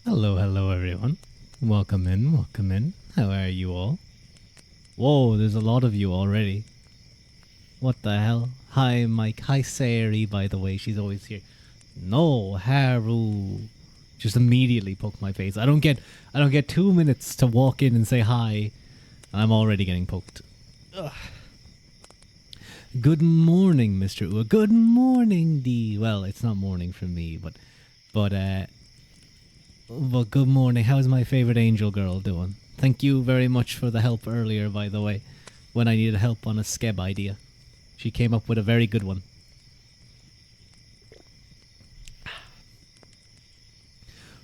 Hello, hello, everyone. Welcome in, welcome in. How are you all? Whoa, there's a lot of you already. What the hell? Hi, Mike. Hi, Sari, by the way. She's always here. No, Haru. Just immediately poke my face. I don't get 2 minutes to walk in and say hi, and I'm already getting poked. Ugh. Good morning, Mr. Ua. Good morning, D. Well, it's not morning for me, but good morning. How's my favorite angel girl doing? Thank you very much for the help earlier, by the way, when I needed help on a skeb idea. She came up with a very good one.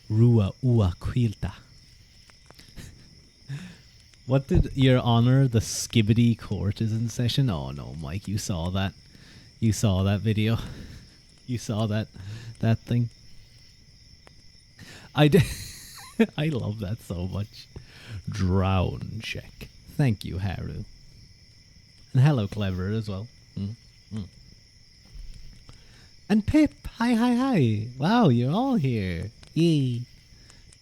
Rua ua quilta. What did Your Honor, the Skibbity Court is in session? Oh no, Mike, you saw that. You saw that video. You saw that thing. I did. I love that so much. Drown check. Thank you, Haru. And hello, Clever, as well. And Pip. Hi, hi, hi. Wow, you're all here. Yay.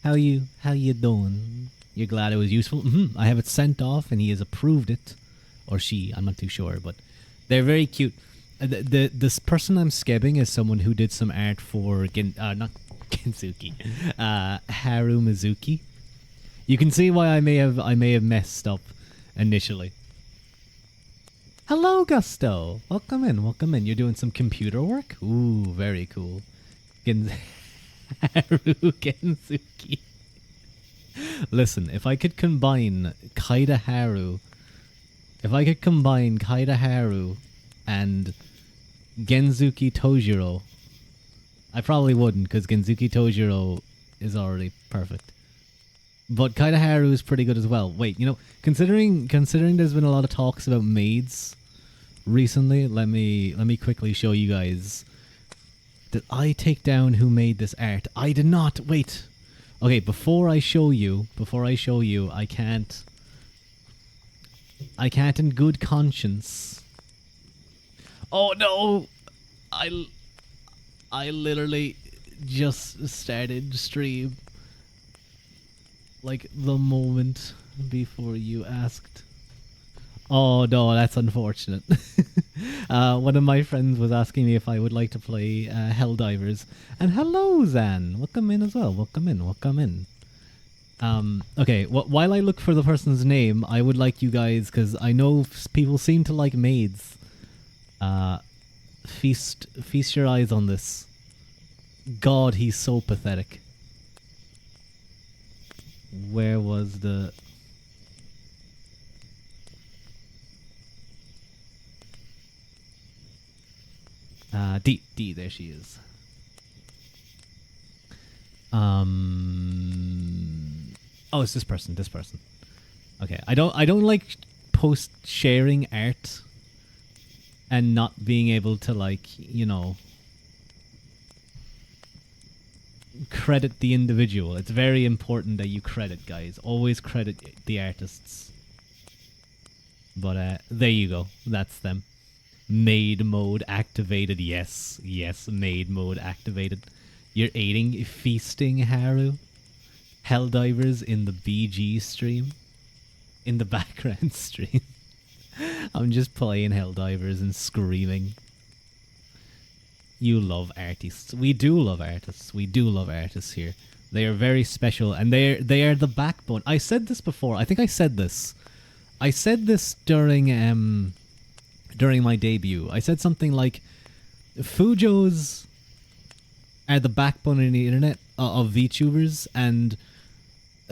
How you doing? You're glad it was useful? I have it sent off and he has approved it. Or she, I'm not too sure, but they're very cute. This person I'm skebbing is someone who did some art for not Gensuki, Haru Mizuki. You can see why I may have messed up initially. Hello, Gusto. Welcome in, welcome in. You're doing some computer work? Ooh, very cool. Haru Gensuki. Listen, if I could combine Kaida Haru and Gensuki Tojiro, I probably wouldn't, because Gensuki Tojiro is already perfect. But Kaida Haru is pretty good as well. Wait, considering there's been a lot of talks about maids recently, let me quickly show you guys. Did I take down who made this art? I did not. Wait. Okay, before I show you, I can't in good conscience. Oh no! I literally just started stream like the moment before you asked. Oh no, that's unfortunate. One of my friends was asking me if I would like to play Helldivers. And hello, Zan! Welcome in as well. Welcome in. Okay, while I look for the person's name, I would like you guys, because I know people seem to like maids. Feast your eyes on this. God, he's so pathetic. Where was the... D, there she is. Oh, it's this person. Okay, I don't like post sharing art and not being able to, like, credit the individual. It's very important that you credit, guys. Always credit the artists. But there you go. That's them. Maid mode activated. Yes, maid mode activated. You're feasting, Haru. Helldivers in the BG stream. In the background stream. I'm just playing Helldivers and screaming. You love artists. We do love artists. Here. They are very special, and they are the backbone. I said this before. I think I said this. I said this during my debut. I said something like, Fujos are the backbone in the internet of VTubers, and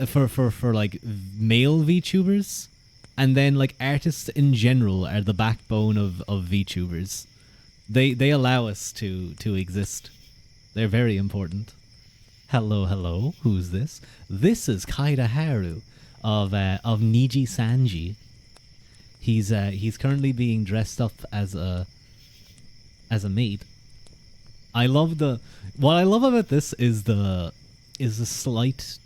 for like male VTubers, and then like artists in general are the backbone of VTubers. They allow us to exist. They're very important. Hello. Who's this? This is Kaida Haru of Niji Sanji. He's currently being dressed up as a maid. What I love about this is the slight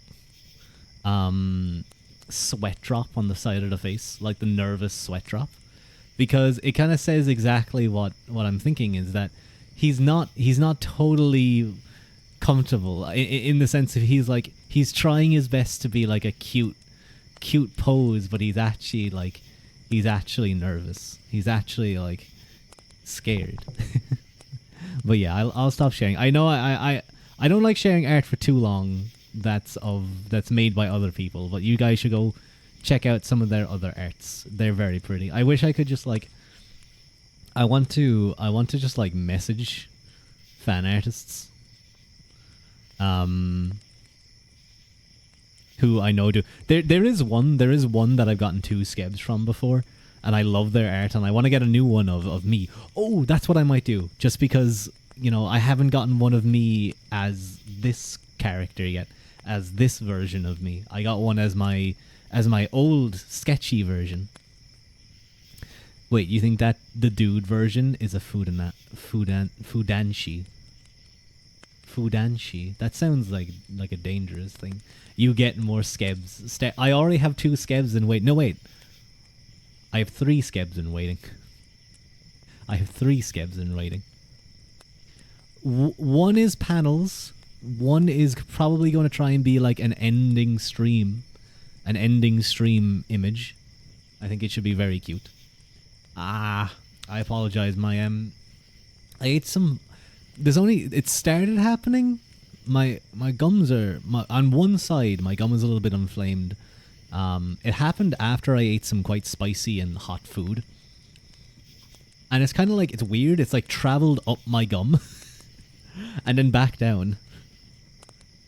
sweat drop on the side of the face, like the nervous sweat drop, because it kind of says exactly what I'm thinking, is that he's not totally comfortable in the sense of he's he's trying his best to be like a cute pose, but he's actually nervous. He's actually like scared. But yeah, I'll stop sharing. I know I don't like sharing art for too long. That's made by other people. But you guys should go check out some of their other arts. They're very pretty. I wish I could just like. I want to just like message fan artists. Who I know do. There is one that I've gotten 2 skebs from before, and I love their art, and I want to get a new one of me. Oh, that's what I might do, just because, you know, I haven't gotten one of me as this character yet, as this version of me. I got one as my old sketchy version. Wait, you think that the dude version is a Fudanshi? Fudanshi. That sounds like a dangerous thing. You get more skebs. I already have 2 skebs in wait. No, wait. I have 3 skebs in waiting. I have 3 skebs in waiting. One is panels. One is probably going to try and be like an ending stream image. I think it should be very cute. I apologize. I ate some. It started happening. My gums are on one side. My gum is a little bit inflamed. It happened after I ate some quite spicy and hot food, and it's kind of like, it's weird. It's like traveled up my gum, and then back down.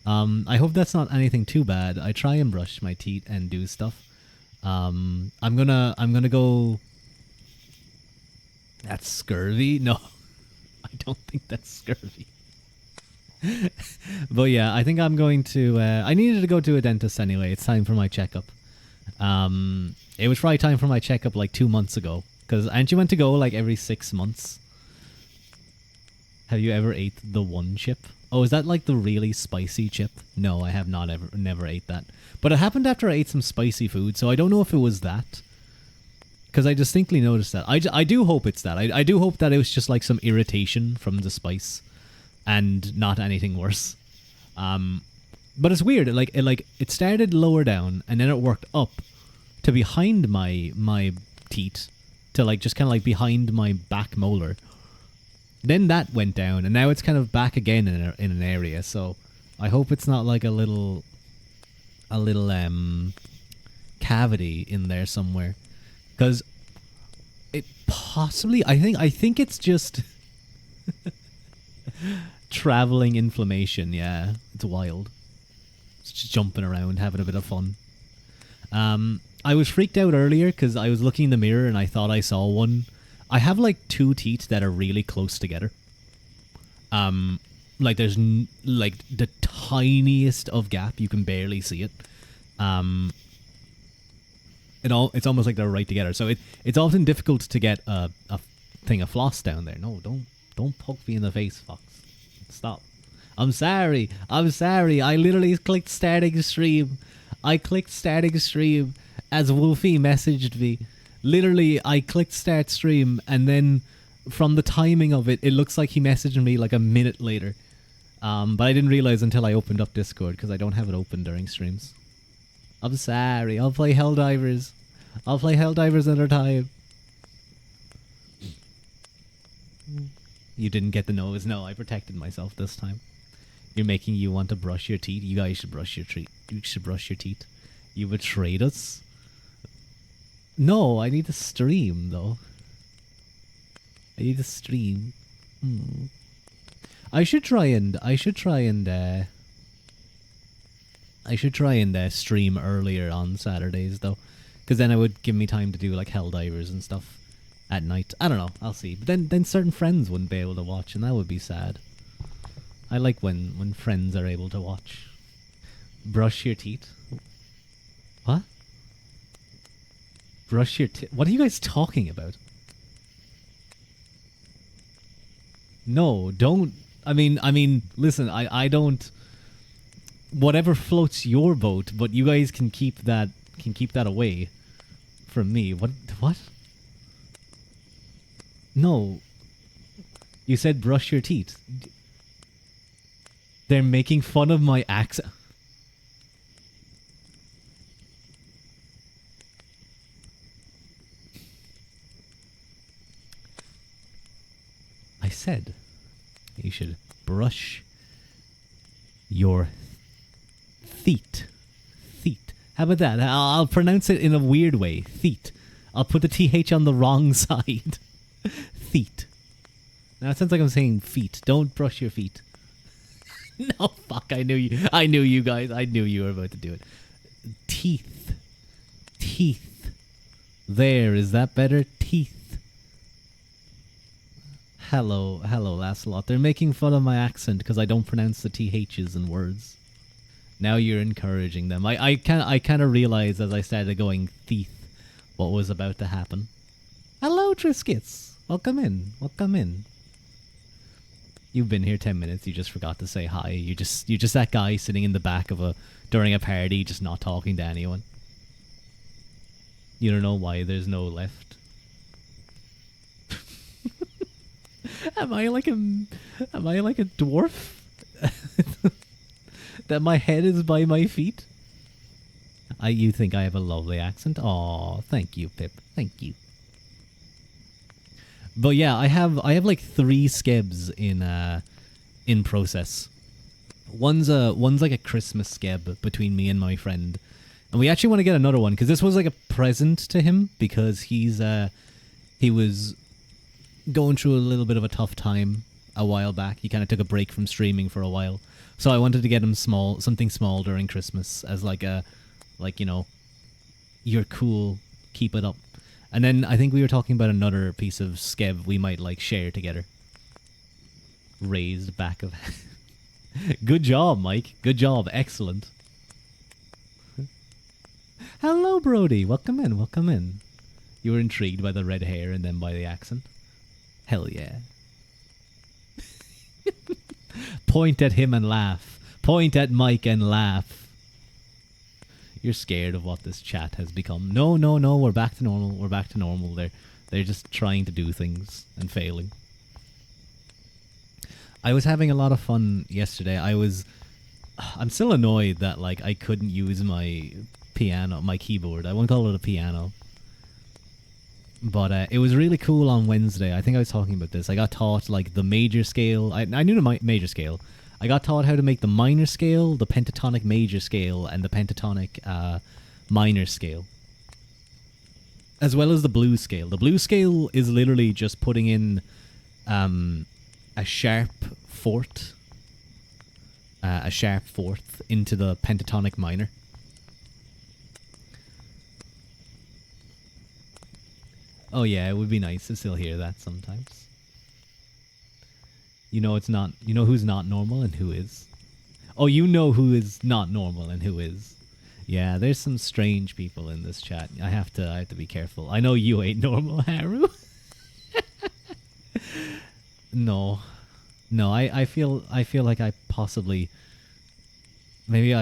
I hope that's not anything too bad. I try and brush my teeth and do stuff. I'm gonna go. That's scurvy? No, I don't think that's scurvy. But yeah, I think I'm going to. I needed to go to a dentist anyway. It's time for my checkup. It was probably time for my checkup like 2 months ago. Because aren't you meant to go like every 6 months? Have you ever ate the one chip? Oh, is that like the really spicy chip? No, I have never ate that. But it happened after I ate some spicy food, so I don't know if it was that. Because I distinctly noticed that. I do hope it's that. I do hope that it was just like some irritation from the spice, and not anything worse. But it's weird. It started lower down, and then it worked up to behind my teeth, to like just kind of like behind my back molar. Then that went down, and now it's kind of back again in an area. So I hope it's not like a little cavity in there somewhere, because it possibly. I think it's just traveling inflammation. Yeah, it's wild. It's just jumping around, having a bit of fun. I was freaked out earlier because I was looking in the mirror and I thought I saw one. I have like 2 teeth that are really close together. Like there's like the tiniest of gap, you can barely see it. It's almost like they're right together. So it's often difficult to get a thing of floss down there. No, don't poke me in the face, Fox. Stop. I'm sorry. I literally clicked starting stream. I clicked starting stream as Wolfie messaged me. Literally, I clicked start stream, and then from the timing of it, it looks like he messaged me like a minute later. But I didn't realize until I opened up Discord, because I don't have it open during streams. I'm sorry. I'll play Helldivers. I'll play Helldivers another time. You didn't get the nose. No, I protected myself this time. You're making you want to brush your teeth. You guys should brush your teeth. You should brush your teeth. You betrayed us. No, I need to stream though. I need to stream. I should try and stream earlier on Saturdays though, because then it would give me time to do like Helldivers and stuff at night. I don't know. I'll see. But then certain friends wouldn't be able to watch, and that would be sad. I like when friends are able to watch. Brush your teeth. What? Brush your teeth. What are you guys talking about? No, don't. I mean, listen, I don't. Whatever floats your boat, but you guys can keep that away from me. What? No. You said brush your teeth. They're making fun of my accent. I said you should brush your feet. Feet. How about that? I'll pronounce it in a weird way. Feet. I'll put the TH on the wrong side. Feet. Now it sounds like I'm saying feet. Don't brush your feet. No, fuck. I knew you. I knew you guys. I knew you were about to do it. Teeth. Teeth. There. Is that better? Teeth. Hello, Lancelot. They're making fun of my accent because I don't pronounce the THs in words. Now you're encouraging them. I kind of realized as I started going teeth what was about to happen. Hello, Triscuits. Welcome in. Welcome in. You've been here 10 minutes. You just forgot to say hi. You're just that guy sitting in the back of during a party, just not talking to anyone. You don't know why there's no left. Am I like a dwarf? That my head is by my feet? You think I have a lovely accent? Aw, thank you, Pip. Thank you. But yeah, I have like 3 skebs in process. One's like a Christmas skeb between me and my friend, and we actually want to get another one because this was like a present to him because he was going through a little bit of a tough time a while back. He kind of took a break from streaming for a while, so I wanted to get him something small during Christmas as you're cool, keep it up. And then I think we were talking about another piece of skev we might like share together. Raised back of... Good job, Mike. Good job. Excellent. Hello, Brody. Welcome in. Welcome in. You were intrigued by the red hair and then by the accent? Hell yeah. Point at him and laugh. Point at Mike and laugh. You're scared of what this chat has become. No, we're back to normal. We're back to normal. They're just trying to do things and failing. I was having a lot of fun yesterday. I'm still annoyed that like I couldn't use my keyboard. I won't call it a piano. But it was really cool on Wednesday. I think I was talking about this. I got taught like the major scale. I knew the major scale. I got taught how to make the minor scale, the pentatonic major scale, and the pentatonic minor scale. As well as the blues scale. The blues scale is literally just putting in a sharp fourth into the pentatonic minor. Oh yeah, it would be nice to still hear that sometimes. You know it's not. You know who's not normal and who is. Oh, you know who is not normal and who is. Yeah, there's some strange people in this chat. I have to be careful. I know you ain't normal, Haru. No. I feel like I possibly. Maybe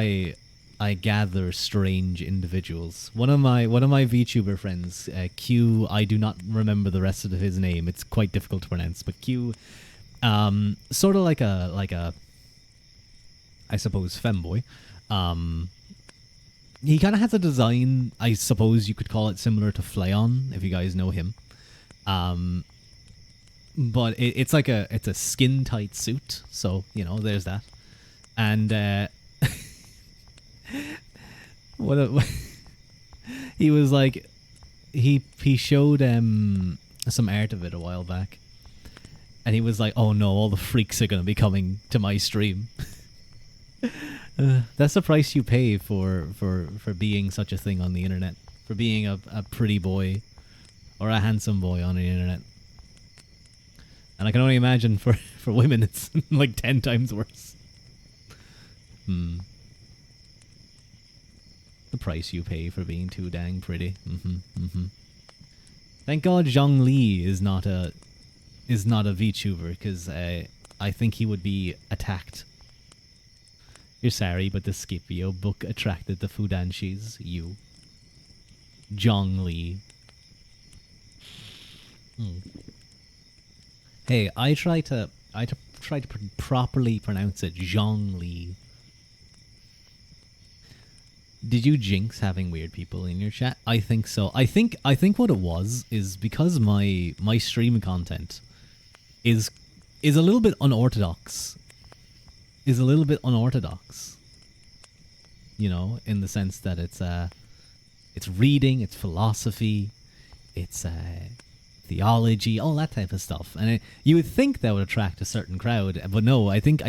I gather strange individuals. One of my VTuber friends, Q. I do not remember the rest of his name. It's quite difficult to pronounce, but Q. Sort of like a, I suppose, femboy. He kind of has a design, I suppose you could call it similar to Flayon, if you guys know him. But it's a skin tight suit, so there's that. And he was like, he showed some art of it a while back. And he was like, "Oh no, all the freaks are going to be coming to my stream." That's the price you pay for being such a thing on the internet. For being a pretty boy or a handsome boy on the internet. And I can only imagine for women it's like 10 times worse. The price you pay for being too dang pretty. Thank God Zhang Li is not a VTuber, because I think he would be attacked. You're sorry, but the Scipio book attracted the Fudanshis. You. Zhang Li. Hey, I try to properly pronounce it. Zhang Li. Did you jinx having weird people in your chat? I think so. I think what it was is because my stream content is is a little bit unorthodox. You know, in the sense that it's reading, it's philosophy, it's theology, all that type of stuff. And you would think that would attract a certain crowd, but no. I think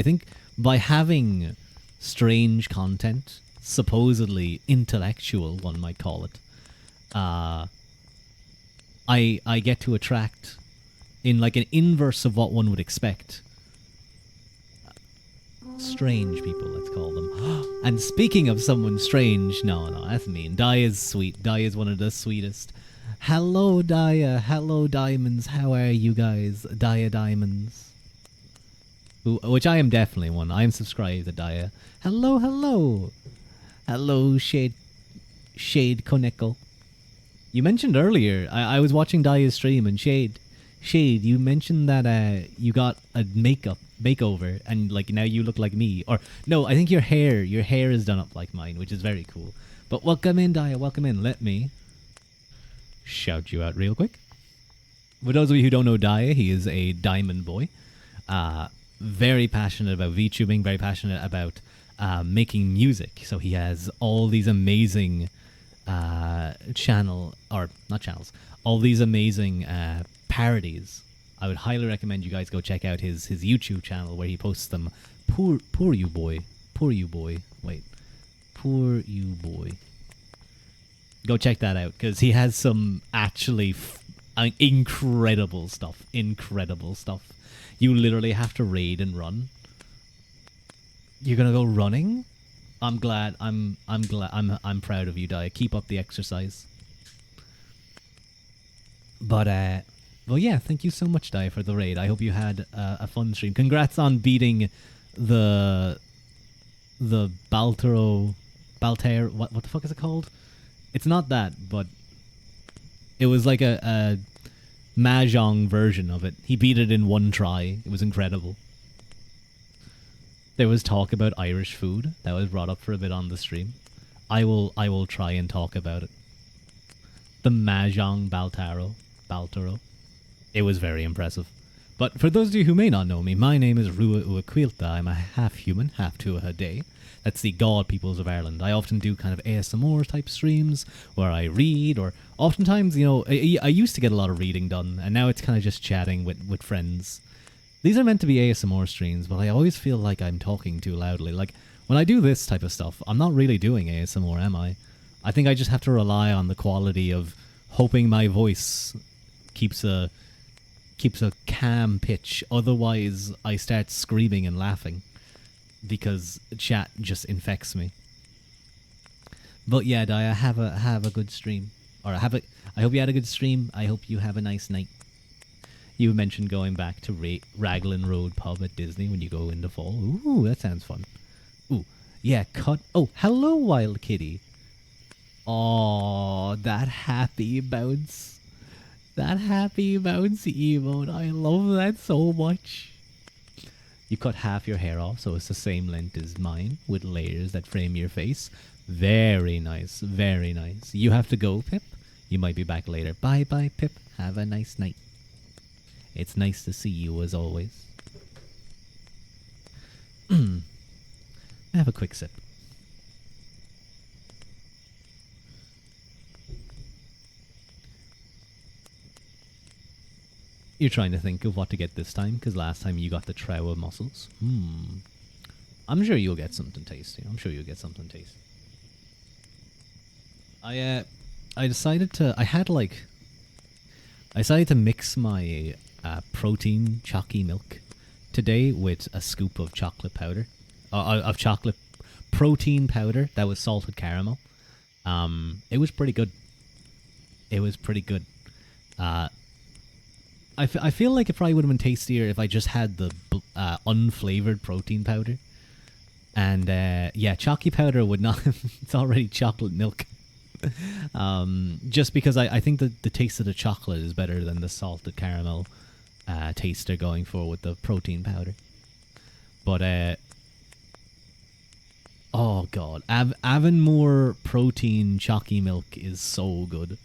by having strange content, supposedly intellectual, one might call it, I get to attract, in like an inverse of what one would expect, strange people, let's call them. And speaking of someone strange, no, that's mean. Dia is sweet. Dia is one of the sweetest. Hello, Dia. Hello, Diamonds. How are you guys? Dia Diamonds. Which I am definitely one. I am subscribed to Dia. Hello, hello. Hello, Shade Koneko. You mentioned earlier, I was watching Dia's stream, and Shade, you mentioned that you got a makeover, and like now you look like me. Or no, I think your hair is done up like mine, which is very cool. But welcome in, Dia, welcome in. Let me shout you out real quick. For those of you who don't know Dia, he is a diamond boy. Very passionate about VTubing, very passionate about making music. So he has all these amazing all these amazing parodies. I would highly recommend you guys go check out his YouTube channel where he posts them. Poor you boy. Go check that out, because he has some actually incredible stuff. You literally have to raid and run. You're gonna go running? I'm glad. I'm proud of you, Dia. Keep up the exercise. But well, yeah. Thank you so much, Dia, for the raid. I hope you had a fun stream. Congrats on beating the Balter. What the fuck is it called? It's not that, but it was like a mahjong version of it. He beat it in one try. It was incredible. There was talk about Irish food that was brought up for a bit on the stream. I will try and talk about it. The mahjong Baltaro. It was very impressive. But for those of you who may not know me, my name is Ruadh. I'm a half human, half Tuatha Dé. That's the God peoples of Ireland. I often do kind of ASMR type streams where I read, or oftentimes, you know, I used to get a lot of reading done, and now it's kind of just chatting with friends. These are meant to be ASMR streams, but I always feel like I'm talking too loudly. Like, when I do this type of stuff, I'm not really doing ASMR, am I? I think I just have to rely on the quality of hoping my voice keeps a calm pitch. Otherwise, I start screaming and laughing because chat just infects me. But yeah, Dia, have a good stream. Or I hope you had a good stream. I hope you have a nice night. You mentioned going back to Raglan Road pub at Disney when you go in the fall. Ooh, that sounds fun. Ooh, yeah, cut. Oh, hello, Wild Kitty. Oh, that happy bounce. That happy bouncy emote. I love that so much. You cut half your hair off, so it's the same length as mine, with layers that frame your face. Very nice, very nice. You have to go, Pip. You might be back later. Bye-bye, Pip. Have a nice night. It's nice to see you, as always. Have a quick sip. You're trying to think of what to get this time, because last time you got the Trowa mussels. I'm sure you'll get something tasty. I decided to mix my protein chalky milk today with a scoop of chocolate powder, of chocolate protein powder that was salted caramel. It was pretty good. I feel like it probably would have been tastier if I just had the unflavored protein powder. And yeah, chalky powder would not. It's already chocolate milk. Just because I think that the taste of the chocolate is better than the salted caramel taste they're going for with the protein powder. But oh god, Avonmore protein chalky milk is so good.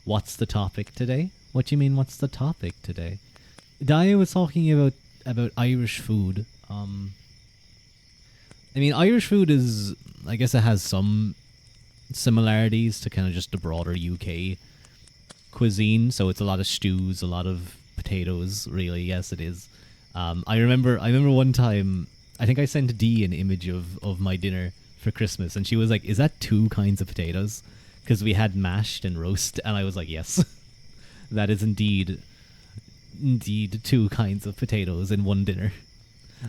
What's the topic today? What do you mean, what's the topic today? Dia was talking about about Irish food. I mean, Irish food is, I guess, it has some similarities to kind of just the broader UK cuisine. So it's a lot of stews, a lot of potatoes. Really, yes, it is. I remember one time. I think I sent Dee an image of my dinner for Christmas, and she was like, "Is that two kinds of potatoes?" Because we had mashed and roast, and I was like, "Yes, that is indeed two kinds of potatoes in one dinner."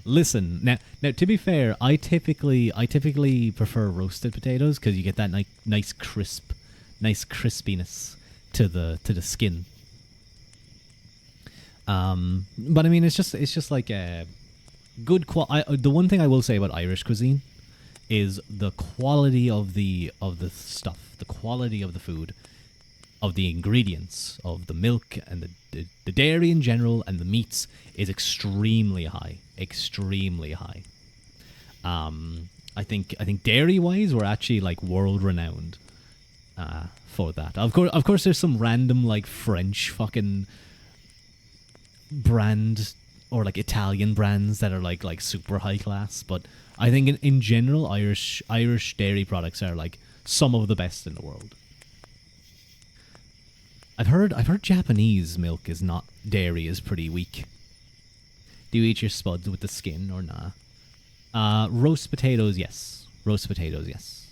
Listen, now to be fair, I typically prefer roasted potatoes because you get that nice crispiness to the skin. But I mean, it's just like a good the one thing I will say about Irish cuisine is the quality of the stuff, the quality of the food, of the ingredients, of the milk and the dairy in general, and the meats is extremely high, extremely high. I think dairy wise, we're actually like world renowned for that. Of course, there's some random like French fucking brand or like Italian brands that are like super high class, but I think in general, Irish dairy products are like some of the best in the world. I've heard Japanese milk is not dairy is pretty weak. Do you eat your spuds with the skin or nah? Roast potatoes, yes. Roast potatoes, yes.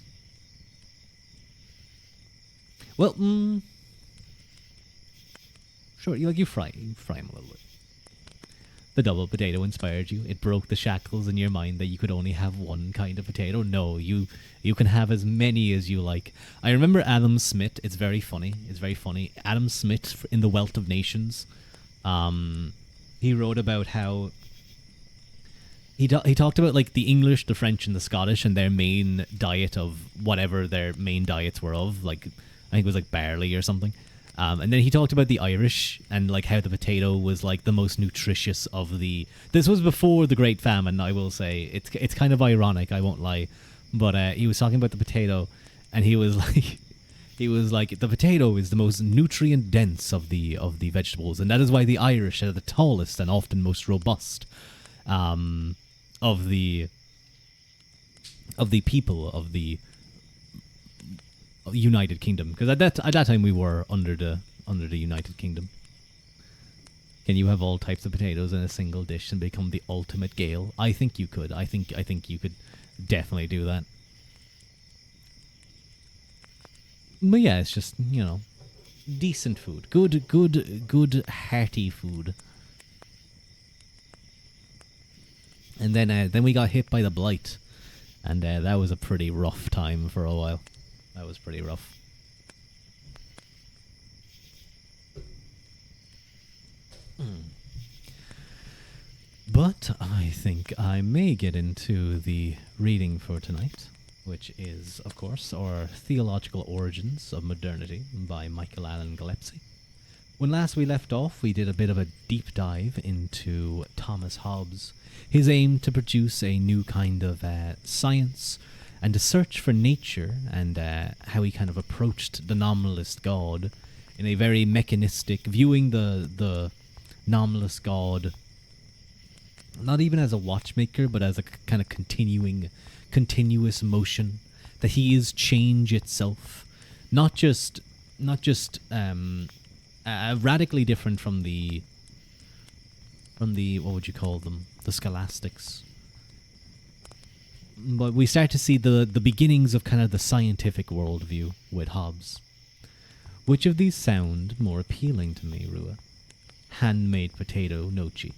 Well, sure. You fry them a little bit. The double potato inspired you. It broke the shackles in your mind that you could only have one kind of potato. No, you can have as many as you like. I remember Adam Smith. It's very funny. It's very funny. Adam Smith in The Wealth of Nations. He wrote about how he talked about like the English, the French, and the Scottish, and their main diet of whatever their main diets were of. Like I think it was like barley or something. And then he talked about the Irish and like how the potato was like the most nutritious of the. This was before the Great Famine, I will say. It's kind of ironic, I won't lie, but he was talking about the potato, and he was like the potato is the most nutrient dense of the vegetables, and that is why the Irish are the tallest and often most robust of the people of the United Kingdom, because at that time we were under the United Kingdom. Can you have all types of potatoes in a single dish and become the ultimate Gael? I think you could. I think you could definitely do that. But yeah, it's just decent food, good hearty food. And then we got hit by the blight, and that was a pretty rough time for a while. That was pretty rough. But I think I may get into the reading for tonight, which is, of course, our Theological Origins of Modernity by Michael Allen Gillespie. When last we left off, we did a bit of a deep dive into Thomas Hobbes, his aim to produce a new kind of science and to search for nature, and how he kind of approached the nominalist God in a very mechanistic, viewing the nominalist God not even as a watchmaker, but as a kind of continuous motion, that he is change itself, not just radically different from the what would you call them, the scholastics. But we start to see the beginnings of kind of the scientific worldview with Hobbes. Which of these sound more appealing to me, Ruadh? Handmade potato nochi,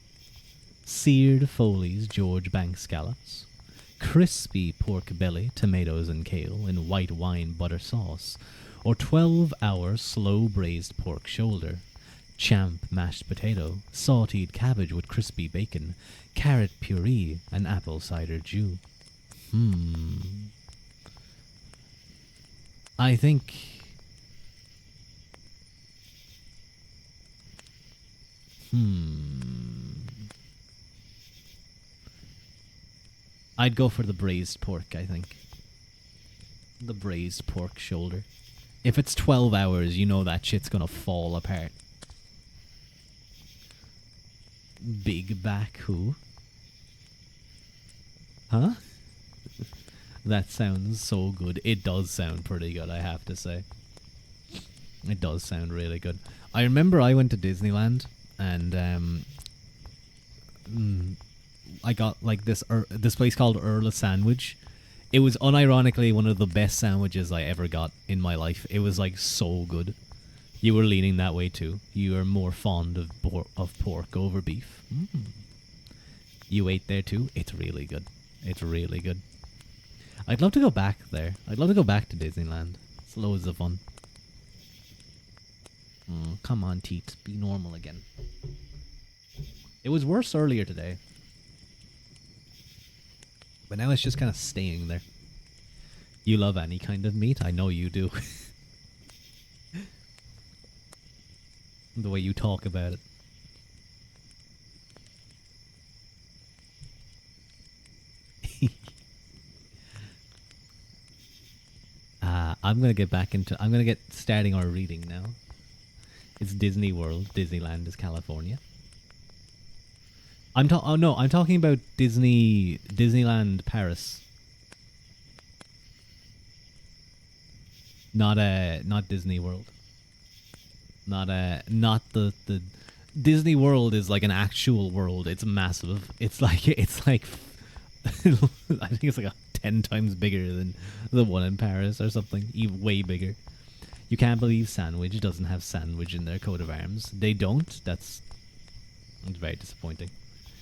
seared Foley's George Banks scallops, crispy pork belly, tomatoes and kale in white wine butter sauce, or 12-hour slow braised pork shoulder, champ mashed potato, sauteed cabbage with crispy bacon, carrot puree, and apple cider dew. I think I'd go for the braised pork, I think. The braised pork shoulder. If it's 12 hours, you know that shit's gonna fall apart. Big back who? Huh? That sounds so good. It does sound pretty good, I have to say. It does sound really good. I remember I went to Disneyland and I got like this place called Earl of Sandwich. It was unironically one of the best sandwiches I ever got in my life. It was like so good. You were leaning that way too. You are more fond of pork over beef. You ate there too. It's really good. It's really good. I'd love to go back there. I'd love to go back to Disneyland. It's loads of fun. Come on, Teat. Be normal again. It was worse earlier today. But now it's just kind of staying there. You love any kind of meat? I know you do. The way you talk about it. I'm gonna get starting our reading now. It's Disney World. Disneyland is California. I'm talking about Disneyland Paris. Not Disney World. Not the Disney World is like an actual world. It's massive. It's like I think it's like 10 times bigger than the one in Paris or something. Even way bigger. You can't believe Sandwich doesn't have Sandwich in their coat of arms. They don't. It's very disappointing.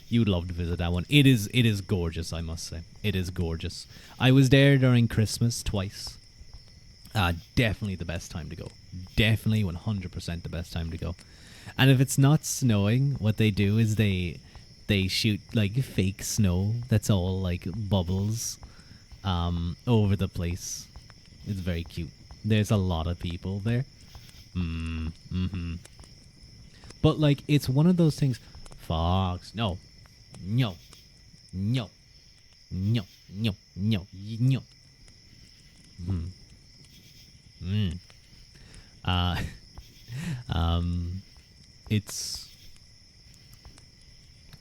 You'd love to visit that one. It is gorgeous, I must say. It is gorgeous. I was there during Christmas twice. Definitely the best time to go. Definitely 100% the best time to go. And if it's not snowing, what they do is they shoot like fake snow that's all like bubbles over the place. It's very cute. There's a lot of people there. But like it's one of those things. Fox, no. No. No. No. No. No. No.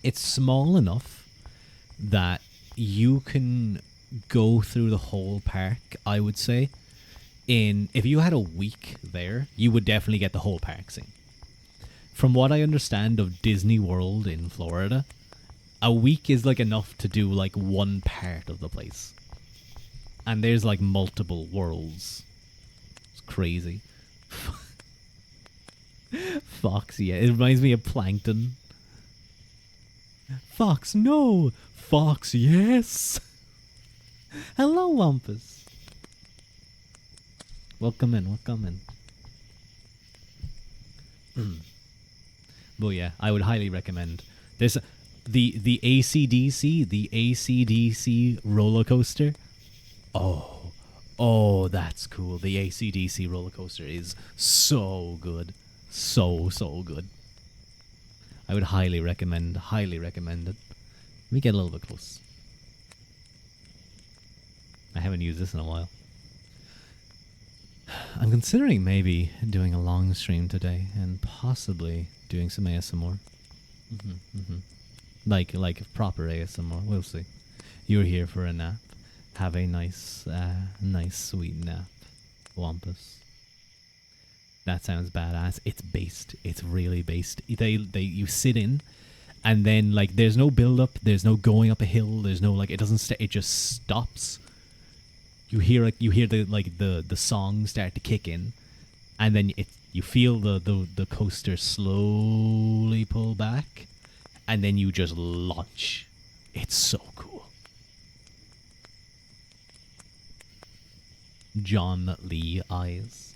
It's small enough that you can go through the whole park, I would say. If you had a week there, you would definitely get the whole park seen. From what I understand of Disney World in Florida, a week is like enough to do like one part of the place. And there's like multiple worlds. It's crazy. Fox, yeah. It reminds me of Plankton. Fox, no. Fox, yes. Hello, Wampus. Welcome in. But yeah, I would highly recommend. There's the AC/DC roller coaster. Oh, that's cool. The AC/DC roller coaster is so good. So good. I would highly recommend it. Let me get a little bit close. I haven't used this in a while. I'm considering maybe doing a long stream today and possibly doing some ASMR. Like proper ASMR. We'll see. You're here for a nap. Have a nice sweet nap, Wampus. That sounds badass. It's based. It's really based. You sit in, and then like there's no build up. There's no going up a hill. There's no like it doesn't. It just stops. You hear the song start to kick in, and then you feel the coaster slowly pull back, and then you just launch. It's so cool. John Lee eyes.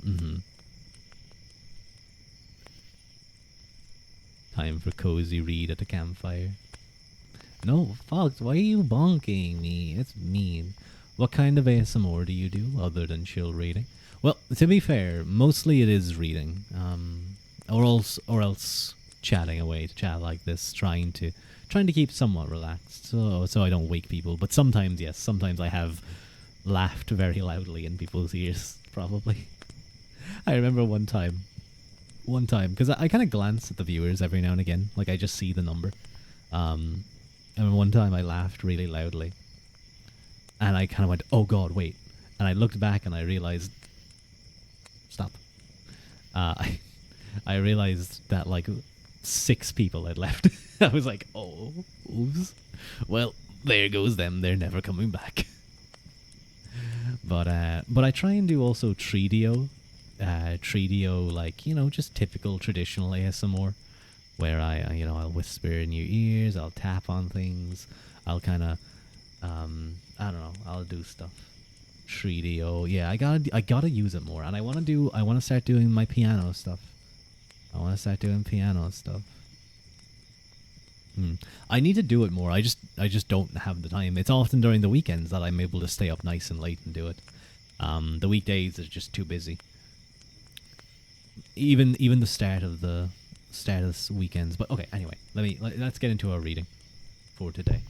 Time for cozy read at the campfire. No, Fox, why are you bonking me? It's mean. What kind of ASMR do you do other than chill reading? Well, to be fair, mostly it is reading, or else chatting away to chat like this, trying to keep somewhat relaxed, so I don't wake people. But sometimes, yes, sometimes I have laughed very loudly in people's ears, probably. I remember one time, because I kind of glance at the viewers every now and again, like I just see the number, And one time I laughed really loudly, and I kind of went, "Oh God, wait!" And I looked back and I realized, stop. I I realized that like 6 people had left. I was like, "Oh, oops. Well, there goes them. They're never coming back." But I try and do also Treedio, like just typical traditional ASMR, where I'll whisper in your ears, I'll tap on things, I'll kind of I don't know, I'll do stuff. Treedio, yeah, I gotta use it more, and I want to start doing my piano stuff. I want to start doing piano stuff. I need to do it more. I just don't have the time. It's often during the weekends that I'm able to stay up nice and late and do it. The weekdays is just too busy. Even the start of the weekends. But okay, anyway, let's get into our reading for today.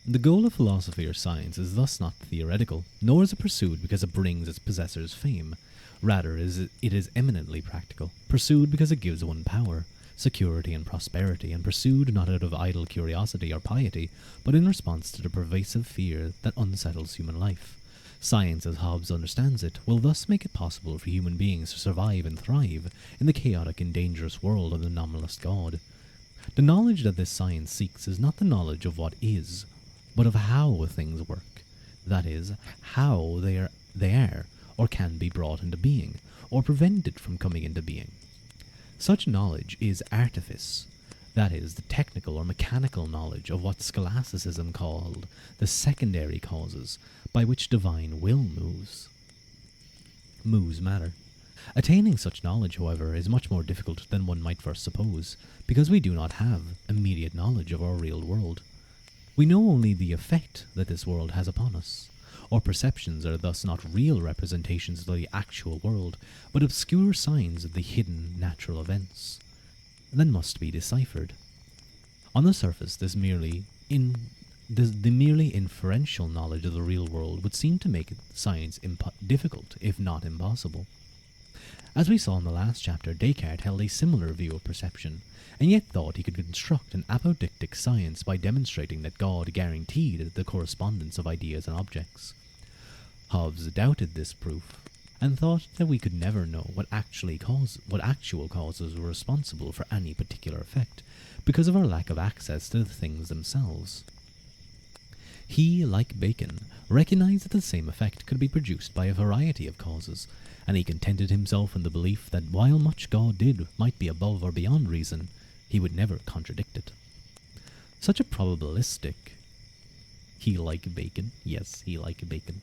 The goal of philosophy or science is thus not theoretical, nor is it pursued because it brings its possessors fame. Rather, it is eminently practical, pursued because it gives one power, security, and prosperity, and pursued not out of idle curiosity or piety, but in response to the pervasive fear that unsettles human life. Science, as Hobbes understands it, will thus make it possible for human beings to survive and thrive in the chaotic and dangerous world of the nominalist God. The knowledge that this science seeks is not the knowledge of what is, but of how things work. That is, how they are or can be brought into being, or prevented from coming into being. Such knowledge is artifice, that is, the technical or mechanical knowledge of what scholasticism called the secondary causes by which divine will moves matter. Attaining such knowledge, however, is much more difficult than one might first suppose, because we do not have immediate knowledge of our real world. We know only the effect that this world has upon us. Our perceptions are thus not real representations of the actual world, but obscure signs of the hidden natural events that must be deciphered. On the surface, the merely inferential knowledge of the real world would seem to make science difficult, if not impossible. As we saw in the last chapter, Descartes held a similar view of perception, and yet thought he could construct an apodictic science by demonstrating that God guaranteed the correspondence of ideas and objects. Hobbes doubted this proof, and thought that we could never know what actual causes were responsible for any particular effect, because of our lack of access to the things themselves. He, like Bacon, recognized that the same effect could be produced by a variety of causes, and he contented himself in the belief that while much God did might be above or beyond reason, he would never contradict it. Such a probabilistic... He like bacon? Yes, he like bacon.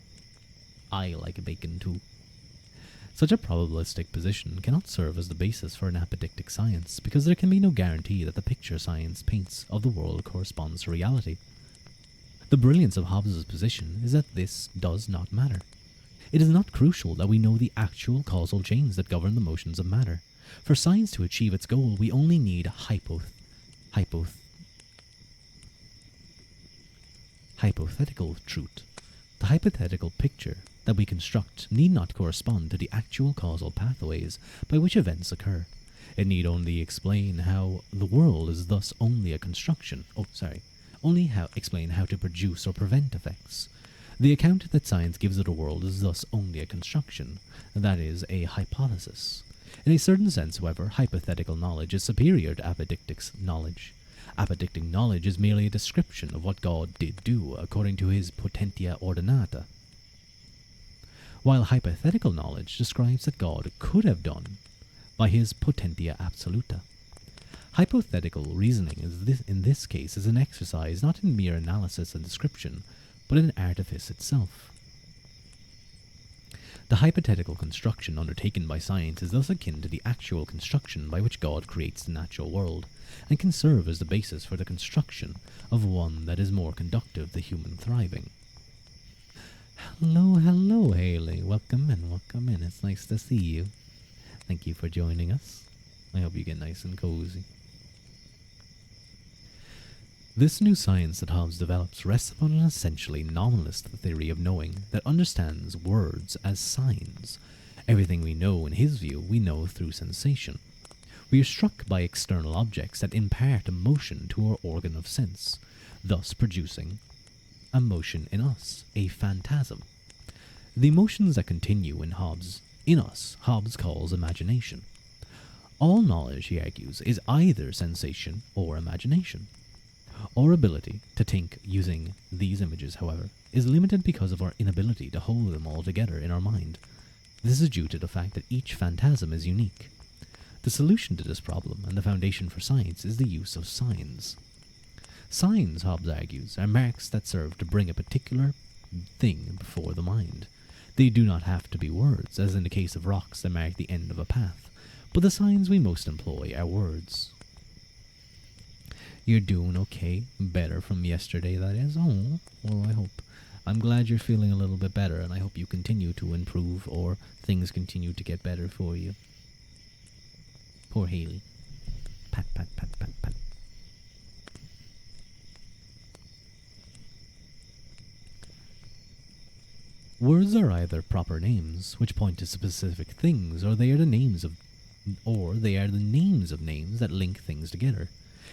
I like bacon too. Such a probabilistic position cannot serve as the basis for an apodictic science, because there can be no guarantee that the picture science paints of the world corresponds to reality. The brilliance of Hobbes' position is that this does not matter. It is not crucial that we know the actual causal chains that govern the motions of matter. For science to achieve its goal, we only need hypothetical truth. The hypothetical picture that we construct need not correspond to the actual causal pathways by which events occur. It need only explain how the world is thus only a construction. Explain how to produce or prevent effects. The account that science gives of the world is thus only a construction, that is, a hypothesis. In a certain sense, however, hypothetical knowledge is superior to apodictic knowledge. Apodictic knowledge is merely a description of what God did do according to his potentia ordinata, while hypothetical knowledge describes that God could have done by his potentia absoluta. Hypothetical reasoning in this case is an exercise not in mere analysis and description, but in artifice itself. The hypothetical construction undertaken by science is thus akin to the actual construction by which God creates the natural world, and can serve as the basis for the construction of one that is more conducive to human thriving. Hello, Haley. Welcome in. It's nice to see you. Thank you for joining us. I hope you get nice and cozy. This new science that Hobbes develops rests upon an essentially nominalist theory of knowing that understands words as signs. Everything we know, in his view, we know through sensation. We are struck by external objects that impart emotion to our organ of sense, thus producing a motion in us, a phantasm. The emotions that continue in us, Hobbes calls imagination. All knowledge, he argues, is either sensation or imagination. Our ability to think using these images, however, is limited because of our inability to hold them all together in our mind. This is due to the fact that each phantasm is unique. The solution to this problem, and the foundation for science, is the use of signs. Signs, Hobbes argues, are marks that serve to bring a particular thing before the mind. They do not have to be words, as in the case of rocks that mark the end of a path, but the signs we most employ are words. You're doing okay, better from yesterday, that is. Oh, well, I hope. I'm glad you're feeling a little bit better, and I hope you continue to improve, or things continue to get better for you. Poor Haley. Pat, pat, pat, pat, pat. Words are either proper names, which point to specific things, or they are the names of names that link things together.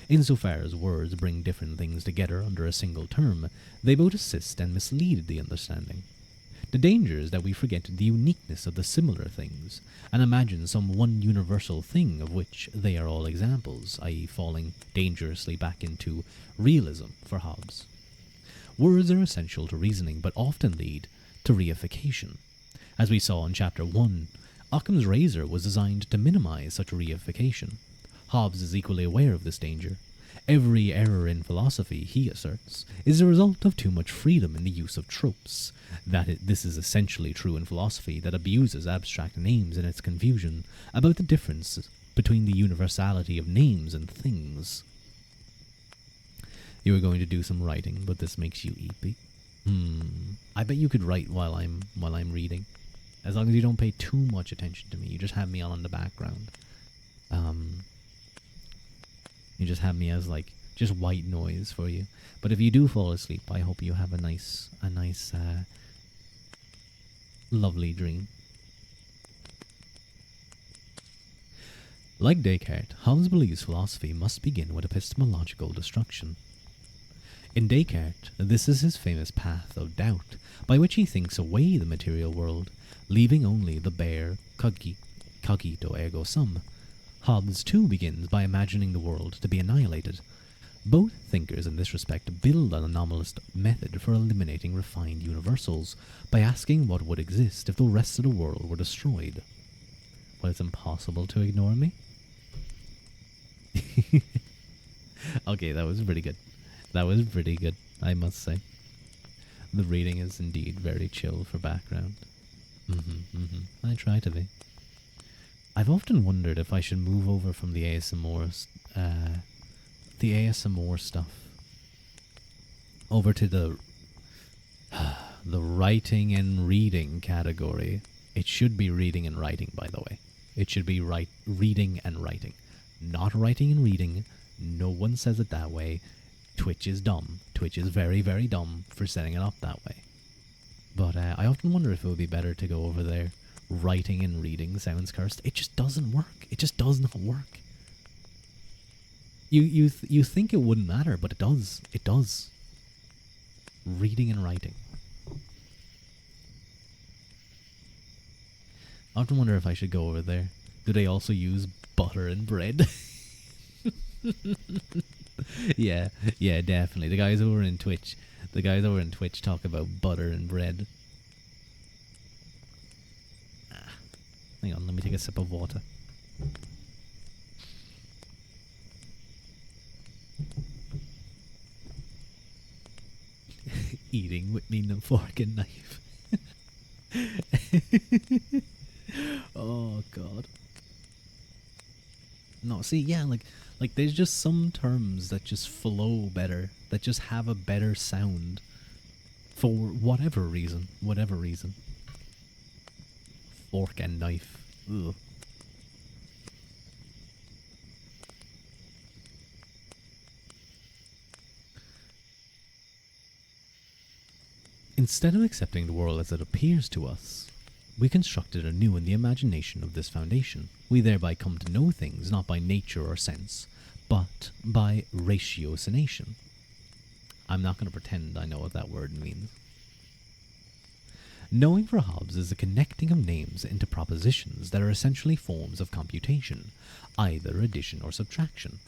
Insofar as words bring different things together under a single term, they both assist and mislead the understanding. The danger is that we forget the uniqueness of the similar things, and imagine some one universal thing of which they are all examples, i.e. falling dangerously back into realism for Hobbes. Words are essential to reasoning, but often lead to reification. As we saw in Chapter 1, Occam's razor was designed to minimize such reification. Hobbes is equally aware of this danger. Every error in philosophy, he asserts, is a result of too much freedom in the use of tropes. This is essentially true in philosophy that abuses abstract names in its confusion about the difference between the universality of names and things. You were going to do some writing, but this makes you eepy. I bet you could write while I'm reading, as long as you don't pay too much attention to me. You just have me on in the background. You just have me as just white noise for you. But if you do fall asleep, I hope you have a nice, lovely dream. Like Descartes, Hobbes believes philosophy must begin with epistemological destruction. In Descartes, this is his famous path of doubt, by which he thinks away the material world, leaving only the bare cogito ergo sum. Hobbes too begins by imagining the world to be annihilated. Both thinkers in this respect build on a nominalist method for eliminating refined universals, by asking what would exist if the rest of the world were destroyed. Well, it's impossible to ignore me. Okay, that was pretty good. That was pretty good, I must say. The reading is indeed very chill for background. I try to be. I've often wondered if I should move over from the ASMR stuff over to the writing and reading category. It should be reading and writing, by the way. It should be reading and writing, not writing and reading. No one says it that way. Twitch is dumb. Twitch is very, very dumb for setting it up that way. But I often wonder if it would be better to go over there. Writing and reading sounds cursed. It just doesn't work. It just does not work. You think it wouldn't matter, but it does. It does. Reading and writing. I often wonder if I should go over there. Do they also use butter and bread? Yeah, definitely. The guys over in Twitch talk about butter and bread. Hang on, let me take a sip of water. Eating with me no fork and knife. Oh god. No, see, yeah, like there's just some terms that just flow better, that just have a better sound for whatever reason. Fork and knife. Ugh. Instead of accepting the world as it appears to us, we construct it anew in the imagination of this foundation. We thereby come to know things not by nature or sense, but by ratiocination. I'm not going to pretend I know what that word means. Knowing for Hobbes is the connecting of names into propositions that are essentially forms of computation, either addition or subtraction,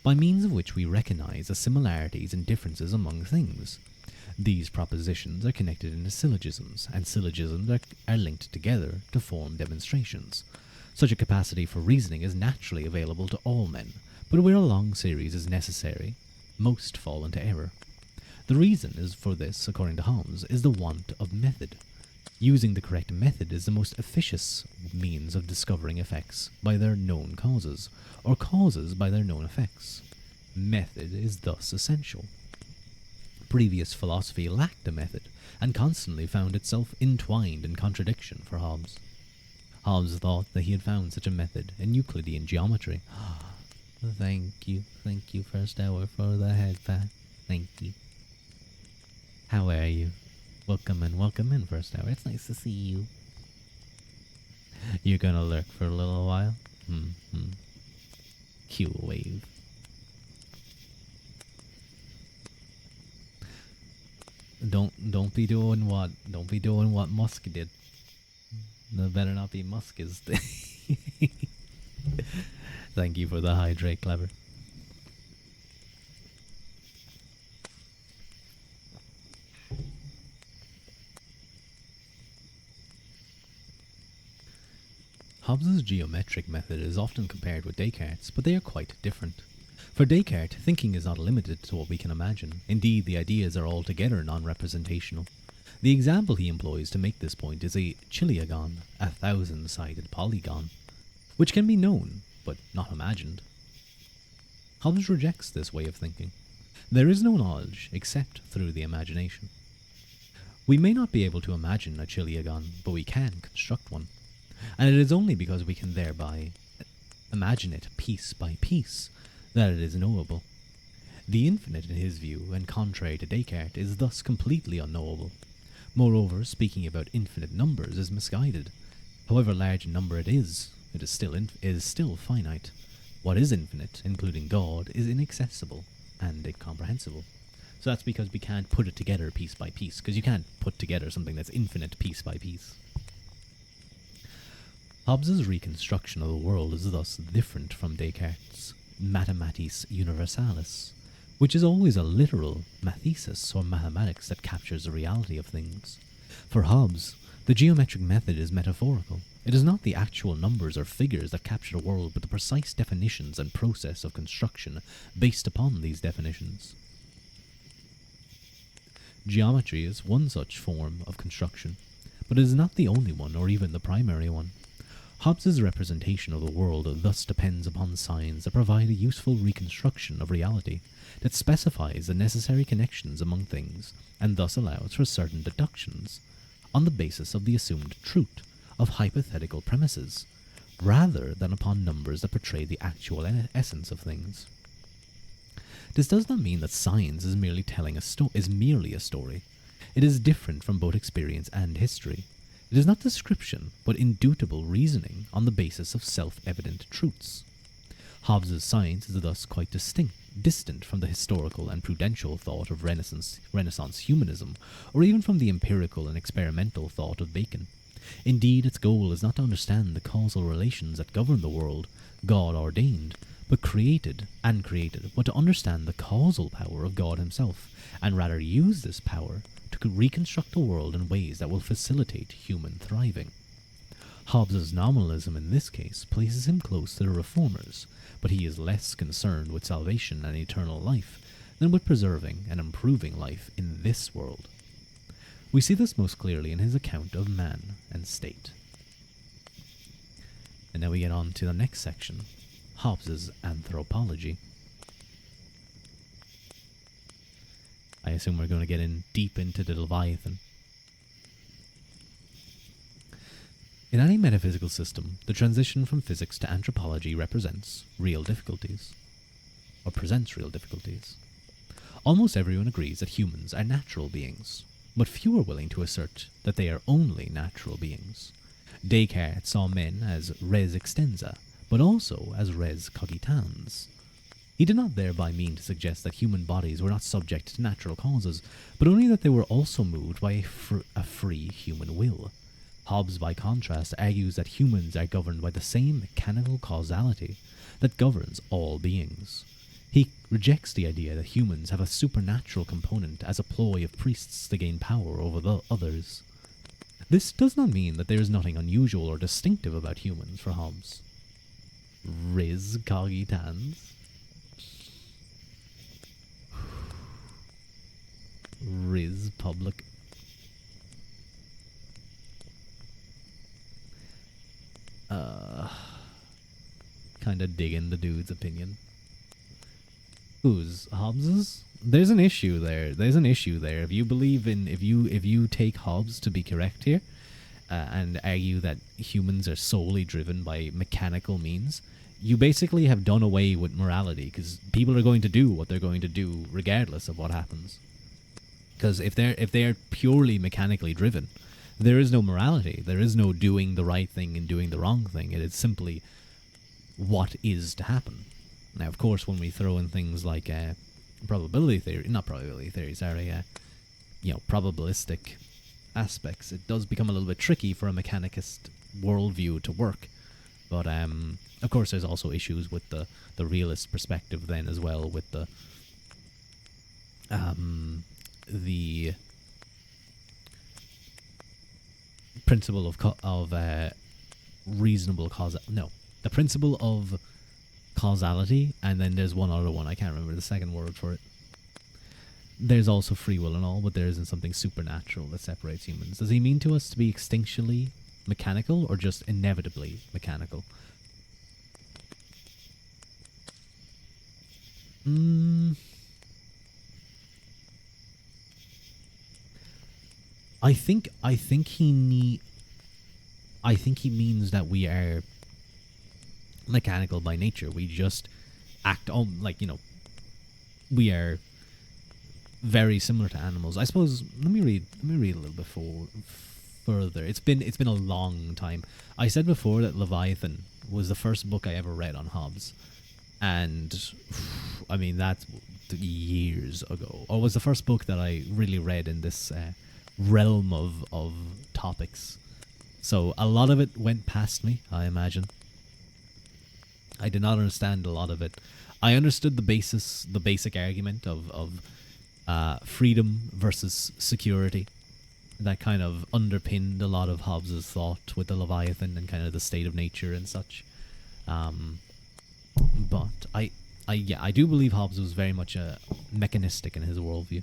by means of which we recognize the similarities and differences among things. These propositions are connected into syllogisms, and syllogisms are linked together to form demonstrations. Such a capacity for reasoning is naturally available to all men, but where a long series is necessary, most fall into error. The reason is for this, according to Hobbes, is the want of method. Using the correct method is the most efficacious means of discovering effects by their known causes, or causes by their known effects. Method is thus essential. Previous philosophy lacked a method, and constantly found itself entwined in contradiction for Hobbes. Hobbes thought that he had found such a method in Euclidean geometry. Thank you, first hour, for the head pat. Thank you. How are you? Welcome in, first hour. It's nice to see you. You're gonna lurk for a little while? Cue a wave. Don't be doing what Musk did. There better not be Musk is. Thank you for the hydrate, clever. Hobbes' geometric method is often compared with Descartes', but they are quite different. For Descartes, thinking is not limited to what we can imagine. Indeed, the ideas are altogether non-representational. The example he employs to make this point is a chiliagon, a 1,000-sided polygon, which can be known, but not imagined. Hobbes rejects this way of thinking. There is no knowledge except through the imagination. We may not be able to imagine a chiliagon, but we can construct one. And it is only because we can thereby imagine it piece by piece that it is knowable. The infinite in his view, and contrary to Descartes, is thus completely unknowable. Moreover, speaking about infinite numbers is misguided. However large a number it is still finite. What is infinite, including God, is inaccessible and incomprehensible. So that's because we can't put it together piece by piece, because you can't put together something that's infinite piece by piece. Hobbes' reconstruction of the world is thus different from Descartes' mathematis universalis, which is always a literal mathesis or mathematics that captures the reality of things. For Hobbes, the geometric method is metaphorical. It is not the actual numbers or figures that capture the world, but the precise definitions and process of construction based upon these definitions. Geometry is one such form of construction, but it is not the only one or even the primary one. Hobbes' representation of the world thus depends upon signs that provide a useful reconstruction of reality, that specifies the necessary connections among things, and thus allows for certain deductions, on the basis of the assumed truth of hypothetical premises, rather than upon numbers that portray the actual essence of things. This does not mean that science is merely a story. It is different from both experience and history. It is not description, but indubitable reasoning on the basis of self-evident truths. Hobbes' science is thus quite distant from the historical and prudential thought of Renaissance humanism, or even from the empirical and experimental thought of Bacon. Indeed, its goal is not to understand the causal relations that govern the world, God ordained, but but to understand the causal power of God himself, and rather use this power to reconstruct the world in ways that will facilitate human thriving. Hobbes' nominalism in this case places him close to the reformers, but he is less concerned with salvation and eternal life than with preserving and improving life in this world. We see this most clearly in his account of man and state. And now we get on to the next section, Hobbes' anthropology. I assume we're going to get in deep into the Leviathan. In any metaphysical system, the transition from physics to anthropology presents real difficulties. Almost everyone agrees that humans are natural beings. but few are willing to assert that they are only natural beings. Descartes saw men as res extensa, but also as res cogitans. He did not thereby mean to suggest that human bodies were not subject to natural causes, but only that they were also moved by a free human will. Hobbes, by contrast, argues that humans are governed by the same mechanical causality that governs all beings. He rejects the idea that humans have a supernatural component as a ploy of priests to gain power over the others. This does not mean that there is nothing unusual or distinctive about humans for Hobbes. Res cogitans? Res public. Kinda digging the dude's opinion. Whose? Hobbes's? There's an issue there. If you believe in, if you take Hobbes to be correct here, and argue that humans are solely driven by mechanical means, you basically have done away with morality, because people are going to do what they're going to do regardless of what happens. Because if they're purely mechanically driven, there is no morality. There is no doing the right thing and doing the wrong thing. It is simply what is to happen. Now, of course, when we throw in things like probabilistic aspects, it does become a little bit tricky for a mechanicist worldview to work. But of course, there's also issues with the realist perspective then as well, with the principle of reasonable the principle of causality, and then there's one other one, I can't remember the second word for it. There's also free will and all, but there isn't something supernatural that separates humans. Does he mean to us to be extinctionally mechanical, or just inevitably mechanical? I think he means that we are mechanical by nature. We just act on, we are very similar to animals. I suppose. Let me read a little bit further. It's been a long time. I said before that Leviathan was the first book I ever read on Hobbes, and I mean that's years ago. Or was the first book that I really read in this realm of topics. So a lot of it went past me, I imagine. I did not understand a lot of it. I understood the basic argument of freedom versus security. That kind of underpinned a lot of Hobbes's thought with the Leviathan and kind of the state of nature and such. But I do believe Hobbes was very much mechanistic in his worldview.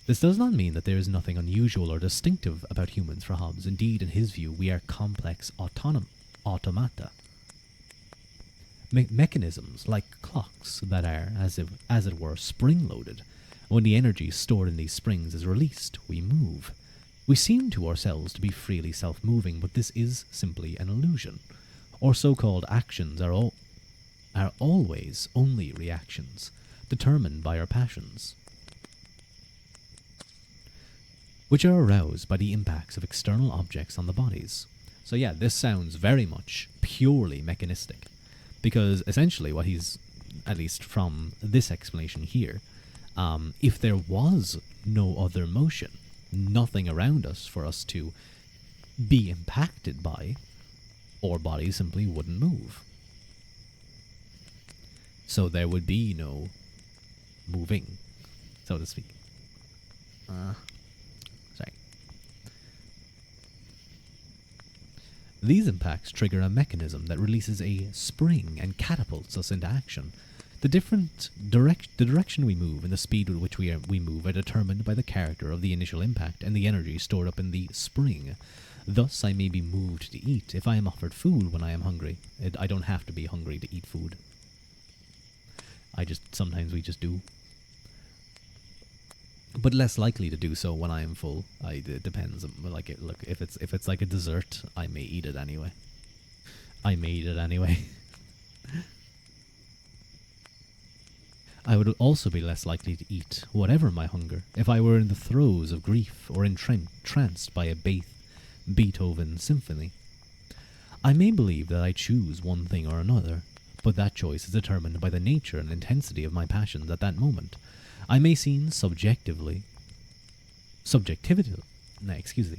This does not mean that there is nothing unusual or distinctive about humans for Hobbes. Indeed, in his view, we are complex automata. Mechanisms like clocks that are, as it were, spring-loaded. When the energy stored in these springs is released, we move. We seem to ourselves to be freely self-moving, but this is simply an illusion. Our so-called actions are always only reactions, determined by our passions, which are aroused by the impacts of external objects on the bodies. So yeah, this sounds very much purely mechanistic, because essentially what he's, at least from this explanation here, if there was no other motion, nothing around us for us to be impacted by, our bodies simply wouldn't move. So there would be no moving, so to speak. These impacts trigger a mechanism that releases a spring and catapults us into action. The direction we move and the speed with which we move are determined by the character of the initial impact and the energy stored up in the spring. Thus, I may be moved to eat if I am offered food when I am hungry. I don't have to be hungry to eat food. Sometimes we just do. But less likely to do so when I am full. It depends. If it's like a dessert, I may eat it anyway. I would also be less likely to eat whatever my hunger if I were in the throes of grief or entranced by a Beethoven symphony. I may believe that I choose one thing or another, but that choice is determined by the nature and intensity of my passions at that moment. I may seem subjectivity, no, excuse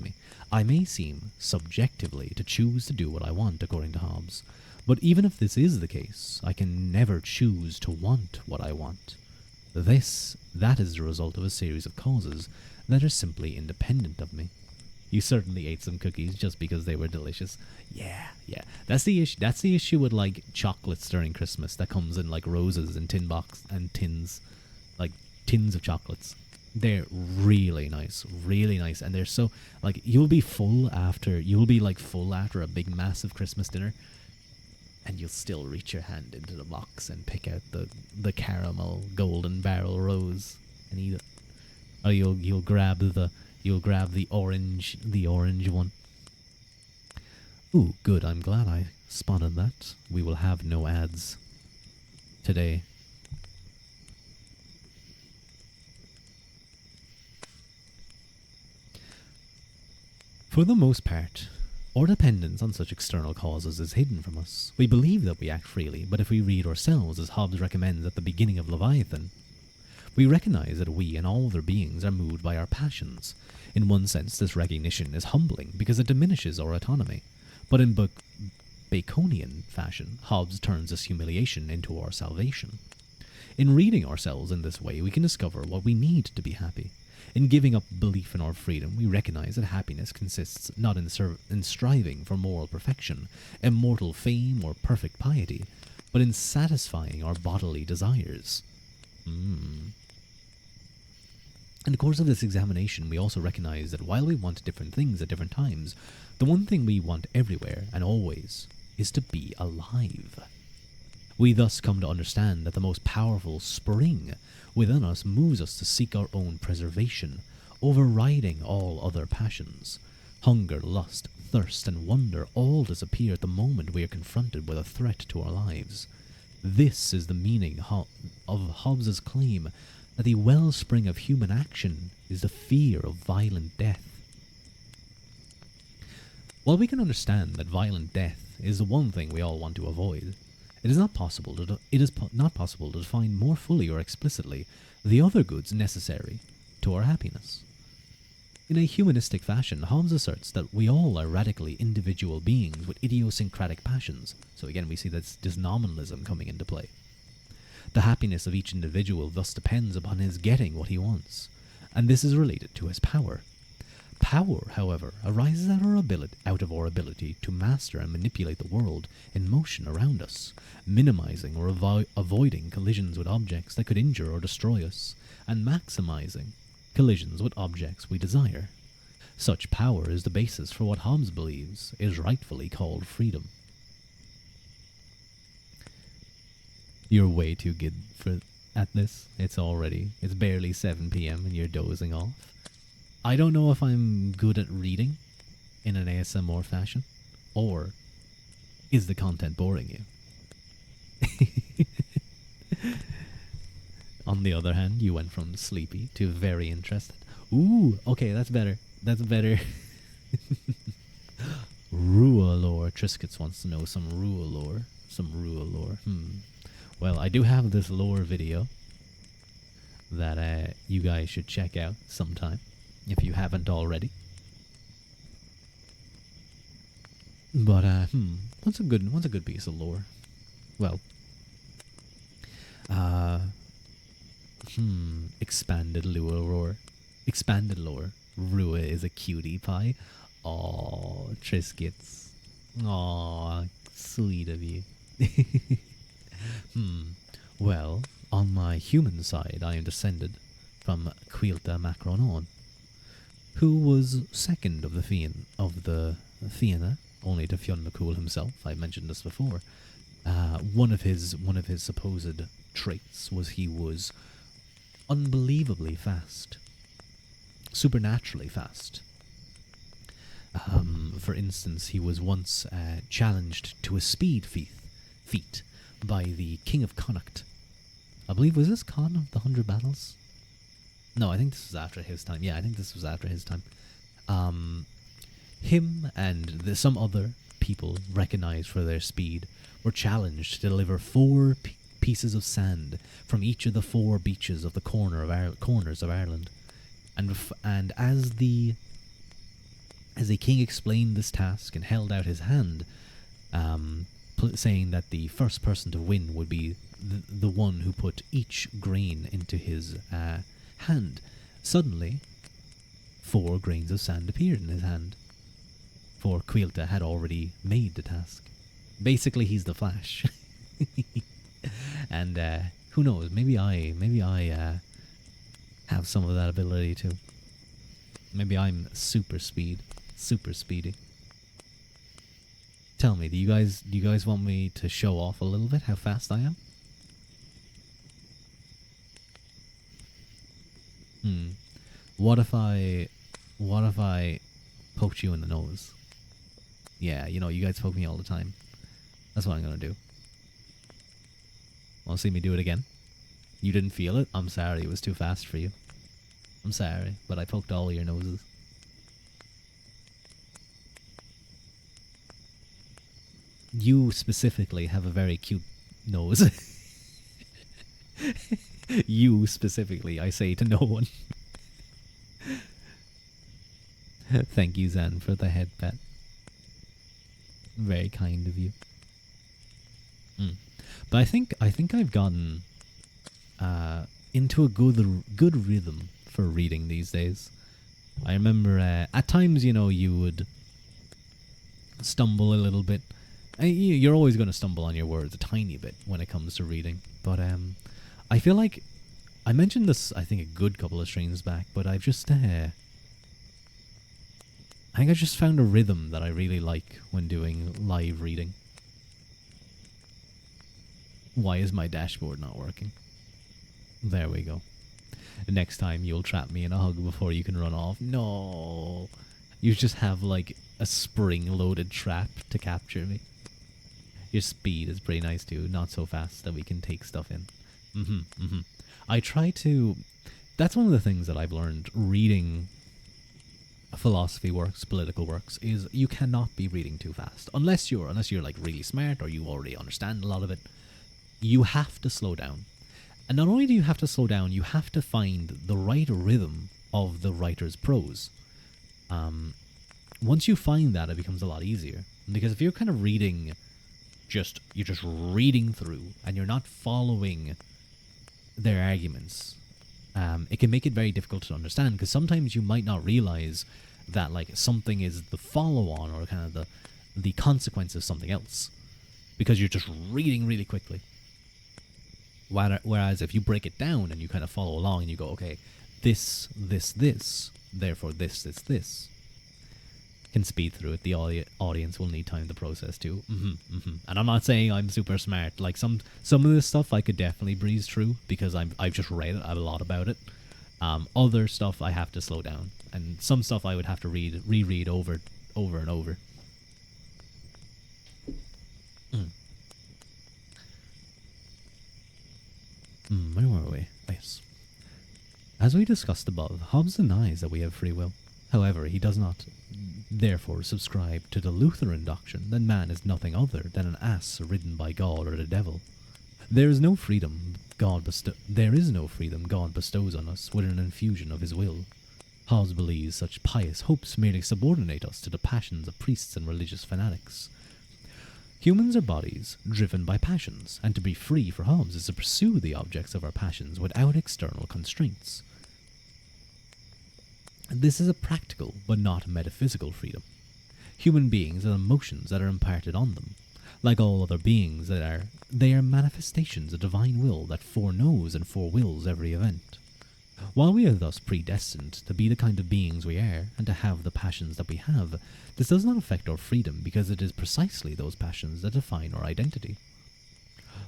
me, I may seem subjectively to choose to do what I want, according to Hobbes. But even if this is the case, I can never choose to want what I want. That is the result of a series of causes that are simply independent of me. You certainly ate some cookies just because they were delicious. Yeah. That's the issue. That's the issue with like chocolates during Christmas that comes in like roses and tins, like tins of chocolates. They're really nice, and they're so like you'll be full after a big massive Christmas dinner, and you'll still reach your hand into the box and pick out the caramel golden barrel rose and eat it. Or you'll grab the orange one. Ooh, good. I'm glad I spotted that. We will have no ads today. For the most part, our dependence on such external causes is hidden from us. We believe that we act freely, but if we read ourselves as Hobbes recommends at the beginning of Leviathan, we recognize that we and all other beings are moved by our passions. In one sense, this recognition is humbling because it diminishes our autonomy. But in Baconian fashion, Hobbes turns this humiliation into our salvation. In reading ourselves in this way, we can discover what we need to be happy. In giving up belief in our freedom, we recognize that happiness consists not in striving for moral perfection, immortal fame, or perfect piety, but in satisfying our bodily desires. In the course of this examination, we also recognize that while we want different things at different times, the one thing we want everywhere and always is to be alive. We thus come to understand that the most powerful spring within us moves us to seek our own preservation, overriding all other passions. Hunger, lust, thirst, and wonder all disappear at the moment we are confronted with a threat to our lives. This is the meaning of Hobbes's claim that the wellspring of human action is the fear of violent death. While we can understand that violent death is the one thing we all want to avoid, it is not possible to define more fully or explicitly the other goods necessary to our happiness. In a humanistic fashion, Hobbes asserts that we all are radically individual beings with idiosyncratic passions. So again, we see this nominalism coming into play. The happiness of each individual thus depends upon his getting what he wants, and this is related to his power. Power, however, arises out of our ability to master and manipulate the world in motion around us, minimizing or avoiding collisions with objects that could injure or destroy us, and maximizing collisions with objects we desire. Such power is the basis for what Hobbes believes is rightfully called freedom. You're way too good at this. It's barely 7 p.m. and you're dozing off. I don't know if I'm good at reading in an ASMR fashion, or is the content boring you? On the other hand, you went from sleepy to very interested. Ooh, okay, that's better. Ruadh lore. Triscuits wants to know some Ruadh lore. Well, I do have this lore video that you guys should check out sometime, if you haven't already. But what's a good piece of lore? Well, expanded lore. Ruadh is a cutie pie. Aw, Triscuits. Aw, sweet of you. Well, on my human side, I am descended from Cuilta Macronon, who was second of the Fianna, only to Fionn McCool himself. I've mentioned this before. One of his supposed traits was he was unbelievably fast, supernaturally fast. For instance, he was once challenged to a speed feat by the King of Connacht, I believe, was this Khan of the 100 Battles? No, I think this was after his time. Yeah, I think this was after his time. Him and some other people recognized for their speed were challenged to deliver four pieces of sand from each of the four beaches of the corners of Ireland. And as the king explained this task and held out his hand, saying that the first person to win would be the one who put each grain into his hand, suddenly 4 grains of sand appeared in his hand. For Quilta had already made the task. Basically, he's the Flash. And who knows? Maybe I have some of that ability too. Maybe I'm super speedy. Tell me, do you guys want me to show off a little bit how fast I am? What if I poked you in the nose? Yeah, you guys poke me all the time. That's what I'm gonna do. Want to see me do it again? You didn't feel it? I'm sorry, it was too fast for you. I'm sorry, but I poked all your noses. You specifically have a very cute nose. You specifically, I say to no one. Thank you, Zan, for the head pat. Very kind of you. But I think I've gotten into a good rhythm for reading these days. I remember at times, you would stumble a little bit. You're always going to stumble on your words a tiny bit when it comes to reading. But I feel like I mentioned this, I think, a good couple of streams back. But I've just I think I just found a rhythm that I really like when doing live reading. Why is my dashboard not working? There we go. Next time you'll trap me in a hug before you can run off. No. You just have like a spring-loaded trap to capture me. Your speed is pretty nice too. Not so fast that we can take stuff in. I try to... That's one of the things that I've learned reading philosophy works, political works, is you cannot be reading too fast. Unless you're like really smart or you already understand a lot of it. You have to slow down. And not only do you have to slow down, you have to find the right rhythm of the writer's prose. Once you find that, it becomes a lot easier. Because if you're kind of reading, you're just reading through, and you're not following their arguments, it can make it very difficult to understand, because sometimes you might not realize that like something is the follow-on or kind of the consequence of something else, because you're just reading really quickly. Whereas if you break it down and you kind of follow along and you go, okay, this, therefore this, can speed through it. The audience will need time to process too. And I'm not saying I'm super smart. Like some of this stuff I could definitely breeze through because I've just read it. I have a lot about it. Other stuff I have to slow down, and some stuff I would have to reread over and over. Where were we? Yes. As we discussed above, Hobbes denies that we have free will. However, he does not therefore subscribe to the Lutheran doctrine that man is nothing other than an ass ridden by God or the devil. There is no freedom God bestows on us with an infusion of his will. Hobbes believes such pious hopes merely subordinate us to the passions of priests and religious fanatics. Humans are bodies driven by passions, and to be free for Hobbes is to pursue the objects of our passions without external constraints. This is a practical but not metaphysical freedom. Human beings have emotions that are imparted on them. Like all other beings they are manifestations of divine will that foreknows and forewills every event. While we are thus predestined to be the kind of beings we are, and to have the passions that we have, this does not affect our freedom because it is precisely those passions that define our identity.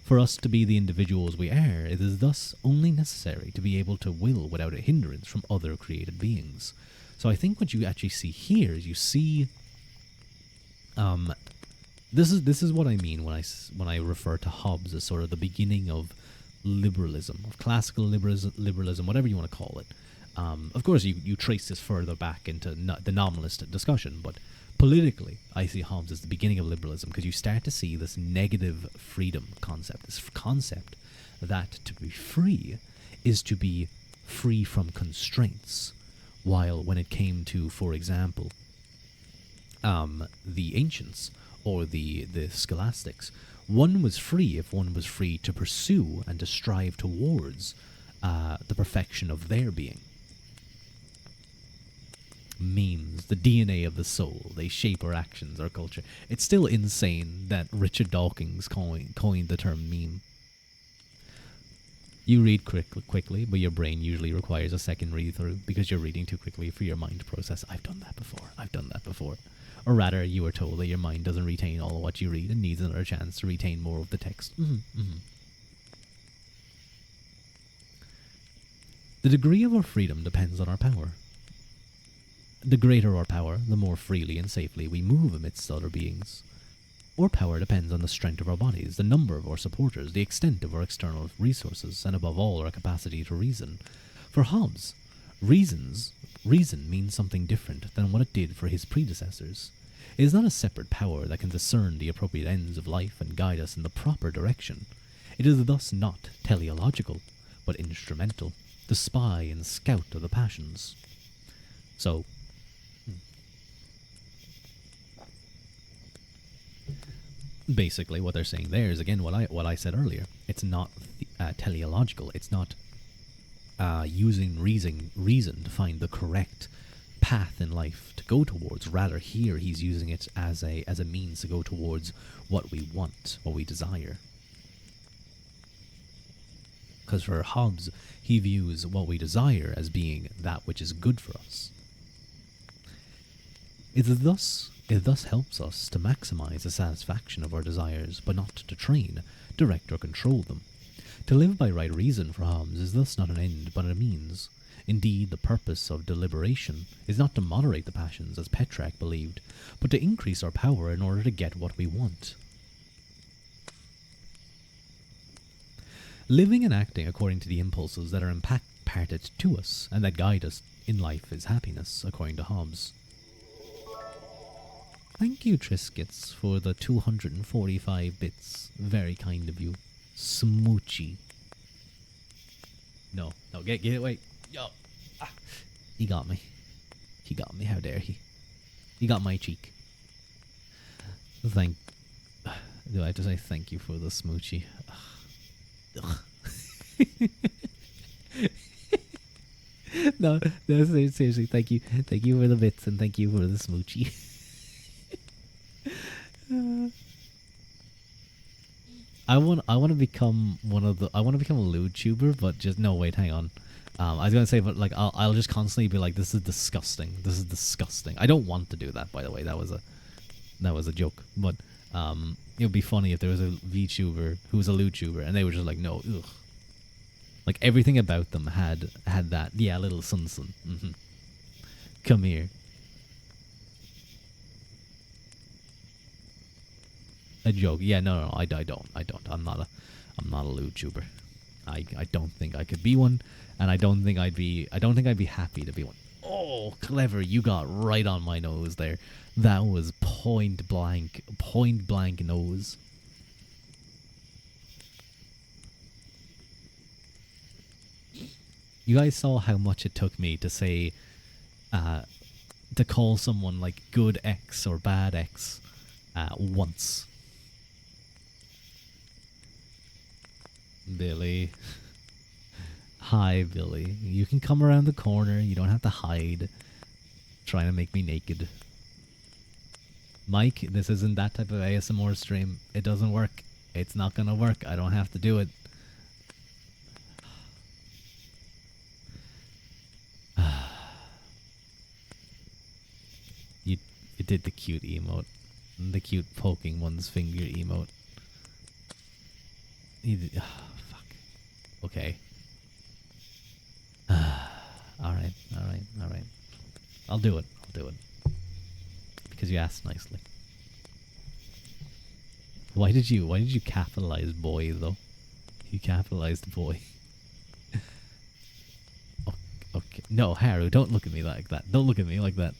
For us to be the individuals we are, it is thus only necessary to be able to will without a hindrance from other created beings. So I think what you actually see here is you see... This is what I mean when I refer to Hobbes as sort of the beginning of liberalism, of classical liberalism, whatever you want to call it. Of course, you trace this further back into the nominalist discussion, but politically, I see Hobbes as the beginning of liberalism because you start to see this negative freedom concept, this concept that to be free is to be free from constraints, while when it came to, for example, the ancients or the scholastics, one was free if one was free to pursue and to strive towards the perfection of their being. Memes, the DNA of the soul, they shape our actions, our culture. It's still insane that Richard Dawkins coined the term meme. You read quickly, but your brain usually requires a second read through because you're reading too quickly for your mind to process. I've done that before. Or rather, you are told that your mind doesn't retain all of what you read and needs another chance to retain more of the text. The degree of our freedom depends on our power. The greater our power, the more freely and safely we move amidst other beings. Our power depends on the strength of our bodies, the number of our supporters, the extent of our external resources, and above all, our capacity to reason. For Hobbes, reason means something different than what it did for his predecessors. It is not a separate power that can discern the appropriate ends of life and guide us in the proper direction. It is thus not teleological, but instrumental, the spy and scout of the passions. So, basically what they're saying there is, again, what I said earlier. It's not teleological. It's not using reason to find the correct path in life to go towards. Rather, here he's using it as a means to go towards what we want, what we desire. Because for Hobbes, he views what we desire as being that which is good for us. It thus helps us to maximize the satisfaction of our desires, but not to train, direct, or control them. To live by right reason for Hobbes is thus not an end, but a means. Indeed, the purpose of deliberation is not to moderate the passions, as Petrarch believed, but to increase our power in order to get what we want. Living and acting according to the impulses that are imparted to us and that guide us in life is happiness, according to Hobbes. Thank you, Triscuits, for the 245 bits. Very kind of you. Smoochie. No, get it, wait. Yo. Ah. He got me. How dare he? He got my cheek. Do I have to say thank you for the smoochie? Ugh. No, seriously, thank you for the bits and thank you for the smoochie. I want to become I want to become a LewTuber, but just no. Wait, hang on. I was gonna say, but like I'll just constantly be like, this is disgusting. I don't want to do that, by the way. That was a joke. But it would be funny if there was a VTuber who was a LewTuber and they were just like, no, ugh. Like everything about them had that, yeah, little sun. Come here. A joke. Yeah, no, I don't. I'm not a LewTuber. I don't think I could be one, and I don't think I'd be happy to be one. Oh, clever! You got right on my nose there. That was point blank nose. You guys saw how much it took me to say, to call someone like good X or bad X, once. Billy. Hi, Billy. You can come around the corner. You don't have to hide. Trying to make me naked. Mike, this isn't that type of ASMR stream. It doesn't work. It's not gonna work. I don't have to do it. You did the cute emote. The cute poking one's finger emote. You did, fuck. Okay. Alright. I'll do it. Because you asked nicely. Why did you capitalize boy though? You capitalized boy. Okay. No, Haru, don't look at me like that. Don't look at me like that.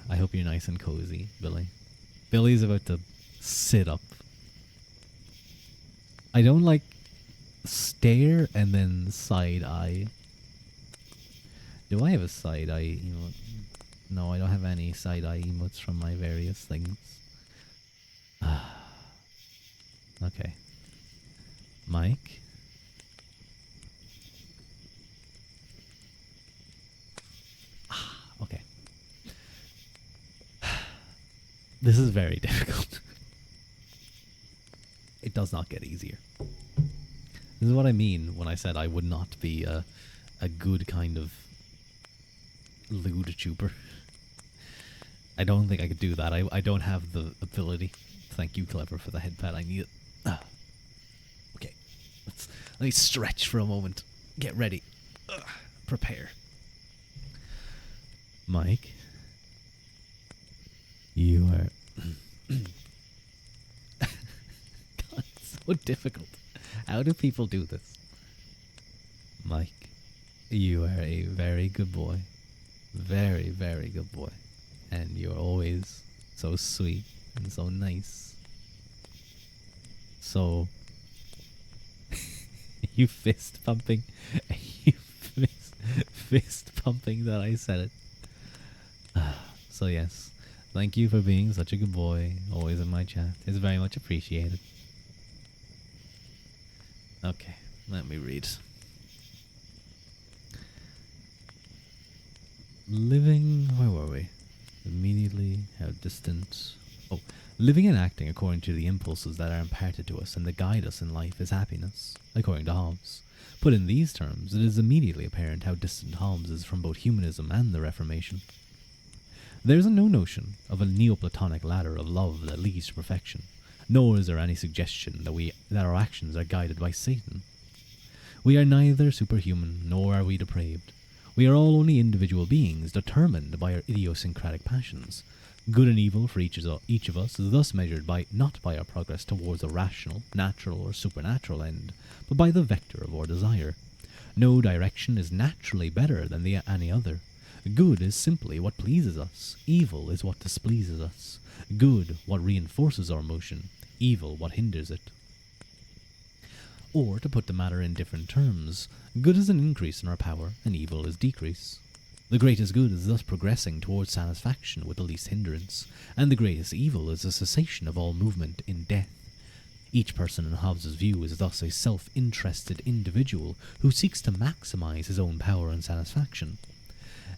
I hope you're nice and cozy, Billy. Billy's about to sit up. I don't like stare and then side eye. Do I have a side eye emote? No, I don't have any side eye emotes from my various things. Okay. Mike? Okay. This is very difficult. It does not get easier. This is what I mean when I said I would not be a good kind of lewd tuber. I don't think I could do that. I don't have the ability. Thank you, Clever, for the head pat. I need it. Okay. Let me stretch for a moment. Get ready. Prepare. Mike, you are... God, it's so difficult. How do people do this? Mike, you are a very good boy. Very, very good boy. And you're always so sweet and so nice. So... you fist pumping. You fist pumping that I said it. So yes, thank you for being such a good boy, always in my chat. It's very much appreciated. Okay, let me read. Living, where were we? Immediately, how distant... Oh, living and acting according to the impulses that are imparted to us and that guide us in life is happiness, according to Hobbes. Put in these terms, it is immediately apparent how distant Hobbes is from both humanism and the Reformation. There is no notion of a Neoplatonic ladder of love that leads to perfection, nor is there any suggestion that our actions are guided by Satan. We are neither superhuman nor are we depraved. We are all only individual beings determined by our idiosyncratic passions. Good and evil for each of us is thus measured not by our progress towards a rational, natural, or supernatural end, but by the vector of our desire. No direction is naturally better than any other. Good is simply what pleases us. Evil is what displeases us. Good, what reinforces our motion. Evil, what hinders it. Or, to put the matter in different terms, good is an increase in our power, and evil is decrease. The greatest good is thus progressing towards satisfaction with the least hindrance, and the greatest evil is a cessation of all movement in death. Each person in Hobbes' view is thus a self-interested individual who seeks to maximize his own power and satisfaction.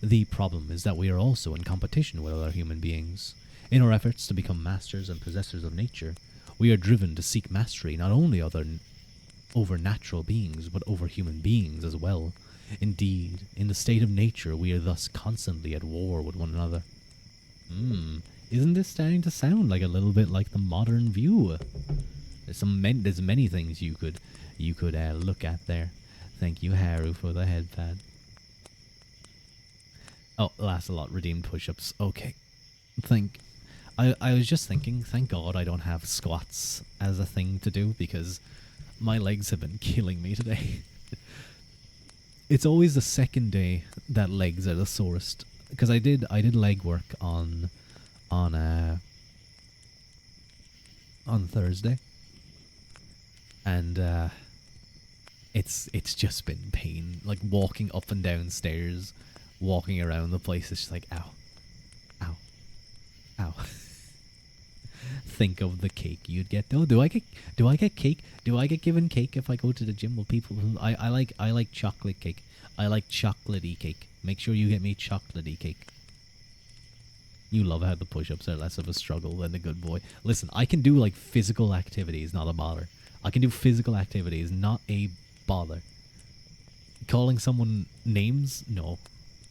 The problem is that we are also in competition with other human beings. In our efforts to become masters and possessors of nature, we are driven to seek mastery not only over natural beings, but over human beings as well. Indeed, in the state of nature, we are thus constantly at war with one another. Isn't this starting to sound like a little bit like the modern view? There's many things you could look at there. Thank you, Haru, for the head pad. Oh, lasts a lot. Redeemed push-ups. Okay. I was just thinking, thank God I don't have squats as a thing to do, because my legs have been killing me today. It's always the second day that legs are the sorest, because I did leg work on Thursday, and it's just been pain, like walking up and down stairs, walking around the place. It's just like ow, ow, ow. Think of the cake you'd get. Oh, do I get cake? Do I get given cake if I go to the gym? Well, people, I like chocolate cake. I like chocolatey cake. Make sure you get me chocolatey cake. You love how the push-ups are less of a struggle than the good boy. Listen, I can do like physical activities, not a bother. I can do physical activities, not a bother. Calling someone names? No.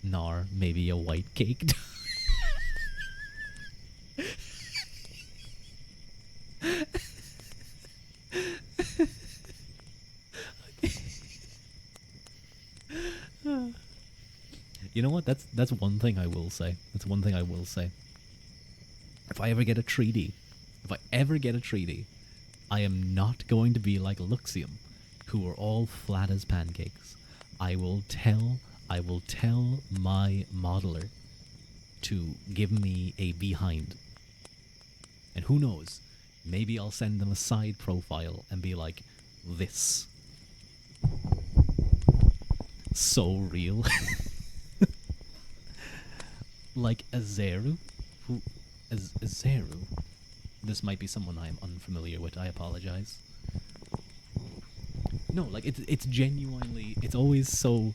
Nor maybe a white cake. You know what? That's one thing I will say. That's one thing I will say. If I ever get a 3D, If I ever get a treaty, I am not going to be like Luxium, who are all flat as pancakes. I will tell my modeler to give me a behind. And who knows, maybe I'll send them a side profile and be like, this. So real. Like Azeru? Azeru? This might be someone I am unfamiliar with, I apologize. No, like it's genuinely it's always so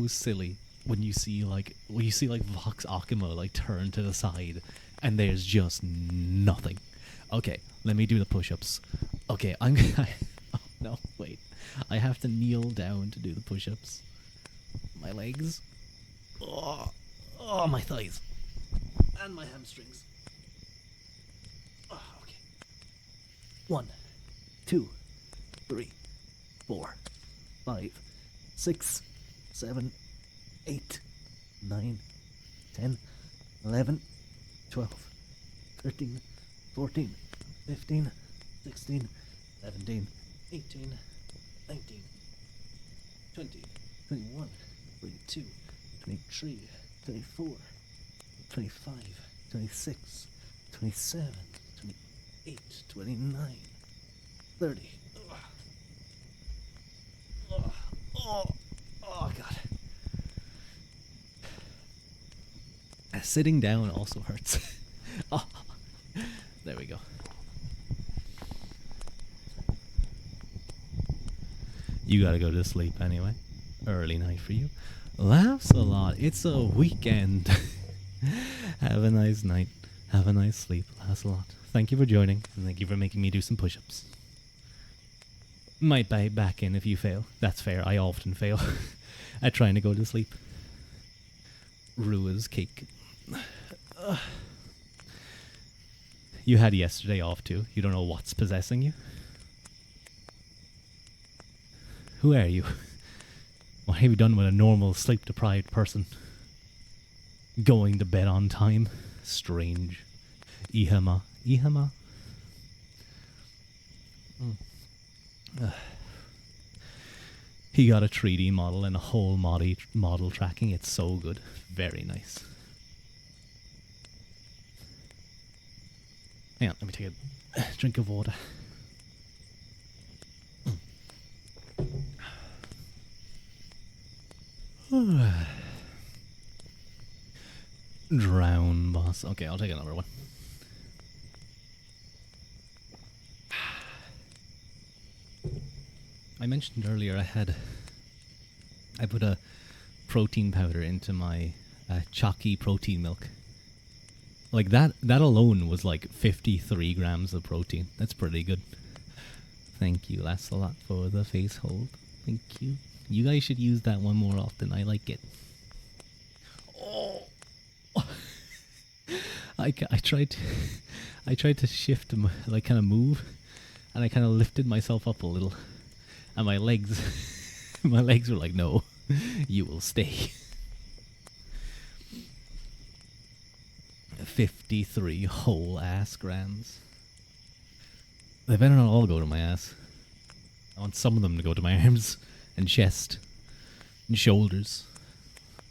silly when you see like Vox Akima like turn to the side and there's just nothing. Okay, let me do the push-ups. Okay, I'm gonna oh no, wait. I have to kneel down to do the push-ups. My legs. Oh, my thighs. And my hamstrings. Oh, okay. 1, 2, 3, 4, 5, 6, 7, 8, 9, 10, 11, 12, 13, 14, 15, 16, 17, 18, 19, 20, 21, 22, 23, 24, 25, 26, 27, 28, 29, 30. Oh, God. Sitting down also hurts. Oh, there we go. You gotta go to sleep anyway. Early night for you. Laughs a lot. It's a weekend. Have a nice night. Have a nice sleep. Laughs a lot. Thank you for joining, and thank you for making me do some push-ups. Might buy back in if you fail. That's fair. I often fail at trying to go to sleep. Ruadh's cake. You had yesterday off too. You don't know what's possessing you. Who are you? What have you done with a normal sleep-deprived person? Going to bed on time? Strange. Ihama. Ihama? He got a 3D model and a whole model tracking. It's so good. Very nice. Hang on, let me take a drink of water. Drown, boss. Okay, I'll take another one. I mentioned earlier I put a protein powder into my chalky protein milk. Like that alone was like 53 grams of protein. That's pretty good. Thank you, Lass, a lot for the face hold. Thank you. You guys should use that one more often. I like it. Oh, I tried to shift, like kind of move, and I kind of lifted myself up a little, and my legs were like, no, you will stay. 53 whole ass grams. They better not all go to my ass. I want some of them to go to my arms and chest and shoulders.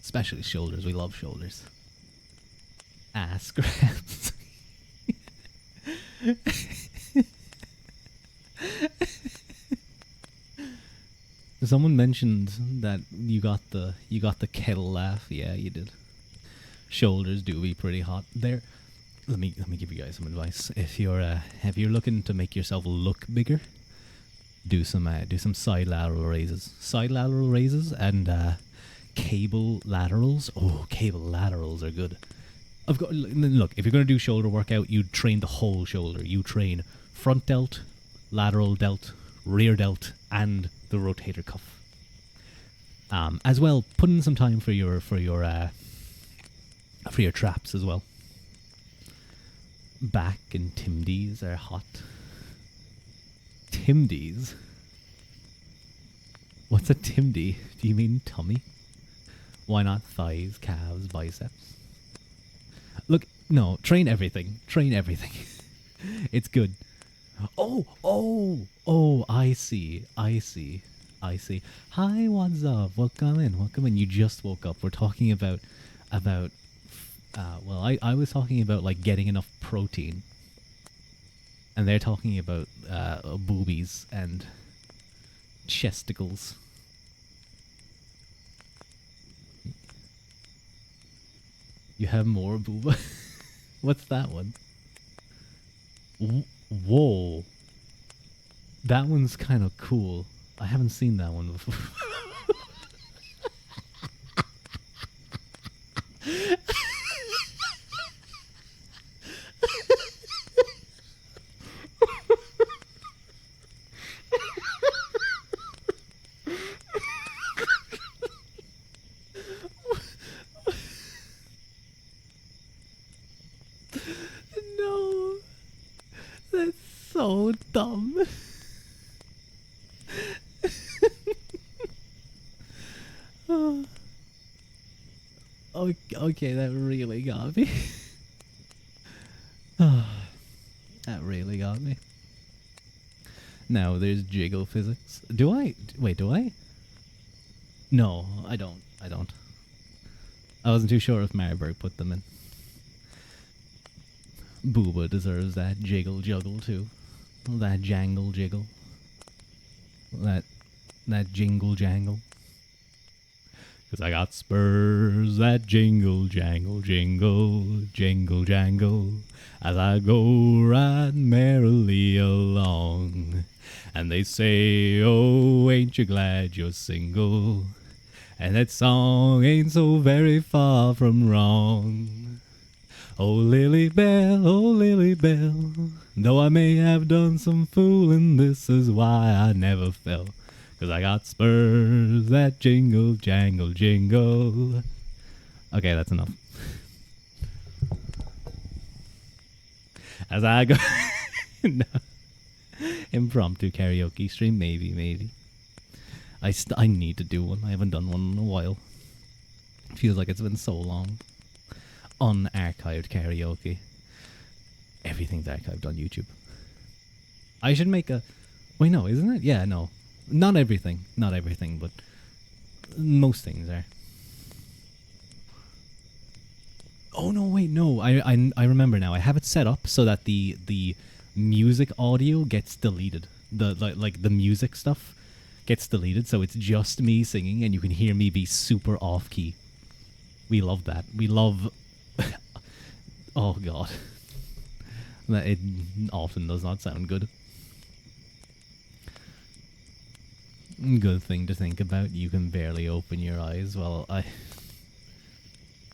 Especially shoulders. We love shoulders. Ass grams. Someone mentioned that you got the kettle laugh. Yeah, you did. Shoulders do be pretty hot. There. Let me give you guys some advice. If you're looking to make yourself look bigger, do some side lateral raises. Side lateral raises and cable laterals. Oh, cable laterals are good. Look, if you're going to do shoulder workout, you train the whole shoulder. You train front delt, lateral delt, rear delt, and the rotator cuff. As well, put in some time for your traps as well. Back and Timdies are hot. Timdies? What's a Timdy? Do you mean tummy? Why not thighs, calves, biceps? Look, no, train everything. Train everything. It's good. Oh, I see. I see. I see. Hi, what's up? Welcome in. Welcome in. You just woke up. We're talking about well, I was talking about like getting enough protein, and they're talking about boobies and chesticles. You have more booba? What's that one? Whoa. That one's kind of cool. I haven't seen that one before. No, that's so dumb. Okay, that really got me. That really got me. Now there's jiggle physics. Do I? Wait, do I? No, I don't. I don't. I wasn't too sure if Marburg put them in. Booba deserves that jiggle juggle too. That jangle jiggle. That jingle jangle. 'Cause I got spurs that jingle jangle jingle jingle jangle as I go right merrily along. And they say, oh, ain't you glad you're single? And that song ain't so very far from wrong. Oh, Lily Bell, though I may have done some fooling, this is why I never fell. 'Cause I got spurs that jingle, jangle, jingle. Okay, that's enough. As I go... No. Impromptu karaoke stream, maybe. I need to do one. I haven't done one in a while. Feels like it's been so long. Unarchived karaoke. Everything's archived on YouTube. I should make a... Wait, no, isn't it? Yeah, no. Not everything, but most things are. Oh no, wait, no. I remember now. I have it set up so that the music audio gets deleted. The like the music stuff gets deleted, so it's just me singing, and you can hear me be super off key. We love that. We love. Oh god, that it often does not sound good. Good thing to think about. You can barely open your eyes. Well,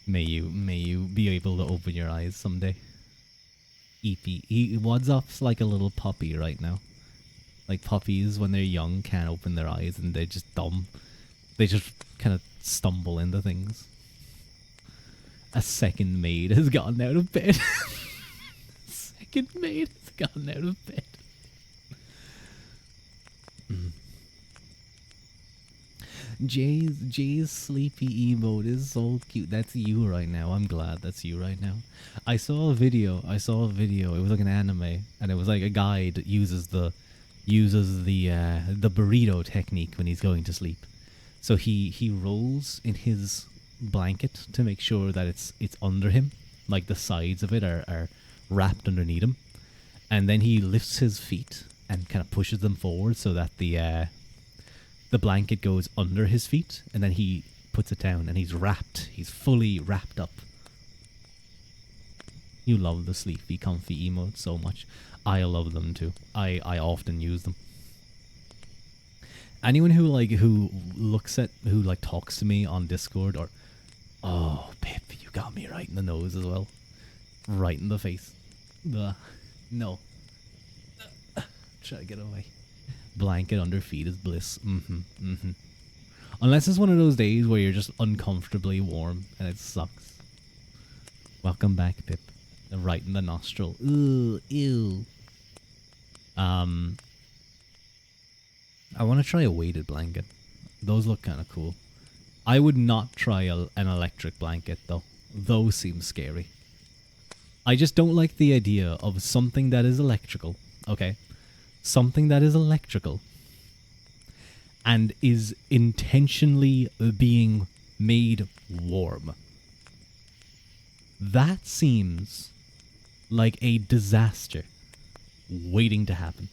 may you be able to open your eyes someday. What's up's like a little puppy right now. Like puppies when they're young can't open their eyes and they're just dumb. They just kind of stumble into things. A second maid has gotten out of bed. Second maid has gotten out of bed. Jay's sleepy emote is so cute. That's you right now. I'm glad that's you right now. I saw a video. It was like an anime, and it was like a guy that uses the burrito technique when he's going to sleep. So he rolls in his blanket to make sure that it's under him, like the sides of it are wrapped underneath him, and then he lifts his feet and kind of pushes them forward so that the blanket goes under his feet, and then he puts it down, and he's wrapped. He's fully wrapped up. You love the sleepy, comfy emotes so much. I love them too. I often use them. Anyone who talks to me on Discord or... Oh, Pip, you got me right in the nose as well. Right in the face. No. Try to get away. Blanket under feet is bliss. Unless it's one of those days where you're just uncomfortably warm and it sucks. Welcome back, Pip. Right in the nostril. Ooh, ew. I want to try a weighted blanket. Those look kind of cool. I would not try an electric blanket though. Those seem scary. I just don't like the idea of something that is electrical, okay? Something that is electrical and is intentionally being made warm. That seems like a disaster waiting to happen.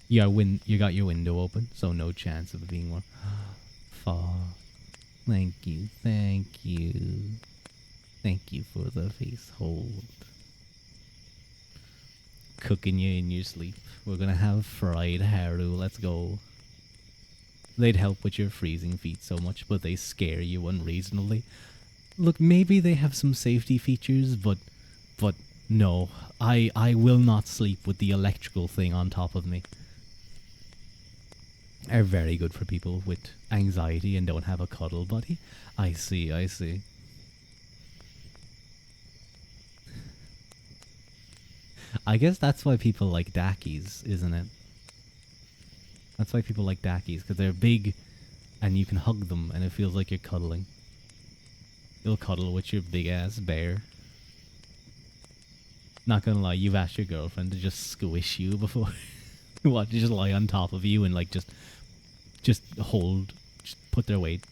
You got your window open, so no chance of it being warm. Far. Thank you, thank you. Thank you for the face hold. Cooking you in your sleep. We're gonna have fried Haru, let's go. They'd help with your freezing feet so much, but they scare you unreasonably. Look, maybe they have some safety features, but no. I will not sleep with the electrical thing on top of me. Are very good for people with anxiety and don't have a cuddle buddy. I see, I see. I guess that's why people like Dakis, isn't it? That's why people like Dakis, because they're big and you can hug them and it feels like you're cuddling. You'll cuddle with your big ass bear. Not gonna lie, you've asked your girlfriend to just squish you before. What, just lie on top of you and like just hold, just put their weight.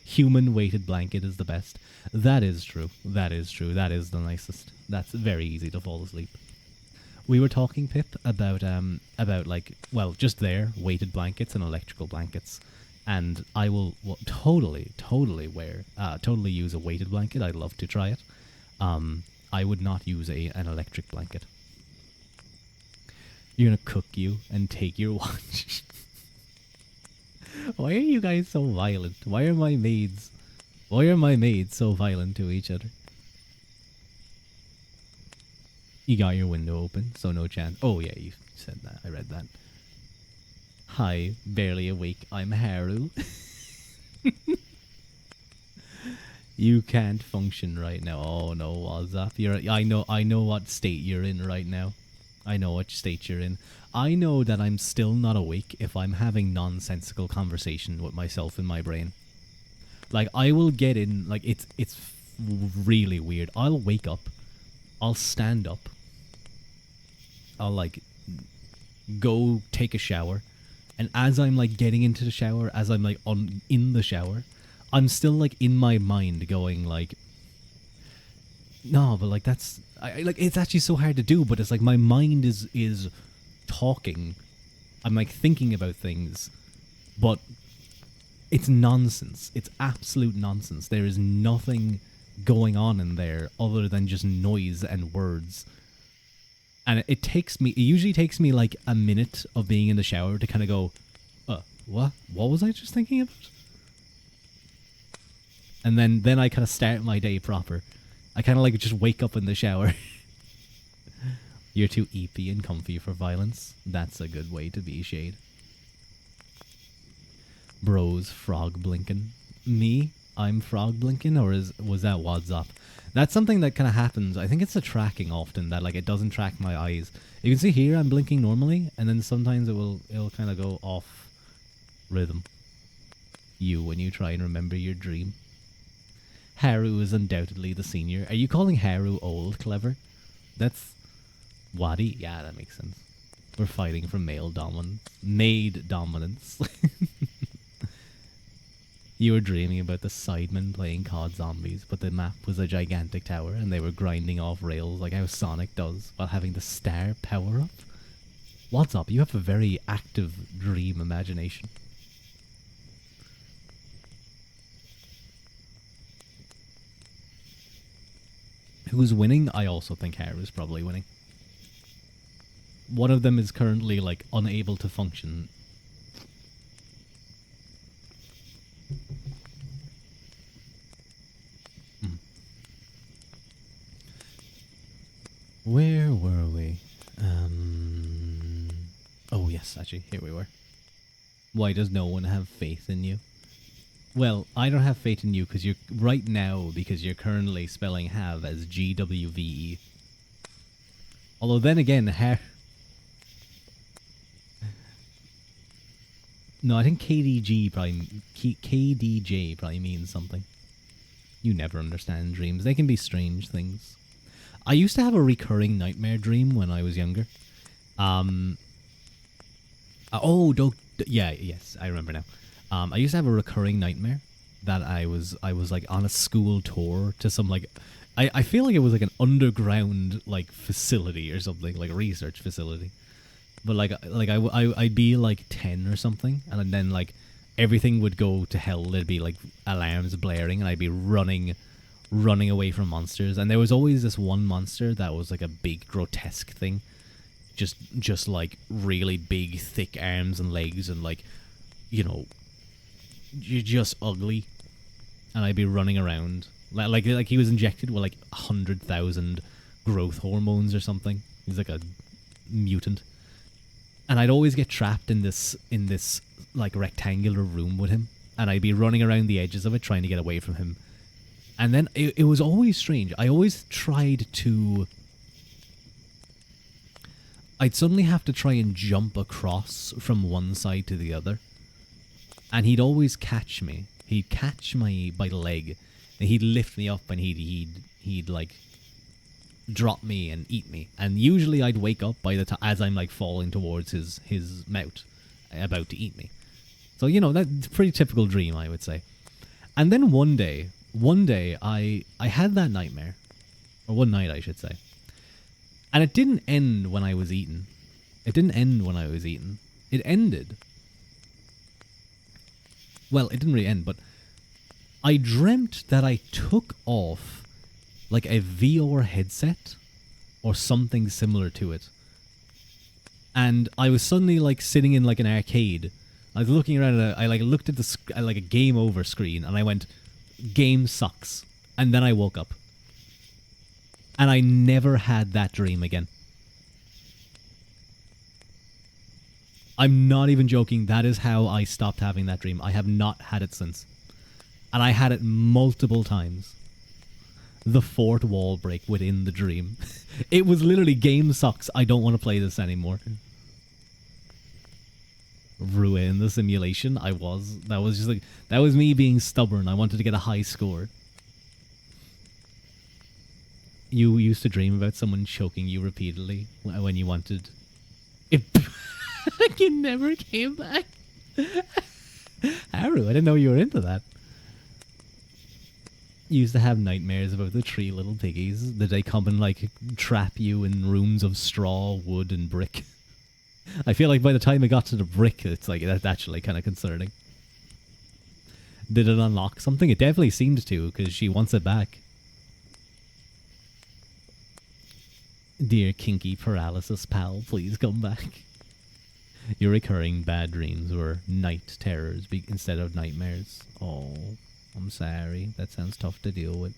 Human weighted blanket is the best. That is true. That is true. That is the nicest. That's very easy to fall asleep. We were talking, Pip, about like, well, just there, weighted blankets and electrical blankets. And I will totally use a weighted blanket. I'd love to try it. I would not use an electric blanket. You're gonna cook you and take your watch. Why are you guys so violent? Why are my maids so violent to each other? You got your window open, so no chance. Oh yeah, you said that. I read that. Hi, barely awake. I'm Haru. You can't function right now. Oh no, what's up? I know what state you're in right now. I know what state you're in. I know that I'm still not awake if I'm having nonsensical conversation with myself in my brain. Like, I will get in, like, it's really weird. I'll wake up, I'll stand up, I'll, like, go take a shower, and as I'm, like, getting into the shower, as I'm, like, in the shower, I'm still, like, in my mind going, like, no, but, like, that's, like, it's actually so hard to do, but it's, like, my mind is talking. I'm, like, thinking about things, but it's nonsense. It's absolute nonsense. There is nothing going on in there other than just noise and words. And it usually takes me, like, a minute of being in the shower to kind of go, what was I just thinking about? And then I kind of start my day proper. I kind of, like, just wake up in the shower. You're too eepy and comfy for violence. That's a good way to be, Shade. Bros frog blinking. Me? I'm frog blinking? Or was that WhatsApp? That's something that kind of happens. I think it's the tracking often, that, like, it doesn't track my eyes. You can see here I'm blinking normally, and then sometimes it'll kind of go off rhythm. When you try and remember your dream. Haru is undoubtedly the senior. Are you calling Haru old, Clever? That's Wadi? Yeah, that makes sense. We're fighting for male dominance. Maid dominance. You were dreaming about the Sidemen playing COD Zombies, but the map was a gigantic tower and they were grinding off rails like how Sonic does while having the star power up. What's up? You have a very active dream imagination. Who's winning? I also think Haru's probably winning. One of them is currently, like, unable to function. Where were we? Oh yes, actually, here we were. Why does no one have faith in you? Well, I don't have faith in you because you're right now because you're currently spelling have as GWVE. Although then again, no, I think KDJ probably means something. You never understand dreams. They can be strange things. I used to have a recurring nightmare dream when I was younger. Um, oh, don't. Yeah, yes, I remember now. I used to have a recurring nightmare that I was like on a school tour to some like I feel like it was like an underground like facility or something, like a research facility. But I'd be like 10 or something, and then like everything would go to hell. There'd be like alarms blaring, and I'd be running away from monsters. And there was always this one monster that was like a big grotesque thing, just like really big thick arms and legs, and like, you know, just ugly. And I'd be running around like he was injected with like 100,000 growth hormones or something. He's like a mutant, and I'd always get trapped in this like rectangular room with him, and I'd be running around the edges of it trying to get away from him. And then it was always strange. I always tried to. I'd suddenly have to try and jump across from one side to the other, and he'd always catch me. He'd catch my by the leg, and he'd lift me up, and he'd like drop me and eat me. And usually I'd wake up by the time as I'm like falling towards his mouth, about to eat me. So you know, that's a pretty typical dream, I would say. And then one day I had that nightmare, or one night I should say, and it didn't end when I was eaten. It didn't end when I was eaten. It ended. Well, it didn't really end, but I dreamt that I took off like a VR headset or something similar to it. And I was suddenly like sitting in like an arcade. I was looking around at I like looked at like a game over screen, and I went, game sucks. And then I woke up. And I never had that dream again. I'm not even joking. That is how I stopped having that dream. I have not had it since. And I had it multiple times. The fourth wall break within the dream. It was literally, game sucks. I don't want to play this anymore. Ruin the simulation. That was just like, that was me being stubborn. I wanted to get a high score. You used to dream about someone choking you repeatedly when you wanted. It you never came back. Haru, I didn't know you were into that. You used to have nightmares about the 3 little piggies. That they come and like trap you in rooms of straw, wood, and brick. I feel like by the time it got to the brick, it's like that's actually kind of concerning. Did it unlock something? It definitely seemed to, because she wants it back. Dear kinky paralysis pal, please come back. Your recurring bad dreams were night terrors instead of nightmares. Oh, I'm sorry. That sounds tough to deal with.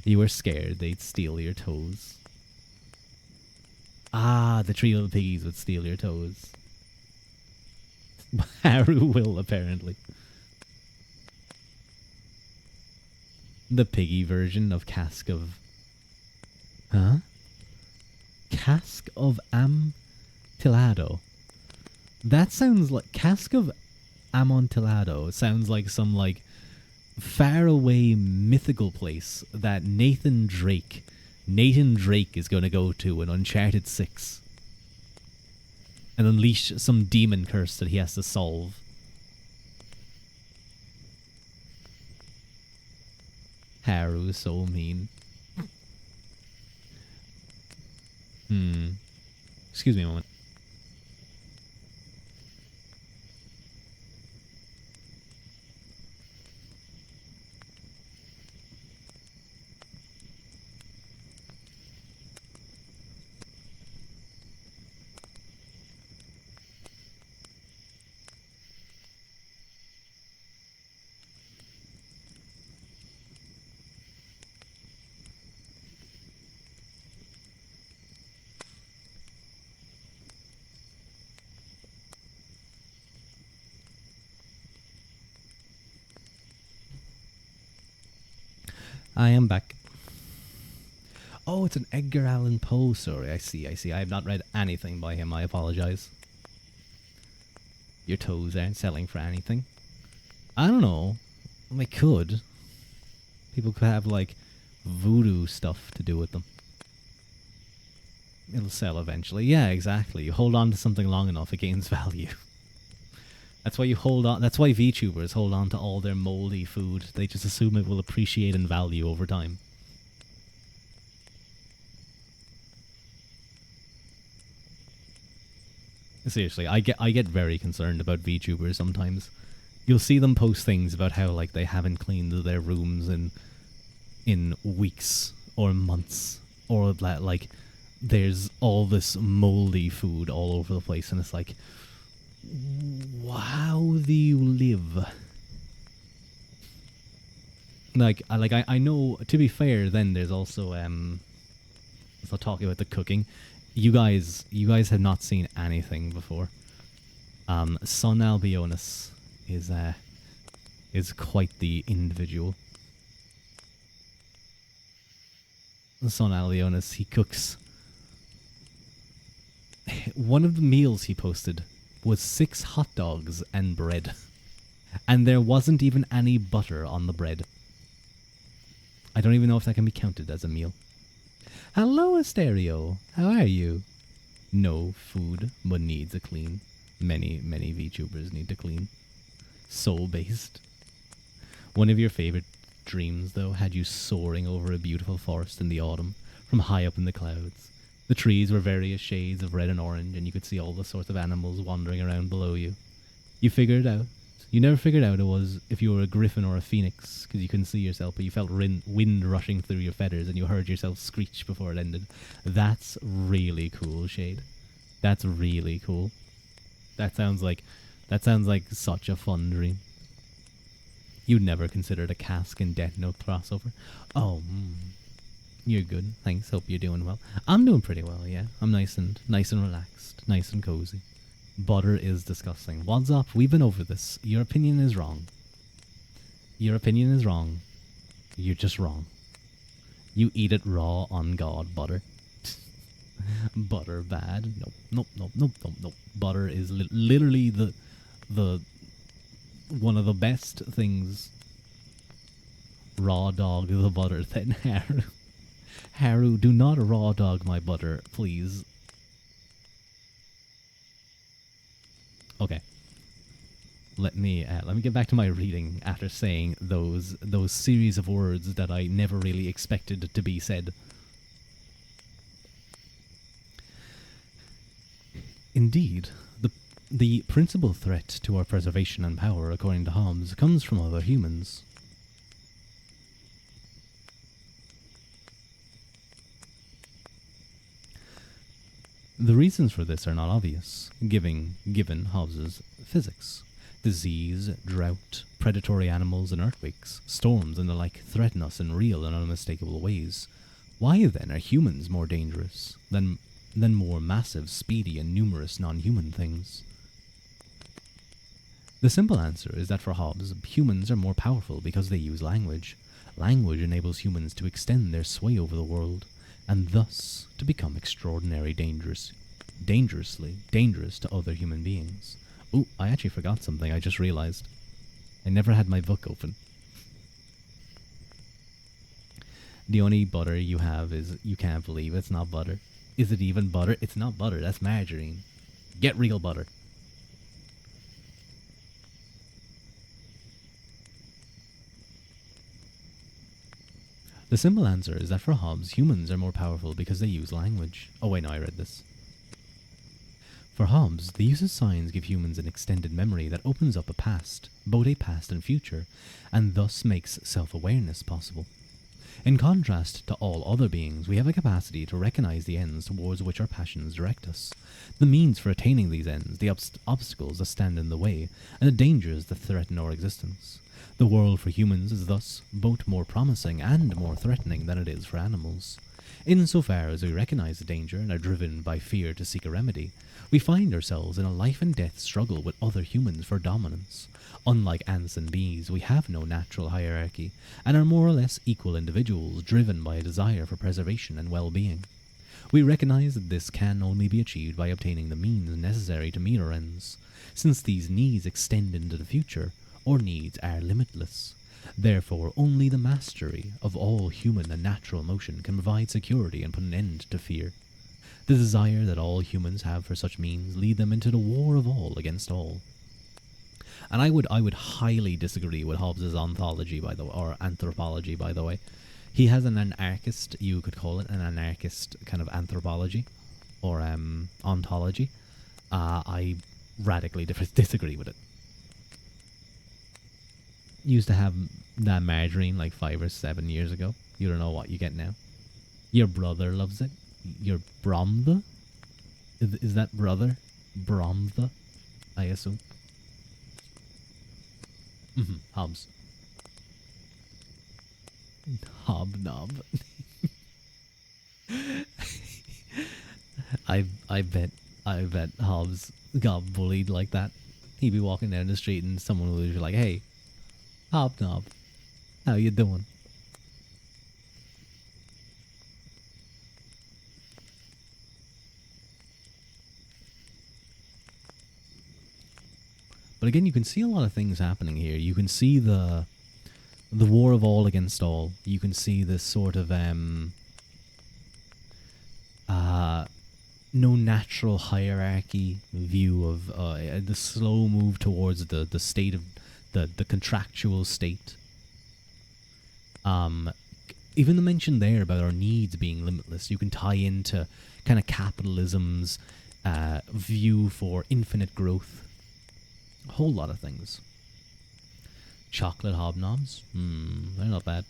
You were scared they'd steal your toes. Ah, the 3 little piggies would steal your toes. Haru will, apparently. The piggy version of Cask of... Huh? Cask of Amontillado. That sounds like... Cask of Amontillado sounds like some, like, faraway mythical place that Nathan Drake is going to go to in Uncharted 6 and unleash some demon curse that he has to solve. Haru is so mean. Excuse me a moment. I am back. Oh, it's an Edgar Allan Poe story. I see. I have not read anything by him. I apologize. Your toes aren't selling for anything. I don't know. They could. People could have, like, voodoo stuff to do with them. It'll sell eventually. Yeah, exactly. You hold on to something long enough, it gains value. That's why you hold on. That's why VTubers hold on to all their moldy food. They just assume it will appreciate in value over time. Seriously, I get very concerned about VTubers sometimes. You'll see them post things about how like they haven't cleaned their rooms in weeks or months, or that like there's all this moldy food all over the place, and it's like, how do you live? I know. To be fair, then there's also if I talk about the cooking, you guys have not seen anything before. Son Albionis is quite the individual. Son Albionis, he cooks. One of the meals he posted was 6 hot dogs and bread, and there wasn't even any butter on the bread. I don't even know if that can be counted as a meal. Hello, Asterio. How are you? No food, but needs a clean. Many VTubers need to clean. Soul-based. One of your favorite dreams, though, had you soaring over a beautiful forest in the autumn, from high up in the clouds. The trees were various shades of red and orange, and you could see all the sorts of animals wandering around below you. You figured it out. You never figured out it was if you were a griffin or a phoenix, because you couldn't see yourself, but you felt wind rushing through your feathers, and you heard yourself screech before it ended. That's really cool, Shade. That's really cool. That sounds like such a fun dream. You'd never considered a Cask and Death Note crossover. Oh, you're good. Thanks. Hope you're doing well. I'm doing pretty well. Yeah, I'm nice and relaxed, nice and cozy. Butter is disgusting. What's up? We've been over this. Your opinion is wrong. Your opinion is wrong. You're just wrong. You eat it raw on God, butter. Butter bad. Nope. Butter is literally the one of the best things. Raw dog the butter. Then Haru. Haru, do not raw dog my butter, please. Okay. Let me get back to my reading after saying those series of words that I never really expected to be said. Indeed, the principal threat to our preservation and power, according to Hobbes, comes from other humans. The reasons for this are not obvious, given Hobbes's physics. Disease, drought, predatory animals and earthquakes, storms and the like threaten us in real and unmistakable ways. Why then are humans more dangerous than more massive, speedy and numerous non-human things? The simple answer is that for Hobbes, humans are more powerful because they use language. Language enables humans to extend their sway over the world, and thus to become extraordinarily dangerously dangerous to other human beings. Ooh, I actually forgot something I just realized. I never had my book open. The only butter you have is you can't believe it's not butter. Is it even butter? It's not butter, that's margarine. Get real butter. The simple answer is that for Hobbes, humans are more powerful because they use language. Oh wait, no, I read this. For Hobbes, the use of signs give humans an extended memory that opens up a past, both a past and future, and thus makes self-awareness possible. In contrast to all other beings, we have a capacity to recognize the ends towards which our passions direct us, the means for attaining these ends, the obstacles that stand in the way, and the dangers that threaten our existence. The world for humans is thus both more promising and more threatening than it is for animals. Insofar as we recognize the danger and are driven by fear to seek a remedy, we find ourselves in a life and death struggle with other humans for dominance. Unlike ants and bees, we have no natural hierarchy, and are more or less equal individuals driven by a desire for preservation and well-being. We recognize that this can only be achieved by obtaining the means necessary to meet our ends. Since these needs extend into the future, our needs are limitless. Therefore, only the mastery of all human and natural motion can provide security and put an end to fear. The desire that all humans have for such means lead them into the war of all against all. And I would highly disagree with Hobbes's ontology, by the way, or anthropology, by the way. He has an anarchist, you could call it an anarchist kind of anthropology, or ontology. I radically disagree with it. Used to have that margarine like 5 or 7 years ago. You don't know what you get now. Your brother loves it. Your bromtha? Is that brother? Bromtha? I assume. Hobbs. Hobnob. I bet Hobbs got bullied like that. He'd be walking down the street and someone would be like, "Hey, Hobnob, how you doing?" But again, you can see a lot of things happening here. You can see the war of all against all. You can see this sort of no natural hierarchy view of the slow move towards the state of the contractual state. Even the mention there about our needs being limitless, you can tie into kind of capitalism's view for infinite growth. A whole lot of things. Chocolate hobnobs? They're not bad.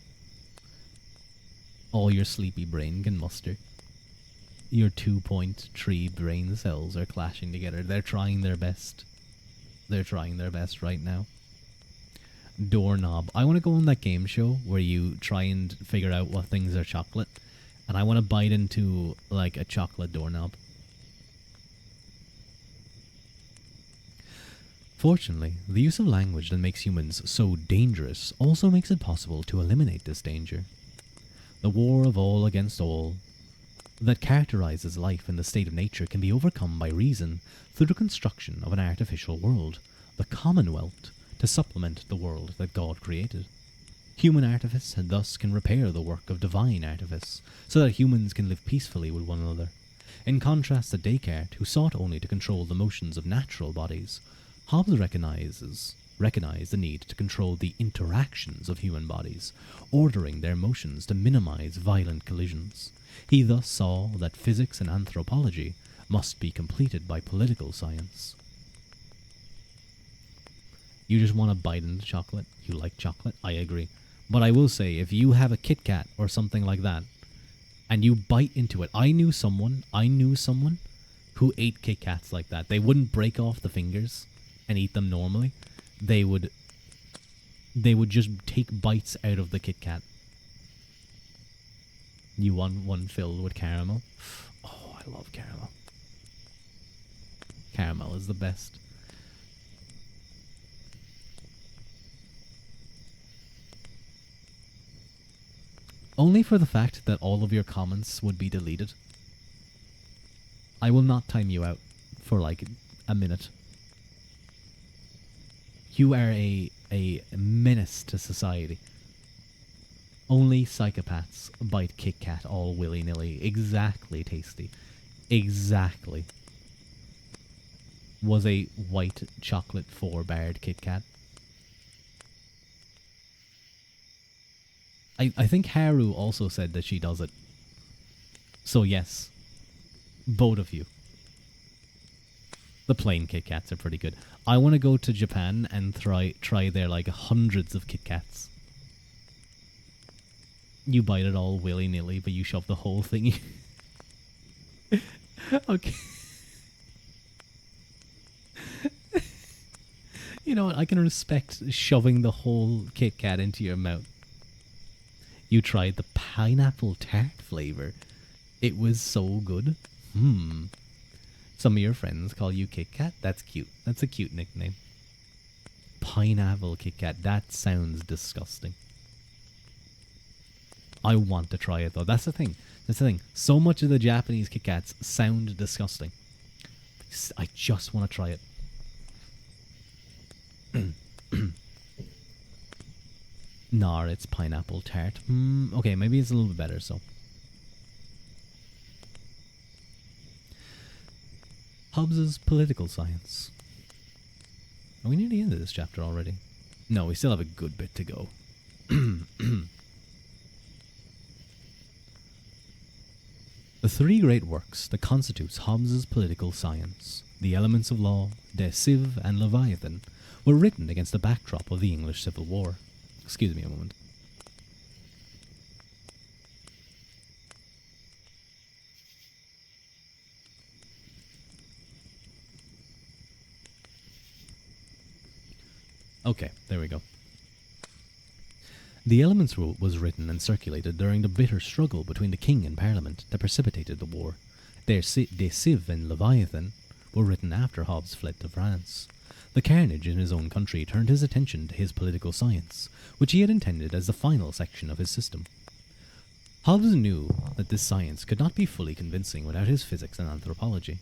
All your sleepy brain can muster. Your 2.3 brain cells are clashing together. They're trying their best. They're trying their best right now. Doorknob. I want to go on that game show where you try and figure out what things are chocolate. And I want to bite into, like, a chocolate doorknob. Fortunately, the use of language that makes humans so dangerous also makes it possible to eliminate this danger. The war of all against all that characterizes life in the state of nature can be overcome by reason through the construction of an artificial world, the commonwealth, to supplement the world that God created. Human artifice thus can repair the work of divine artifice, so that humans can live peacefully with one another. In contrast to Descartes, who sought only to control the motions of natural bodies, Hobbes recognized the need to control the interactions of human bodies, ordering their motions to minimize violent collisions. He thus saw that physics and anthropology must be completed by political science. You just want to bite into chocolate. You like chocolate. I agree. But I will say, if you have a Kit Kat or something like that, and you bite into it, I knew someone who ate Kit Kats like that. They wouldn't break off the fingers and eat them normally. They would just take bites out of the Kit Kat. You want one filled with caramel? Oh, I love caramel. Caramel is the best. Only for the fact that all of your comments would be deleted. I will not time you out for like a minute. You are a menace to society. Only psychopaths bite Kit Kat all willy-nilly. Exactly, Tasty. Exactly. Was a white chocolate 4-barred Kit Kat. I think Haru also said that she does it. So yes, both of you. The plain Kit Kats are pretty good. I want to go to Japan and try their like hundreds of Kit Kats. You bite it all willy-nilly, but you shove the whole thing. Okay. You know what? I can respect shoving the whole Kit Kat into your mouth. You tried the pineapple tart flavor. It was so good. Some of your friends call you Kit Kat. That's cute. That's a cute nickname. Pineapple Kit Kat. That sounds disgusting. I want to try it though. That's the thing. So much of the Japanese Kit Kats sound disgusting. I just want to try it. Nah, it's pineapple tart. Okay, maybe it's a little bit better, so. Hobbes's political science. Are we near the end of this chapter already? No, we still have a good bit to go. The three great works that constitutes Hobbes's political science, The Elements of Law, De Civ, and Leviathan, were written against the backdrop of the English Civil War. Excuse me a moment. Okay, there we go. The Elements was written and circulated during the bitter struggle between the king and parliament that precipitated the war. De Civ and Leviathan were written after Hobbes fled to France. The carnage in his own country turned his attention to his political science, which he had intended as the final section of his system. Hobbes knew that this science could not be fully convincing without his physics and anthropology.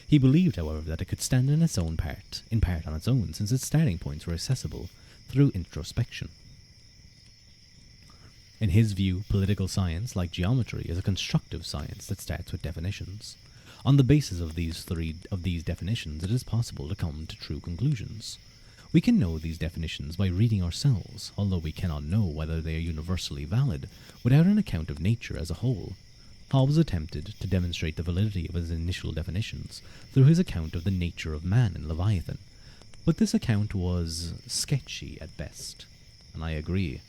He believed, however, that it could stand in its own part, in part on its own, since its starting points were accessible through introspection. In his view, political science, like geometry, is a constructive science that starts with definitions. On the basis of these definitions, it is possible to come to true conclusions. We can know these definitions by reading ourselves, although we cannot know whether they are universally valid without an account of nature as a whole. Hobbes attempted to demonstrate the validity of his initial definitions through his account of the nature of man in Leviathan, but this account was sketchy at best, and I agree.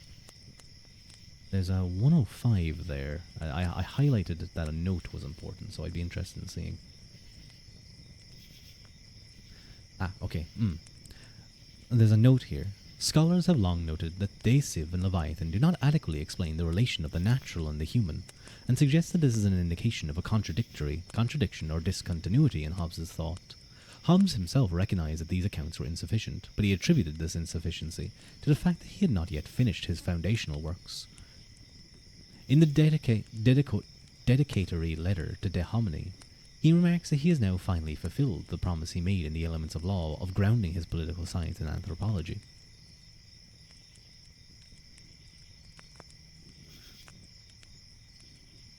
There's a 105 there. I highlighted that a note was important, so I'd be interested in seeing. Okay. There's a note here. Scholars have long noted that De Civ and Leviathan do not adequately explain the relation of the natural and the human, and suggest that this is an indication of a contradiction or discontinuity in Hobbes's thought. Hobbes himself recognized that these accounts were insufficient, but he attributed this insufficiency to the fact that he had not yet finished his foundational works. In the dedicatory letter to De Homine, he remarks that he has now finally fulfilled the promise he made in the Elements of Law of grounding his political science in anthropology.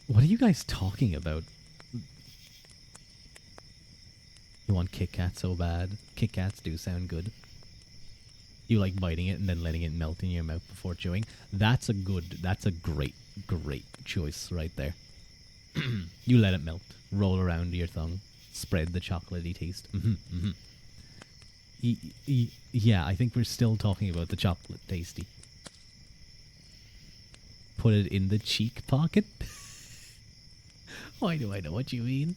What are you guys talking about? You want Kit Kat so bad? Kit Kats do sound good. You like biting it and then letting it melt in your mouth before chewing? That's a great choice right there. You let it melt, roll around your tongue, spread the chocolatey taste. Yeah, I think we're still talking about the chocolate tasty. Put it in the cheek pocket? Why do I know what you mean?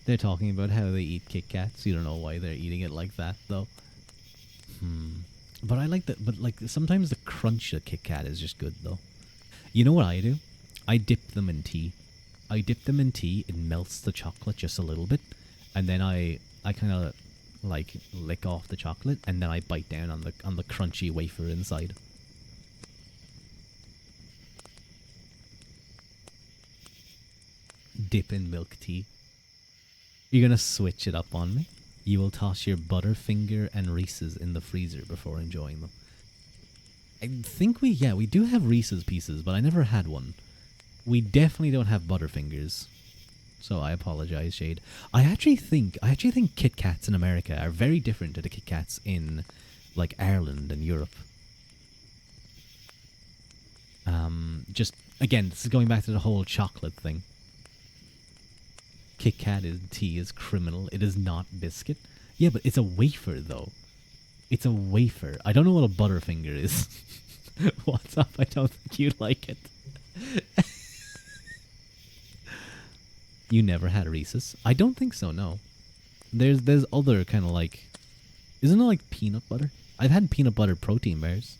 They're talking about how they eat Kit Kats. You don't know why they're eating it like that, though. But I like that. But like sometimes the crunch of Kit Kat is just good, though. You know what I do? I dip them in tea. It melts the chocolate just a little bit, and then I kind of like lick off the chocolate, and then I bite down on the crunchy wafer inside. Dip in milk tea. You're gonna switch it up on me? You will toss your Butterfinger and Reese's in the freezer before enjoying them. I think we do have Reese's Pieces, but I never had one. We definitely don't have Butterfingers. So I apologize, Shade. I actually think Kit Kats in America are very different to the Kit Kats in like Ireland and Europe. Just again, this is going back to the whole chocolate thing. Kit Kat tea is criminal. It is not biscuit. Yeah, but it's a wafer, though. It's a wafer. I don't know what a Butterfinger is. What's up? I don't think you'd like it. You never had Reese's? I don't think so, no. There's other kind of like... Isn't it like peanut butter? I've had peanut butter protein bars.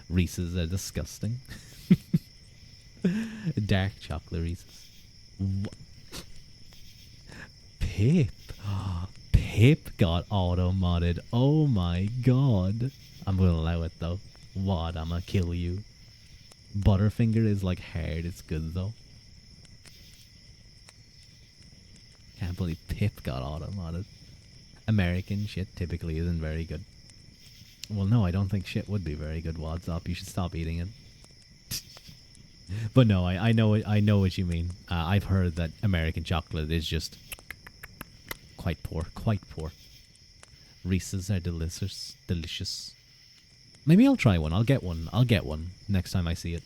Reese's are disgusting. Dark chocolate Reese's. Pip. Pip got auto-modded. Oh my god. I'm gonna allow it though. What? I'm gonna kill you. Butterfinger is like hard. It's good though. Can't believe Pip got auto-modded. American shit typically isn't very good. Well, no, I don't think shit would be very good. Wads up. You should stop eating it. But no, I know it. I know what you mean. I've heard that American chocolate is just quite poor. Quite poor. Reese's are delicious. Delicious. Maybe I'll try one. I'll get one. I'll get one next time I see it.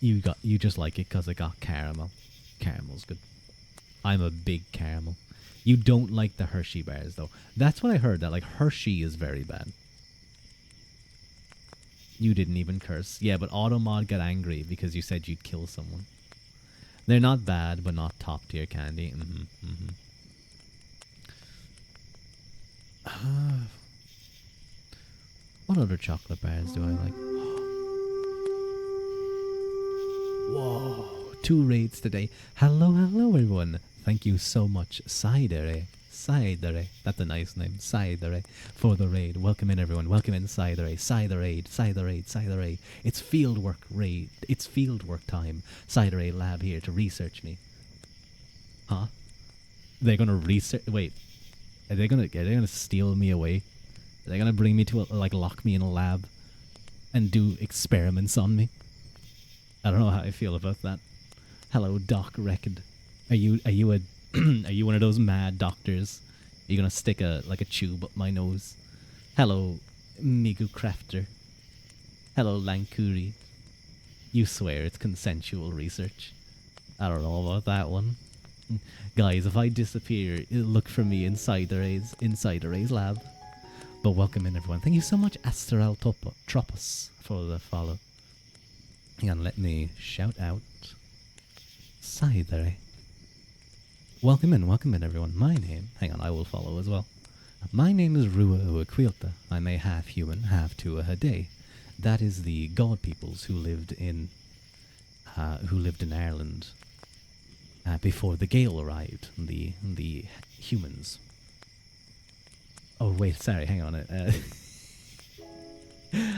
You just like it because it got caramel. Caramel's good. I'm a big caramel. You don't like the Hershey bars though. That's what I heard. That like Hershey is very bad. You didn't even curse. Yeah, but Automod got angry because you said you'd kill someone. They're not bad, but not top tier candy. What other chocolate bars do I like? Whoa, 2 raids today. Hello, hello everyone. Thank you so much, Sidere. Sidere. That's a nice name. Sidere. For the raid. Welcome in everyone. Welcome in Sidere. Sidere. Sidere. Sidere. It's fieldwork raid. It's fieldwork time. Sidere lab here to research me. Huh? They're gonna research. Wait. Are they gonna steal me away? Are they gonna bring me to lock me in a lab and do experiments on me? I don't know how I feel about that. Hello, Doc Reckon. Are you are you one of those mad doctors? Are you gonna stick a tube up my nose? Hello, Migu Crafter. Hello, Lankuri. You swear it's consensual research. I don't know about that one. Guys, if I disappear, look for me inside the Ray's lab. But welcome in everyone. Thank you so much, Astral Tropos, for the follow. Hang on, let me shout out. Sidere. Welcome in everyone. My name, hang on, I will follow as well. My name is Ruadh Aquilta. I'm a half human, half Tuatha. That is the god peoples who lived in Ireland before the Gale arrived. The humans. Oh wait, sorry, hang on.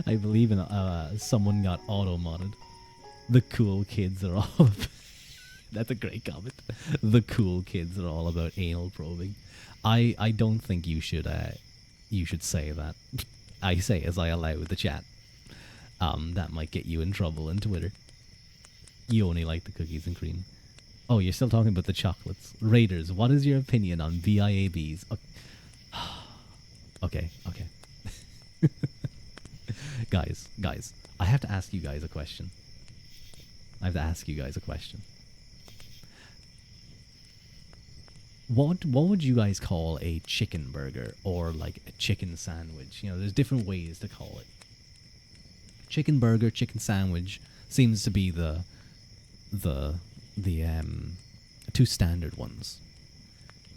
I believe in someone got auto-modded. The cool kids are all that's a great comment. The cool kids are all about anal probing. I don't think you should say that. I say as I allow the chat. That might get you in trouble on Twitter. You only like the cookies and cream. Oh, you're still talking about the chocolates. Raiders, what is your opinion on VIABs? Okay. Guys, I have to ask you guys a question. What would you guys call a chicken burger or like a chicken sandwich? You know, there's different ways to call it. Chicken burger, chicken sandwich seems to be the two standard ones.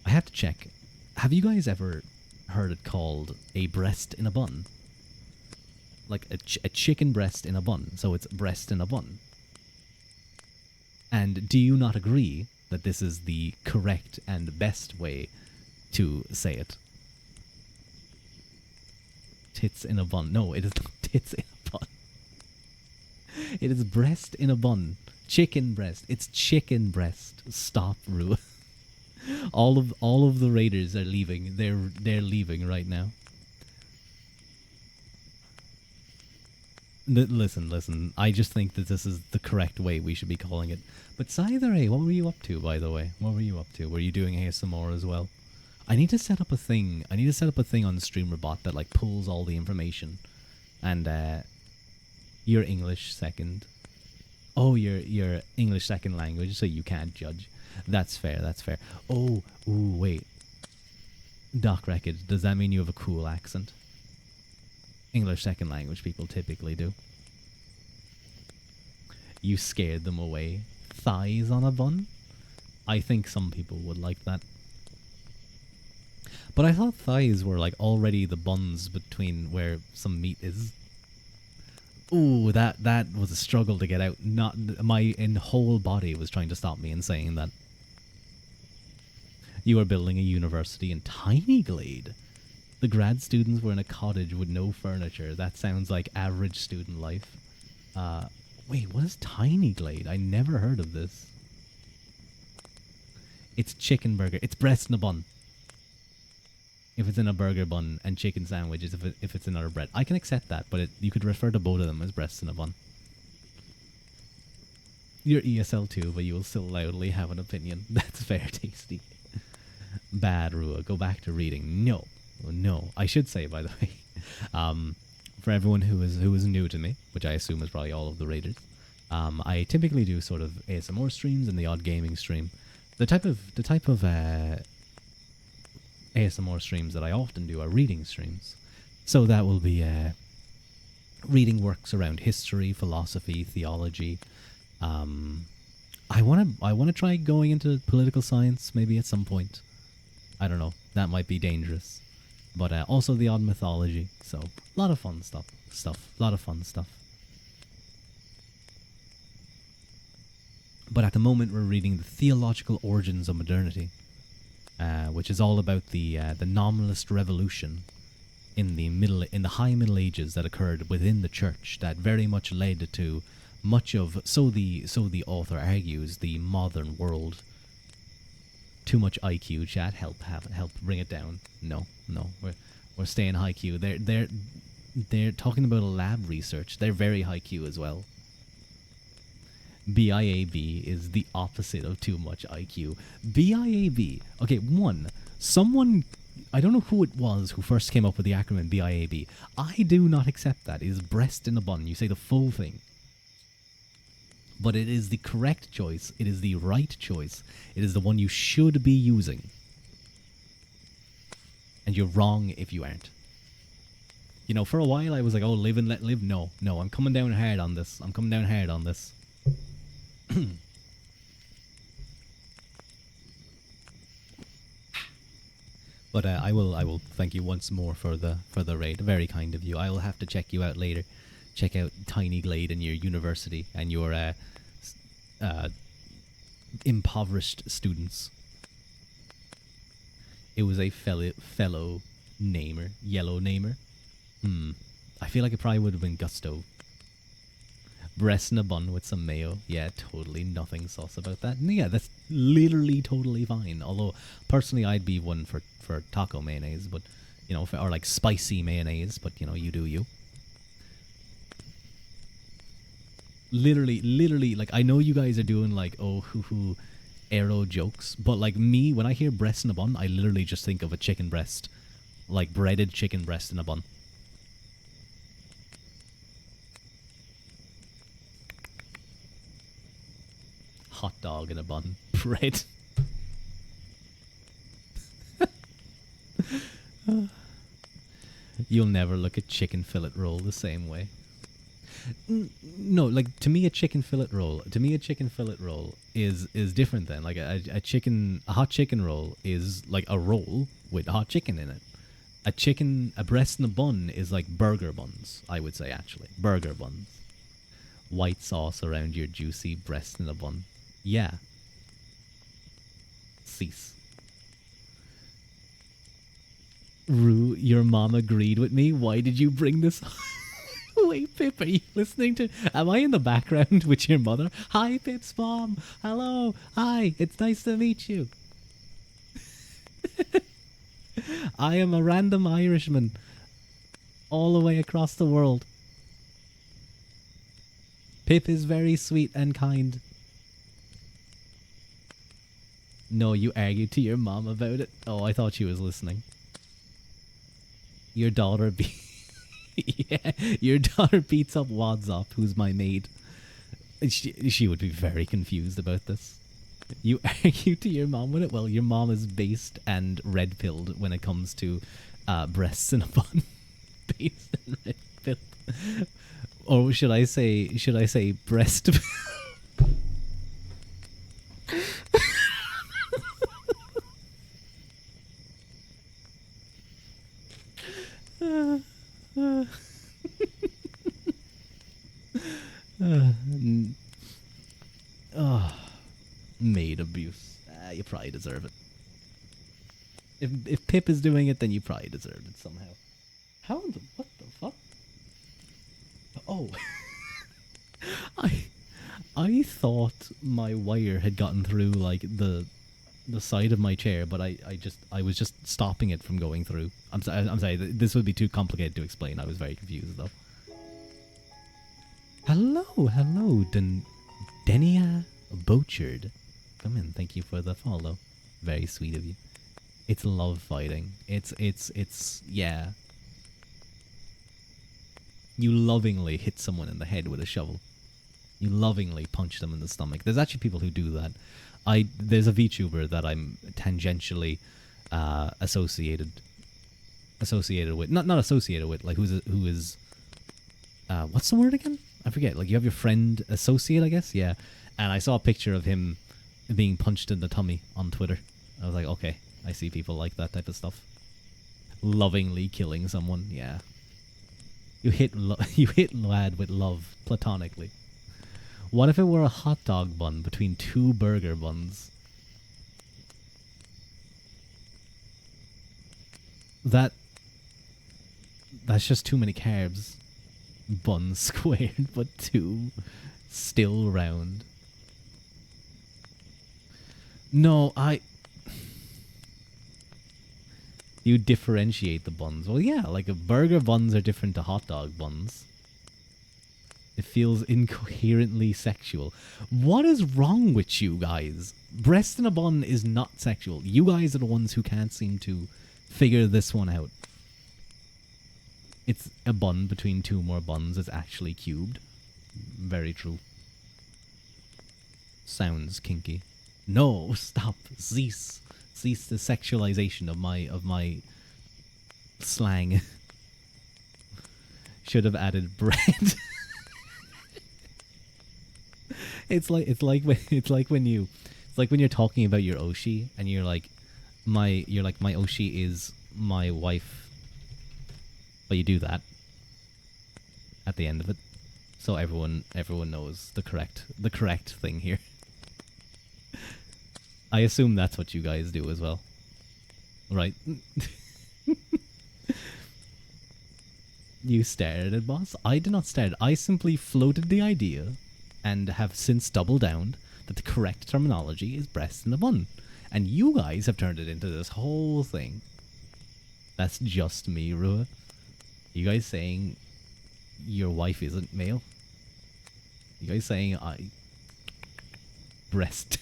I have to check. Have you guys ever heard it called a breast in a bun? Like a chicken breast in a bun. So it's breast in a bun. And do you not agree that this is the correct and best way to say it? Tits in a bun. No, it is not tits in a bun. It is breast in a bun. Chicken breast. It's chicken breast. Stop, Rue. All of the raiders are leaving. They're leaving right now. Listen. I just think that this is the correct way we should be calling it. But Sidere, what were you up to, by the way? What were you up to? Were you doing ASMR as well? I need to set up a thing. on the StreamerBot that like pulls all the information, and your English second. Oh, your English second language, so you can't judge. That's fair. Oh, ooh, wait. Doc Record, does that mean you have a cool accent? English second language people typically do. You scared them away. Thighs on a bun? I think some people would like that. But I thought thighs were like already the buns between where some meat is. Ooh, that was a struggle to get out. Not my whole body was trying to stop me in saying that. You are building a university in Tiny Glade. The grad students were in a cottage with no furniture. That sounds like average student life. Wait, what is Tiny Glade? I never heard of this. It's chicken burger. It's breast in a bun. if it's in a burger bun, and chicken sandwiches if it's in other bread. I can accept that, but you could refer to both of them as breasts in a bun. You're ESL too, but you will still loudly have an opinion. That's fair, tasty. Bad, Rua. Go back to reading. No, no. I should say, by the way, for everyone who is new to me, which I assume is probably all of the raiders, I typically do sort of ASMR streams and the odd gaming stream. The type of ASMR streams that I often do are reading streams. So that will be reading works around history, philosophy, theology. I want to try going into political science maybe at some point. I don't know. That might be dangerous. But also the odd mythology. So a lot of fun stuff. A lot of fun stuff. But at the moment we're reading the Theological Origins of Modernity, which is all about the nominalist revolution in the High Middle Ages that occurred within the Church, that very much led to much of, so the author argues, the modern world. Too much IQ, chat. Help bring it down. No, we're staying high Q. They're talking about a lab research. They're very high Q as well. BIAB is the opposite of too much IQ. BIAB. Okay, someone, I don't know who it was who first came up with the acronym BIAB. I do not accept that. It is breast in a bun. You say the full thing. But it is the correct choice. It is the right choice. It is the one you should be using. And you're wrong if you aren't. You know, for a while I was like, oh, live and let live. No, I'm coming down hard on this. But I will thank you once more for the raid. Very kind of you. I will have to check you out later. Check out Tiny Glade and your university and your impoverished students. It was a fellow namer, yellow namer. I feel like it probably would have been Gusto. Breast in a bun with some mayo. Yeah, totally nothing sauce about that. And yeah, that's literally totally fine. Although, personally, I'd be one for taco mayonnaise, but, you know, or like spicy mayonnaise, but, you know, you do you. Literally, like, I know you guys are doing, like, oh, hoo-hoo, arrow jokes, but, like, me, when I hear breast in a bun, I literally just think of a chicken breast. Like, breaded chicken breast in a bun. Hot dog in a bun. Bread. You'll never look at chicken fillet roll the same way. No, like, to me a chicken fillet roll is different than, like, a hot chicken roll is like a roll with hot chicken in it. A breast in a bun is like burger buns, I would say, actually. Burger buns. White sauce around your juicy breast in a bun. Yeah. Cease. Rue, your mom agreed with me. Why did you bring this up? Wait, Pip, are you listening to... Am I in the background with your mother? Hi, Pip's mom. Hello. Hi, it's nice to meet you. I am a random Irishman. All the way across the world. Pip is very sweet and kind. No, you argued to your mom about it. Oh, I thought she was listening. Your daughter yeah, your daughter beats up Wadzop, who's my maid. She would be very confused about this. You argue to your mom with it? Well, your mom is based and red-pilled when it comes to breasts in a bun. Based and red-pilled. Or should I say breast... Maid abuse. You probably deserve it. If Pip is doing it, then you probably deserve it somehow. What the fuck? Oh. I thought my wire had gotten through, like, the the side of my chair, but I was just stopping it from going through. I'm sorry. This would be too complicated to explain. I was very confused though. Hello, Denia Bochard. Come in. Thank you for the follow. Very sweet of you. It's love fighting. It's yeah. You lovingly hit someone in the head with a shovel. You lovingly punch them in the stomach. There's actually people who do that. There's a VTuber that I'm tangentially associated with. Not associated with. Like who is what's the word again? I forget. Like you have your friend associate, I guess. Yeah. And I saw a picture of him being punched in the tummy on Twitter. I was like, okay, I see people like that type of stuff. Lovingly killing someone. Yeah. You hit lad with love platonically. What if it were a hot dog bun between two burger buns? That's just too many carbs. Bun squared, but two still round. No, you differentiate the buns. Well, yeah, like a burger buns are different to hot dog buns. It feels incoherently sexual. What is wrong with you guys? Breast in a bun is not sexual. You guys are the ones who can't seem to figure this one out. It's a bun between two more buns. It's actually cubed. Very true. Sounds kinky. No, stop. Cease the sexualization of my slang. Should have added bread. It's like when you're talking about your Oshi and you're like my Oshi is my wife, but you do that at the end of it, so everyone knows the correct thing here. I assume that's what you guys do as well, right? You stared at boss. I did not stare. I simply floated the idea and have since doubled down that the correct terminology is breast in a bun. And you guys have turned it into this whole thing. That's just me, Ruadh. You guys saying your wife isn't male? You guys saying I... breast.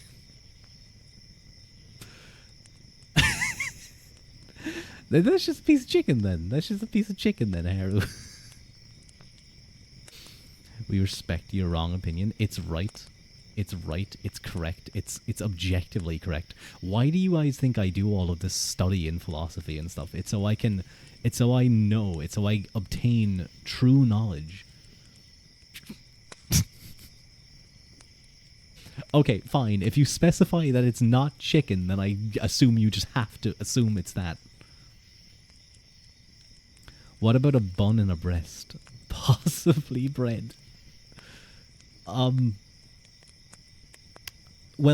That's just a piece of chicken then. That's just a piece of chicken then, Haru. We respect your wrong opinion. It's right. It's right. It's correct. It's objectively correct. Why do you guys think I do all of this study in philosophy and stuff? It's so I can... It's so I know. It's so I obtain true knowledge. Okay, fine. If you specify that it's not chicken, then I assume you just have to assume it's that. What about a bun and a breast? Possibly bread. Well,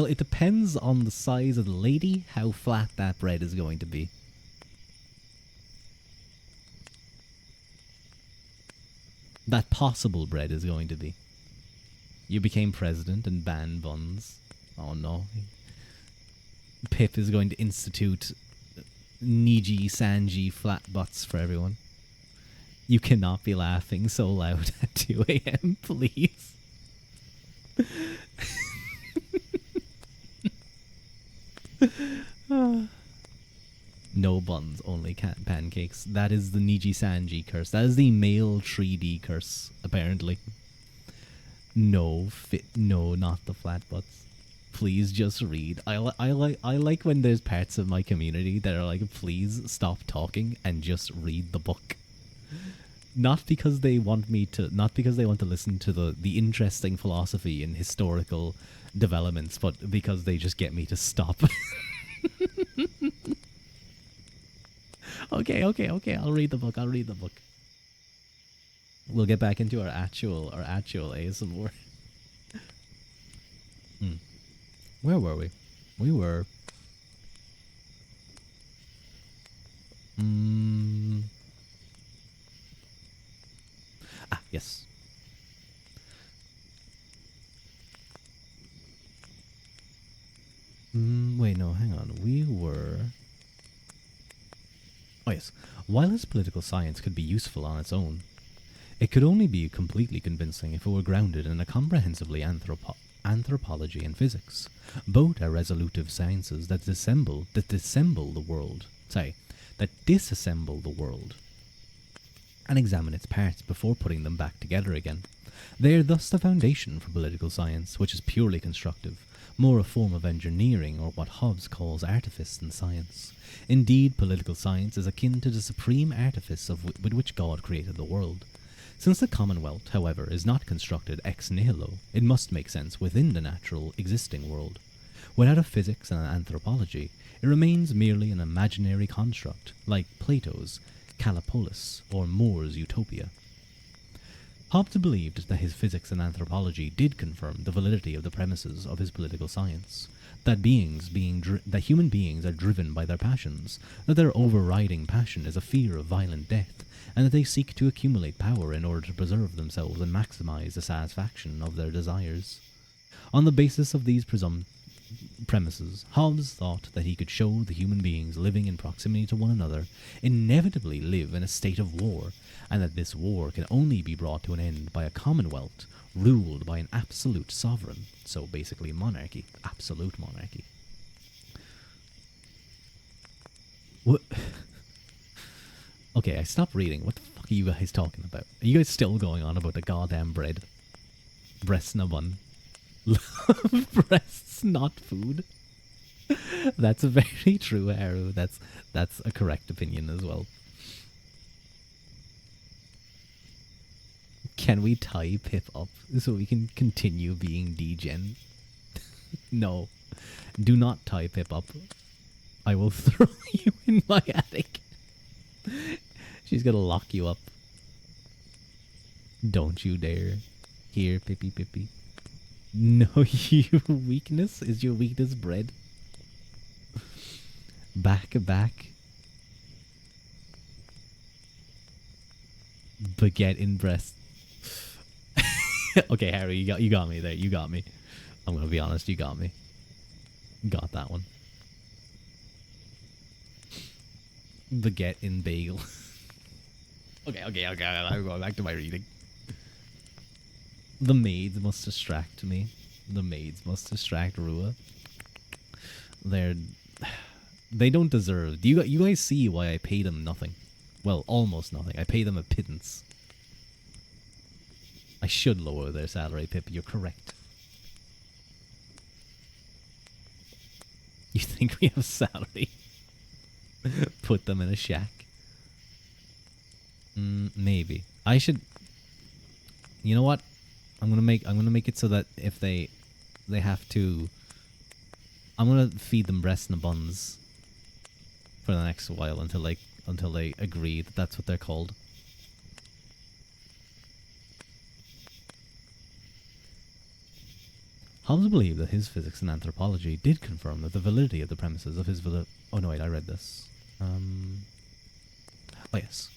it depends on the size of the lady, how flat that bread is going to be. That possible bread is going to be. You became president and banned buns. Oh no. Pip is going to institute Niji Sanji flat butts for everyone. You cannot be laughing so loud at 2 a.m., please. No buns, only pancakes. That is the Niji Sanji curse. That is the male 3D curse, apparently. No, not the flat butts. Please just read. I like when there's parts of my community that are like, please stop talking and just read the book. Not because they want to listen to the interesting philosophy and historical developments, but because they just get me to stop. Okay, I'll read the book. We'll get back into our actual ASMR. Where were we? We were... yes. Wait, no, hang on. We were. Oh, yes. While his political science could be useful on its own, it could only be completely convincing if it were grounded in a comprehensively anthropology and physics. Both are resolutive sciences that dissemble the world. That disassemble the world and examine its parts before putting them back together again. They are thus the foundation for political science, which is purely constructive, more a form of engineering or what Hobbes calls artifice than science. Indeed, political science is akin to the supreme artifice with which God created the world. Since the Commonwealth, however, is not constructed ex nihilo, it must make sense within the natural existing world. Without a physics and an anthropology, it remains merely an imaginary construct, like Plato's Callipolis or More's Utopia. Hobbes believed that his physics and anthropology did confirm the validity of the premises of his political science, that human beings are driven by their passions, that their overriding passion is a fear of violent death, and that they seek to accumulate power in order to preserve themselves and maximize the satisfaction of their desires. On the basis of these premises, Hobbes thought that he could show the human beings living in proximity to one another inevitably live in a state of war, and that this war can only be brought to an end by a commonwealth ruled by an absolute sovereign. So basically monarchy, absolute monarchy. What? Okay, I stopped reading. What the fuck are you guys talking about? Are you guys still going on about the goddamn bread? Breasts in a bun. Breasts, not food. That's very true, Haru. That's a correct opinion as well. Can we tie Pip up so we can continue being degen? No. Do not tie Pip up. I will throw you in my attic. She's gonna lock you up. Don't you dare. Here, Pippy Pippy. No, your weakness? Is your weakness bread? Back. Baguette in breast. Okay, Harry, you got me there. You got me. I'm gonna be honest, you got me. Got that one. Baguette in bagel. Okay. I'm going back to my reading. The maids must distract me. The maids must distract Ruadh. They don't deserve. Do you guys see why I pay them nothing? Well, almost nothing. I pay them a pittance. I should lower their salary, Pip. You're correct. You think we have salary? Put them in a shack. Maybe. I should. You know what? I'm gonna make it so that if they have to. I'm gonna feed them breasts and buns for the next while until they agree that that's what they're called. Hobbes believed that his physics and anthropology did confirm that the validity of the premises of his Oh no, wait, I read this. Oh yes.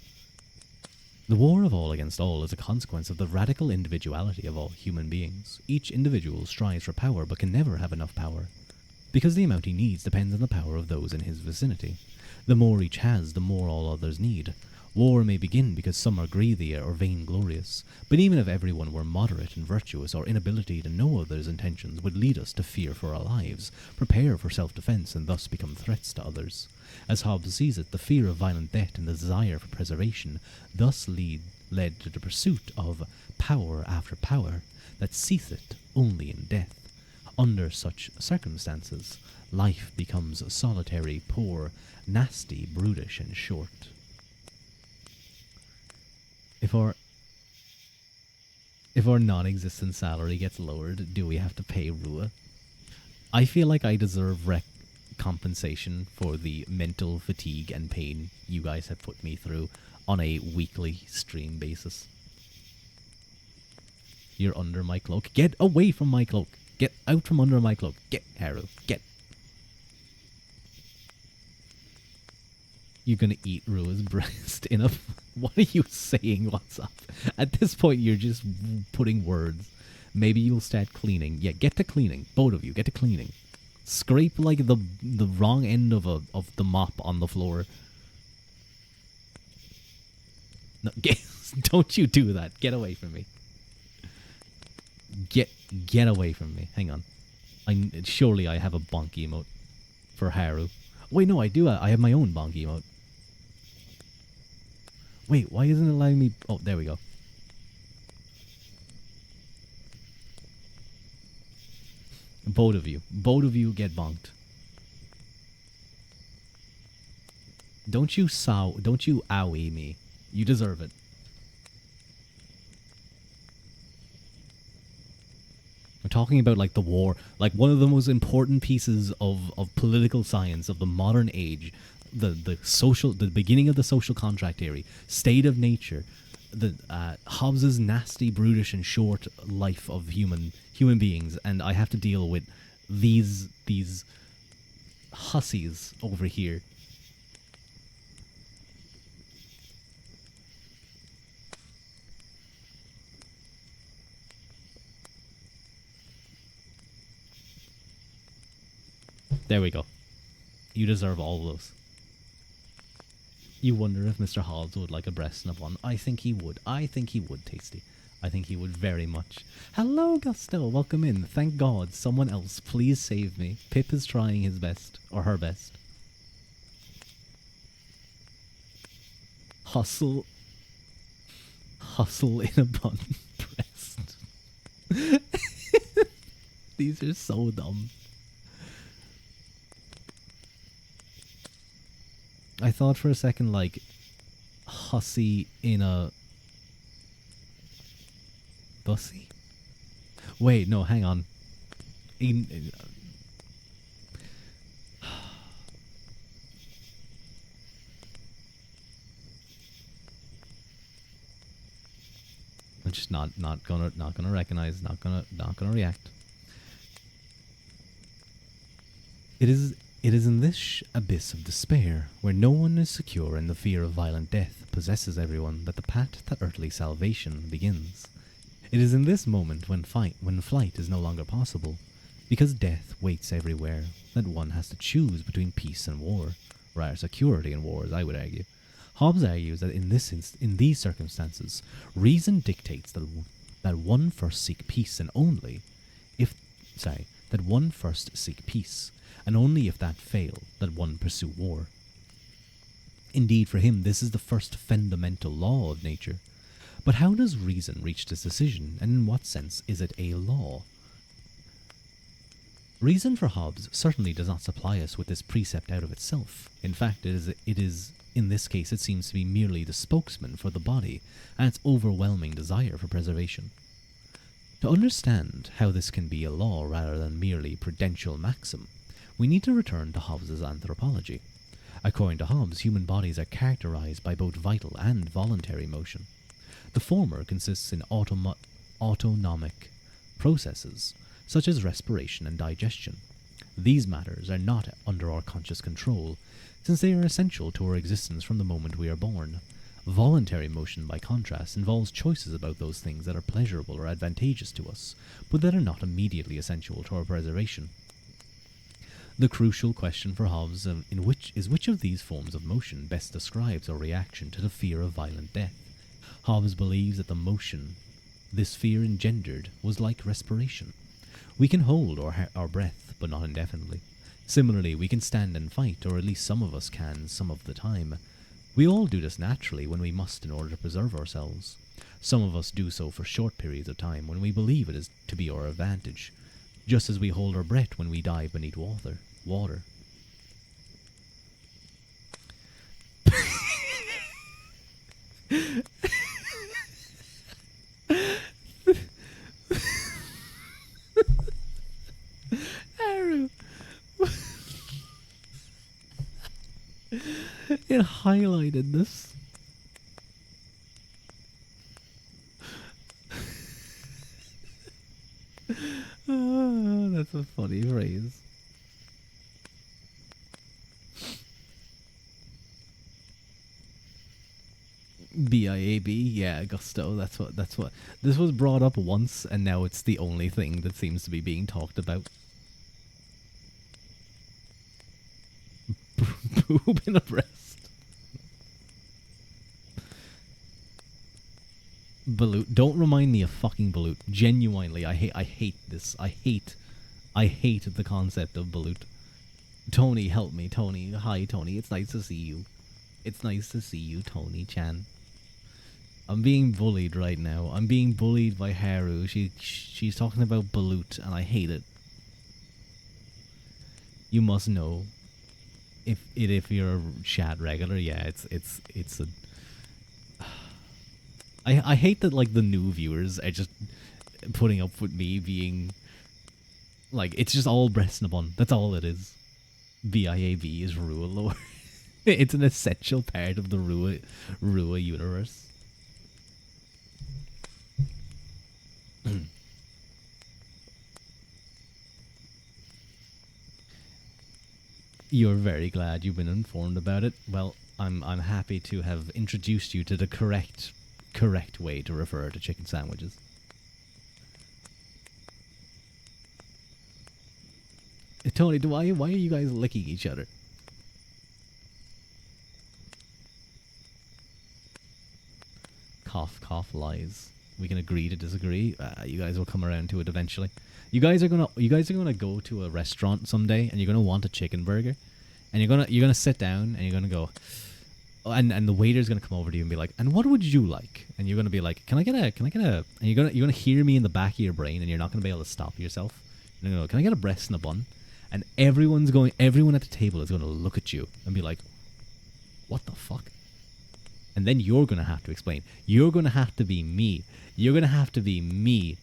The war of all against all is a consequence of the radical individuality of all human beings. Each individual strives for power but can never have enough power, because the amount he needs depends on the power of those in his vicinity. The more each has, the more all others need. War may begin because some are greedy or vainglorious, but even if everyone were moderate and virtuous, our inability to know others' intentions would lead us to fear for our lives, prepare for self-defense, and thus become threats to others. As Hobbes sees it, the fear of violent death and the desire for preservation thus led to the pursuit of power after power that ceaseth only in death. Under such circumstances, life becomes solitary, poor, nasty, brutish, and short. If our non-existent salary gets lowered, do we have to pay Ruadh? I feel like I deserve compensation for the mental fatigue and pain you guys have put me through on a weekly stream basis. You're under my cloak. Get away from my cloak. Get out from under my cloak. Get, Haru. Get. You're gonna eat Rua's breast in a... What are you saying? What's up? At this point, you're just putting words. Maybe you'll start cleaning. Yeah, get to cleaning. Both of you, get to cleaning. Scrape like the wrong end of the mop on the floor. No, don't you do that. Get away from me. Get away from me. Hang on. Surely I have a bonk emote for Haru. Wait, no, I do. I have my own bonk emote. Wait, why isn't it allowing me? Oh, there we go. Both of you get bonked. Don't you owie me. You deserve it. We're talking about like the war, like one of the most important pieces of political science of the modern age, the beginning of the social contract theory, state of nature, the Hobbes's nasty, brutish, and short life of human beings, and I have to deal with these hussies over here. There we go. You deserve all of those. You wonder if Mr. Hobbs would like a breast and a bun. I think he would. I think he would, Tasty. I think he would very much. Hello, Gusto. Welcome in. Thank God. Someone else. Please save me. Pip is trying his best. Or her best. Hustle. Hustle in a bun breast. These are so dumb. I thought for a second, like, hussy in a bussy? Wait, no, hang on. I'm just not gonna recognize, not gonna react. It is in this abyss of despair, where no one is secure and the fear of violent death possesses everyone, that the path to earthly salvation begins. It is in this moment when flight is no longer possible, because death waits everywhere, that one has to choose between peace and war, rather security and war, as I would argue. Hobbes argues that in these circumstances, reason dictates that one first seek peace, and only if that fail, that one pursue war. Indeed, for him, this is the first fundamental law of nature. But how does reason reach this decision, and in what sense is it a law? Reason for Hobbes certainly does not supply us with this precept out of itself. In fact, it is in this case, it seems to be merely the spokesman for the body and its overwhelming desire for preservation. To understand how this can be a law rather than merely prudential maxim, we need to return to Hobbes's anthropology. According to Hobbes, human bodies are characterized by both vital and voluntary motion. The former consists in autonomic processes, such as respiration and digestion. These matters are not under our conscious control, since they are essential to our existence from the moment we are born. Voluntary motion, by contrast, involves choices about those things that are pleasurable or advantageous to us, but that are not immediately essential to our preservation. The crucial question for Hobbes is which of these forms of motion best describes our reaction to the fear of violent death. Hobbes believes that the motion this fear engendered was like respiration. We can hold our breath, but not indefinitely. Similarly, we can stand and fight, or at least some of us can, some of the time. We all do this naturally when we must in order to preserve ourselves. Some of us do so for short periods of time when we believe it is to be our advantage, just as we hold our breath when we dive beneath water. Haru. It highlighted this. That's a funny phrase. BIAB, yeah, Gusto. That's what. This was brought up once, and now it's the only thing that seems to be being talked about. Boob in a breast. Balut. Don't remind me of fucking Balut. Genuinely, I hate this. I hate the concept of Balut. Tony, help me. Tony, hi Tony. It's nice to see you. It's nice to see you, Tony Chan. I'm being bullied right now. I'm being bullied by Haru. She's talking about Balut, and I hate it. You must know, if you're a chat regular, yeah, it's a. I hate that like the new viewers are just putting up with me being like, it's just all breast and a bun. That's all it is. BIAB is Rua lore. It's an essential part of the Rua universe. You're very glad you've been informed about it. Well, I'm happy to have introduced you to the correct way to refer to chicken sandwiches. Tony, why are you guys licking each other? Cough, cough, lies. We can agree to disagree. You guys will come around to it eventually. You guys are gonna go to a restaurant someday, and you're gonna want a chicken burger, and you're gonna sit down, and you're gonna go, and the waiter's gonna come over to you and be like, "And what would you like?" And you're gonna be like, "Can I get a?" And you're gonna hear me in the back of your brain, and you're not gonna be able to stop yourself. You're gonna go, "Can I get a breast and a bun?" And everyone at the table is gonna look at you and be like, "What the fuck?" And then you're gonna have to explain. You're gonna have to be me. You're gonna have to be me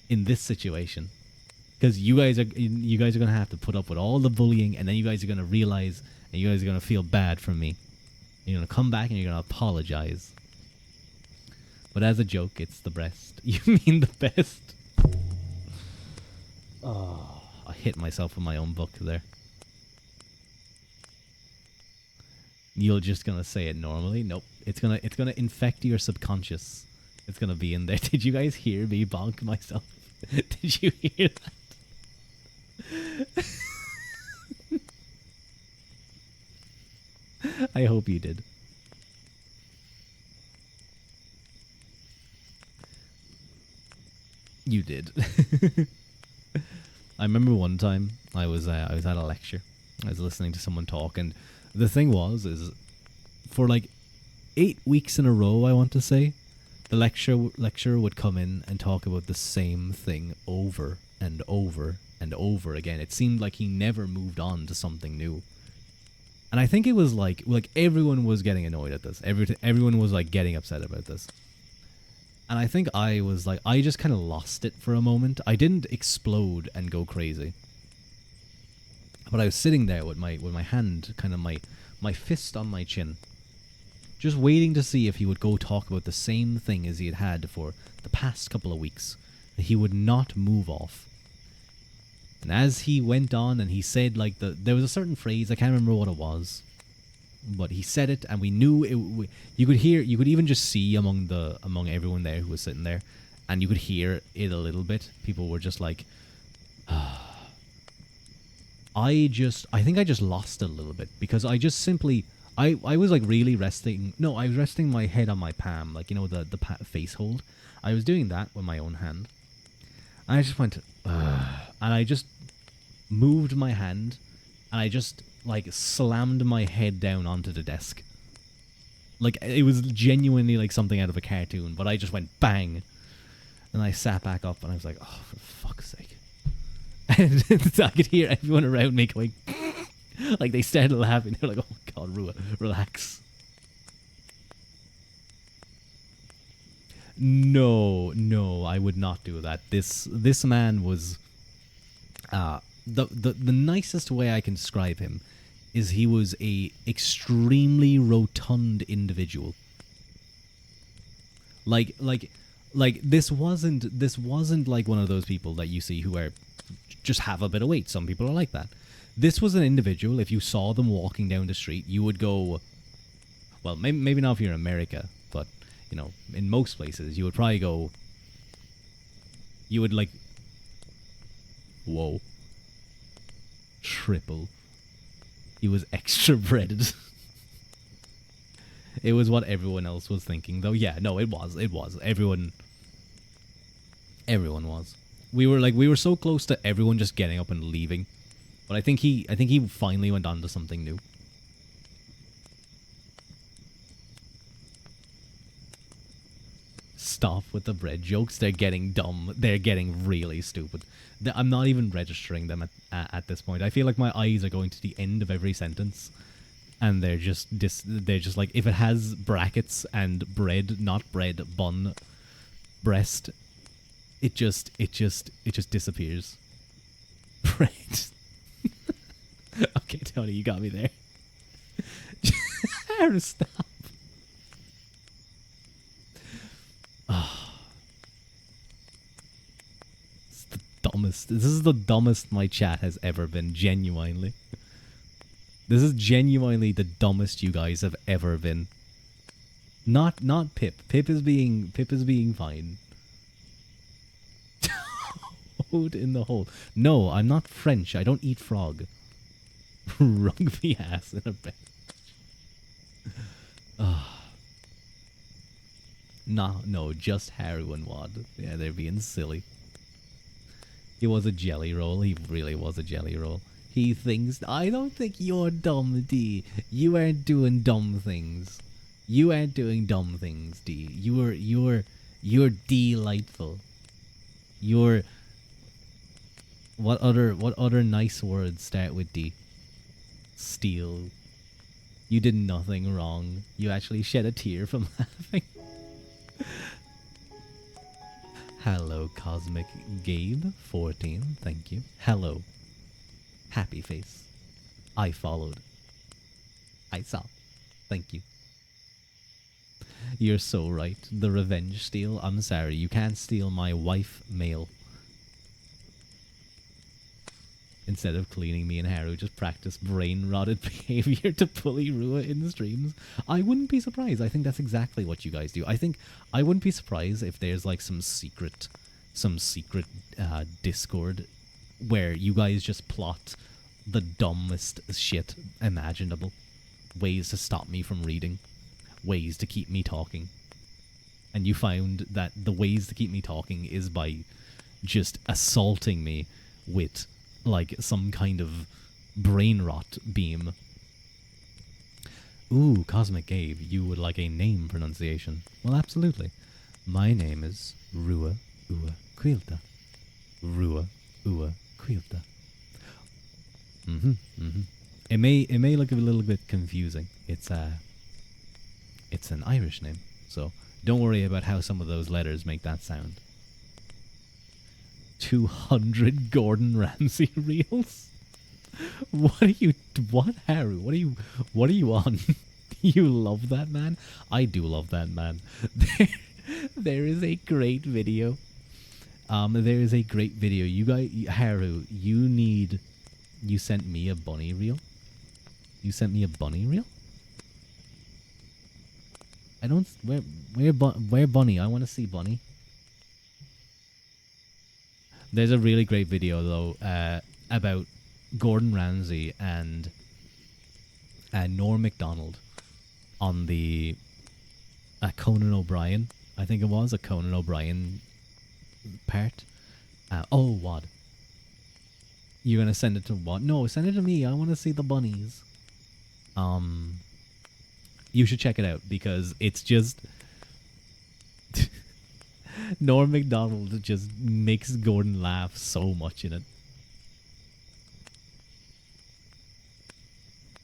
in this situation, because you guys are gonna have to put up with all the bullying, and then you guys are gonna realize, and you guys are gonna feel bad for me. You're gonna come back and you're gonna apologize. But as a joke, it's the breast. You mean the best? Oh, I hit myself with my own book there. You're just gonna say it normally? Nope. It's gonna infect your subconscious. It's gonna be in there. Did you guys hear me bonk myself? Did you hear that? I hope you did. You did. I remember one time I was at a lecture. I was listening to someone talk, and the thing is for like 8 weeks in a row, I want to say, the lecturer would come in and talk about the same thing over and over and over again. It seemed like he never moved on to something new. And I think it was like everyone was getting annoyed at this. Everyone was like getting upset about this. And I think I was like, I just kind of lost it for a moment. I didn't explode and go crazy. But I was sitting there with my hand, kind of my fist on my chin, just waiting to see if he would go talk about the same thing as he had for the past couple of weeks, that he would not move off. And as he went on and he said, like, there was a certain phrase, I can't remember what it was, but he said it, and we knew it. You could even just see among everyone there who was sitting there, and you could hear it a little bit. People were just like, I think I just lost it a little bit, because I just simply, I was like really resting. No, I was resting my head on my palm, like, you know, the face hold. I was doing that with my own hand. And I just went, and I just moved my hand, and I just like slammed my head down onto the desk. Like, it was genuinely like something out of a cartoon, but I just went bang. And I sat back up, and I was like, oh, for fuck's sake. And I could hear everyone around me going, like, they started laughing. They were like, oh God, Rua, relax. No, I would not do that. This man was, the nicest way I can describe him is he was a extremely rotund individual. Like this wasn't like one of those people that you see who are just have a bit of weight. Some people are like that. This was an individual, if you saw them walking down the street, you would go, well, maybe not if you're in America, but, you know, in most places, you would probably go, you would like, whoa, triple He was extra breaded. It was what everyone else was thinking, though. Yeah, no, it was. It was. Everyone was. We were so close to everyone just getting up and leaving. But I think he finally went on to something new. Stop with the bread jokes. They're getting dumb. They're getting really stupid. I'm not even registering them at this point. I feel like my eyes are going to the end of every sentence, and they're just like, if it has brackets and bread, not bread, bun, breast, it just disappears. Bread. Okay, Tony, you got me there. Stop. It's the dumbest. This is the dumbest my chat has ever been, genuinely. This is genuinely the dumbest you guys have ever been. Not Pip. Pip is being fine. Toad in the hole. No, I'm not French. I don't eat frog. Rugby ass in a bench. No, just Haru and Wad. Yeah, they're being silly. He was a jelly roll. He really was a jelly roll. He thinks, I don't think you're dumb, D. You aren't doing dumb things. You aren't doing dumb things, D. You're delightful. You're... What other nice words start with D? Steal. You did nothing wrong. You actually shed a tear from laughing. Hello, Cosmic Gabe 14. Thank you. Hello. Happy face. I followed. I saw. Thank you. You're so right. The revenge steal. I'm sorry. You can't steal my wife mail. Instead of cleaning, me and Haru just practice brain-rotted behavior to bully Rua in the streams. I wouldn't be surprised. I think that's exactly what you guys do. I wouldn't be surprised if there's like some secret Discord where you guys just plot the dumbest shit imaginable. Ways to stop me from reading. Ways to keep me talking. And you found that the ways to keep me talking is by just assaulting me with like some kind of brain rot beam. Ooh, Cosmic Gabe, you would like a name pronunciation? Well, absolutely. My name is Rua Ua Quilta. Rua Ua Quilta. It may look a little bit confusing. It's an Irish name, so don't worry about how some of those letters make that sound. 200 Gordon Ramsay reels. What Haru? What are you on? You love that man? I do love that man. There is a great video. There is a great video. You guys, Haru, you sent me a bunny reel. You sent me a bunny reel? I don't where Bunny? I want to see Bunny. There's a really great video though about Gordon Ramsay and Norm Macdonald on the Conan O'Brien. I think it was a Conan O'Brien part. Wad. You're gonna send it to Wad? No, send it to me. I want to see the bunnies. You should check it out because it's just Norm Macdonald just makes Gordon laugh so much in it.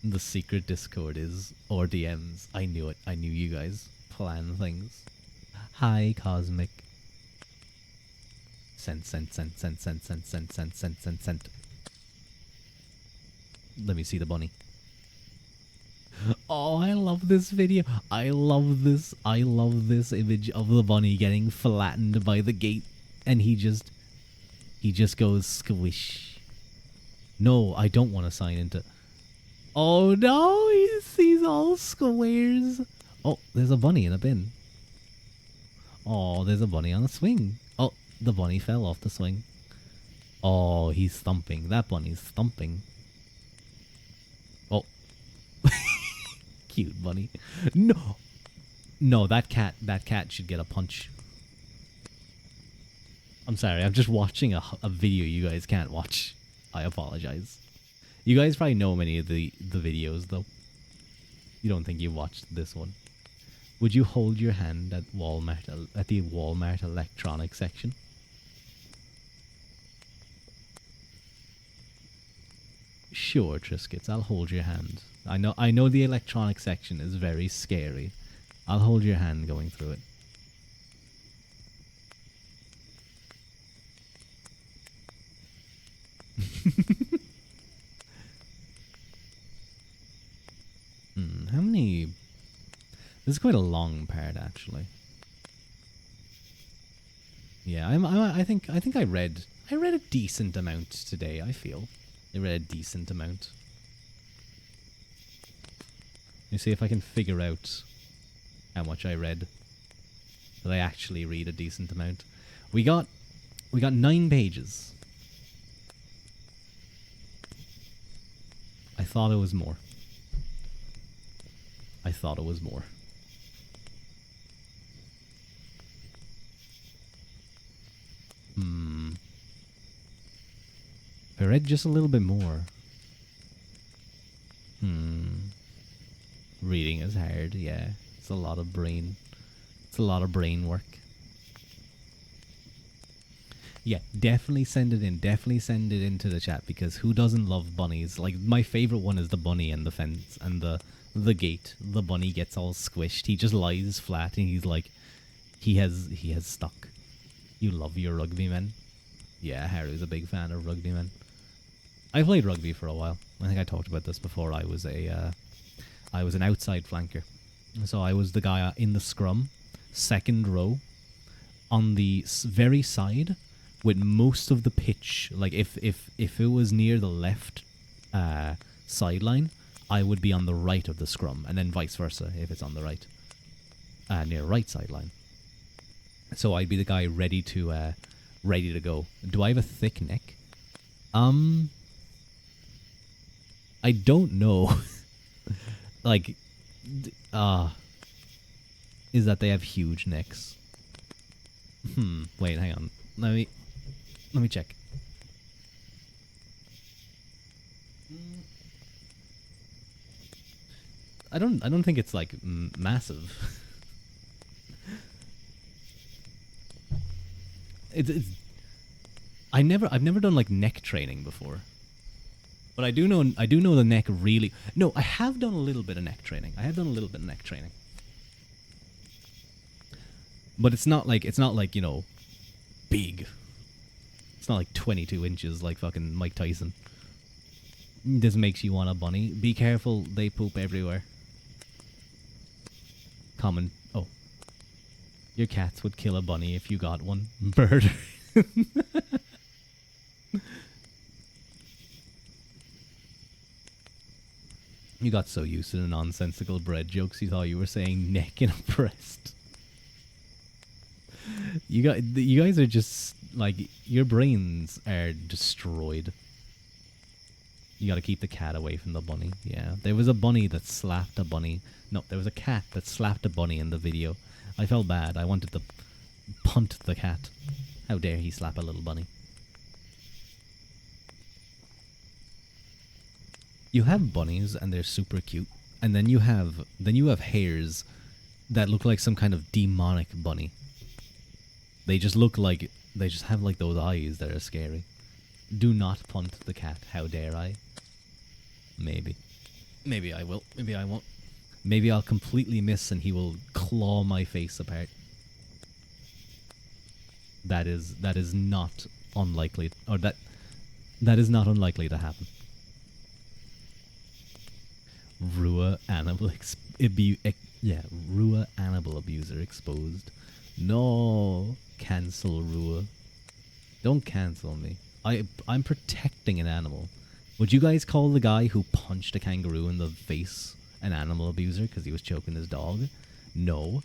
The secret Discord is RDMs. I knew it. I knew you guys plan things. Hi, Cosmic. Sent. Let me see the bunny. Oh, I love this video. I love this image of the bunny getting flattened by the gate, and he just goes squish. No, I don't want to sign into. Oh no, he's all squares. Oh, there's a bunny in a bin. Oh, there's a bunny on a swing. Oh, the bunny fell off the swing. Oh, he's thumping. That bunny's thumping. Oh, cute bunny. No, no, that cat should get a punch. I'm sorry, I'm just watching a video you guys can't watch. I apologize. You guys probably know many of the videos though. You don't think you watched this one? Would you hold your hand at Walmart at the Walmart electronics section? Sure, Triscuits, I'll hold your hand. I know the electronics section is very scary. I'll hold your hand going through it. How many? This is quite a long part, actually. Yeah, I think I read a decent amount today. I feel I read a decent amount. Let me see if I can figure out how much I read. Did I actually read a decent amount? We got 9 pages. I thought it was more. I thought it was more. I read just a little bit more. Reading is hard, yeah. It's a lot of brain. It's a lot of brain work. Yeah, definitely send it in. Definitely send it into the chat, because who doesn't love bunnies? Like, my favorite one is the bunny and the fence and the gate. The bunny gets all squished. He just lies flat and he's like, he has stuck. You love your rugby men. Yeah, Harry's a big fan of rugby men. I played rugby for a while. I think I talked about this before. I was an outside flanker. So I was the guy in the scrum, second row, on the very side, with most of the pitch. Like, if it was near the left sideline, I would be on the right of the scrum, and then vice versa if it's on the right, near right sideline. So I'd be the guy ready to go. Do I have a thick neck? I don't know. Like, is that they have huge necks? Wait, hang on. Let me check. I don't think it's like massive. it's I've never done like neck training before. But I do know the neck really. No, I have done a little bit of neck training. But it's not like, you know, big. It's not like 22 inches like fucking Mike Tyson. This makes you want a bunny. Be careful, they poop everywhere. Common. Oh. Your cats would kill a bunny if you got one. Bird. You got so used to the nonsensical bread jokes, you thought you were saying neck and a breast. You guys are just, like, your brains are destroyed. You gotta keep the cat away from the bunny. Yeah, there was a bunny that slapped a bunny. No, there was a cat that slapped a bunny in the video. I felt bad. I wanted to punt the cat. How dare he slap a little bunny. You have bunnies and they're super cute, and then you have hares that look like some kind of demonic bunny. They just have like those eyes that are scary. Do not punt the cat. How dare I? Maybe I will. Maybe I won't. Maybe I'll completely miss and he will claw my face apart. That is not unlikely, or that is not unlikely to happen. Ruadh animal abuser exposed. No, cancel Ruadh. Don't cancel me. I'm protecting an animal. Would you guys call the guy who punched a kangaroo in the face an animal abuser because he was choking his dog? No.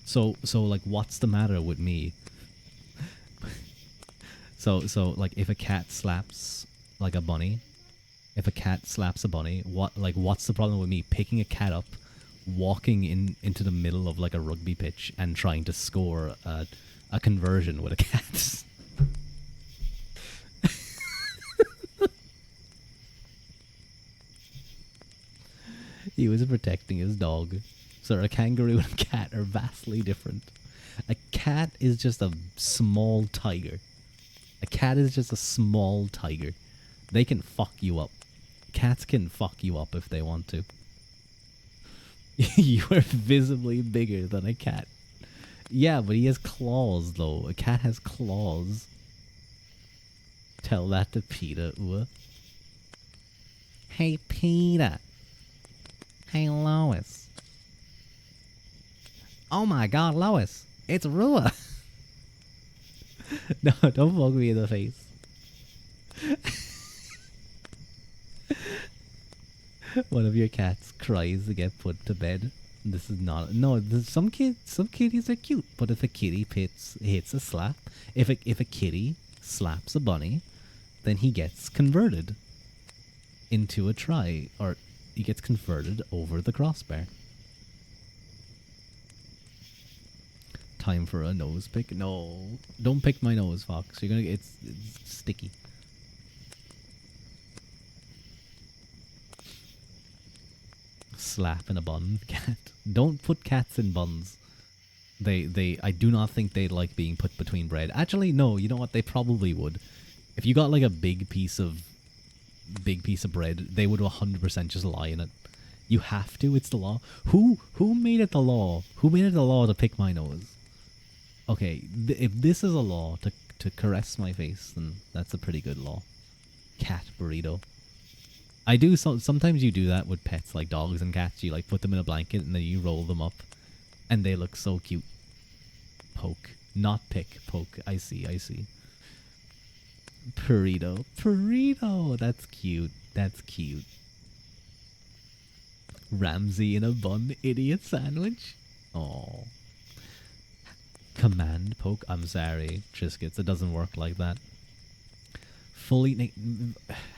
So like, what's the matter with me? So like, if a cat slaps like a bunny, if a cat slaps a bunny, what's the problem with me picking a cat up, walking into the middle of like a rugby pitch and trying to score a conversion with a cat? He was protecting his dog. So a kangaroo and a cat are vastly different. A cat is just a small tiger. A cat is just a small tiger. They can fuck you up. Cats can fuck you up if they want to. You are visibly bigger than a cat. Yeah, but he has claws, though. A cat has claws. Tell that to Peter. Ooh. Hey, Peter. Hey, Lois. Oh my god, Lois. It's Ruadh. No, don't fuck me in the face. One of your cats cries to get put to bed. This is not... No, some kitties are cute. But if a kitty hits a slap... If a kitty slaps a bunny, then he gets converted into a try. Or he gets converted over the crossbar. Time for a nose pick? No. Don't pick my nose, Fox. You're gonna... It's sticky. Slap in a bun, cat. Don't put cats in buns. I do not think they like being put between bread. Actually, no, you know what? They probably would. If you got like a big piece of bread, they would 100% just lie in it. You have to, it's the law. Who made it the law? Who made it the law to pick my nose? Okay, if this is a law to caress my face, then that's a pretty good law. Cat burrito. I do sometimes you do that with pets like dogs and cats. You like put them in a blanket and then you roll them up, and they look so cute. Poke, not pick. Poke. I see. Burrito. That's cute. Ramsay in a bun, idiot sandwich. Oh. Command poke. I'm sorry, Triscuits. It doesn't work like that. Fully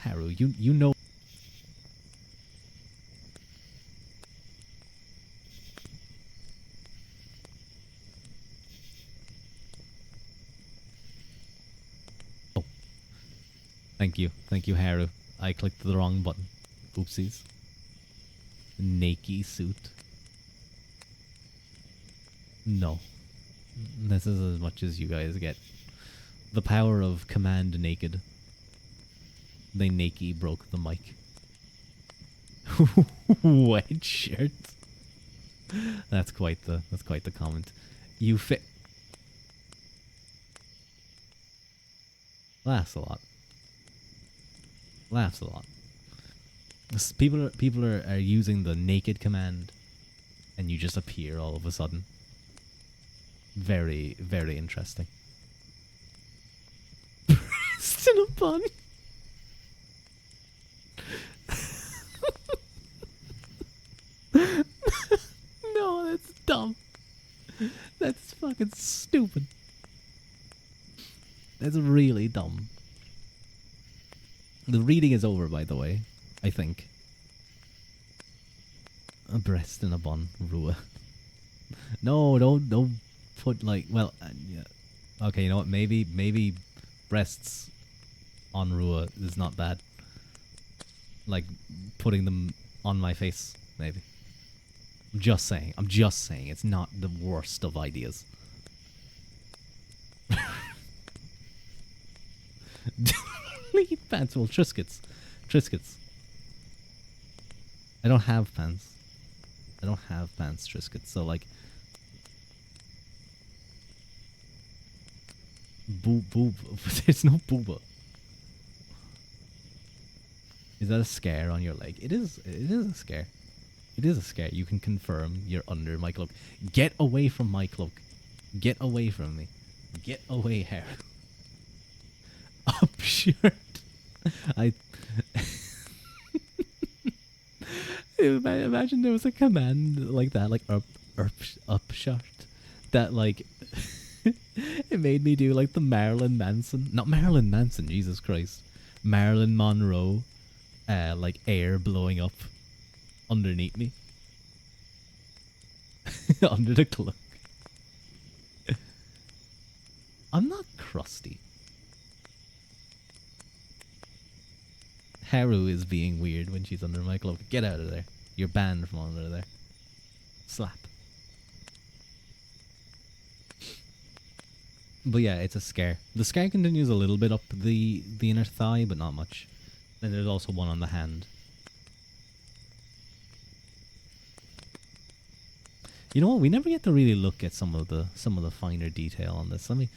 Haru, you know. Thank you, Haru. I clicked the wrong button. Oopsies. Naked suit. No. This is as much as you guys get. The power of command naked. They naked broke the mic. Wet shirt. That's quite the comment. You fit. Laughs a lot. People are using the naked command, and you just appear all of a sudden. Very, very interesting. Breast in a bun. No, that's dumb. That's fucking stupid. That's really dumb. The reading is over, by the way. I think. A breast in a bun, Ruadh. No, don't put like. Well, yeah. Okay, you know what? Maybe breasts on Ruadh is not bad. Like putting them on my face, maybe. I'm just saying. It's not the worst of ideas. Delete pants. Well, Triscuits. I don't have pants. Triscuits. So like, boob. There's no booba. Is that a scare on your leg? It is a scare. It is a scare. You can confirm you're under my cloak. Get away from my cloak. Get away from me. Get away, hair. Up shirt. Imagine there was a command like that, like up shirt. That like it made me do like the Marilyn Manson. Not Marilyn Manson, Jesus Christ. Marilyn Monroe like air blowing up underneath me, under the cloak. I'm not crusty. Haru is being weird when she's under my cloak. Get out of there. You're banned from under there. Slap. But yeah, it's a scar. The scar continues a little bit up the inner thigh, but not much. Then there's also one on the hand. You know what? We never get to really look at some of the finer detail on this. I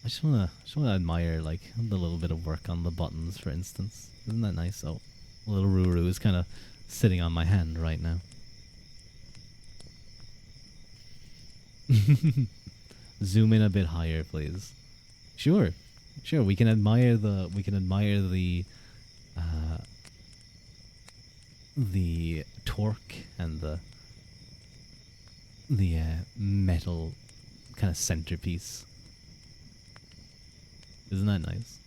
just wanna admire like the little bit of work on the buttons, for instance. Isn't that nice? Oh, little Ruru is kind of sitting on my hand right now. Zoom in a bit higher, please. Sure. We can admire the torque and the metal kind of centerpiece. Isn't that nice?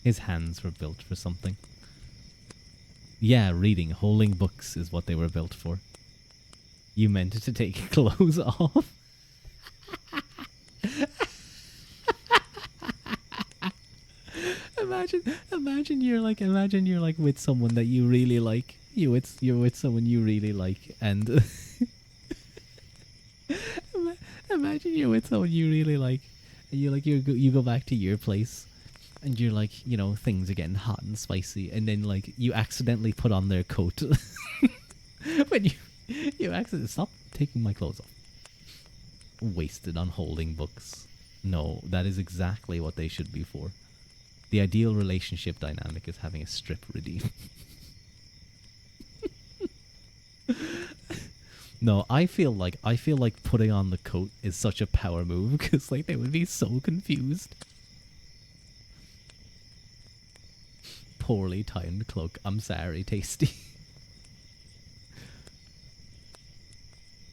His hands were built for something. Yeah, reading, holding books is what they were built for. You meant to take clothes off? Imagine you're like with someone that you really like. You're with someone you really like, and imagine you're with someone you really like, and you go back to your place, and you're like, things are getting hot and spicy, and then like you accidentally put on their coat. When you accidentally stop taking my clothes off. Wasted on holding books. No, that is exactly what they should be for. The ideal relationship dynamic is having a strip redeem. No, I feel like putting on the coat is such a power move because like they would be so confused. Poorly timed cloak. I'm sorry, Tasty.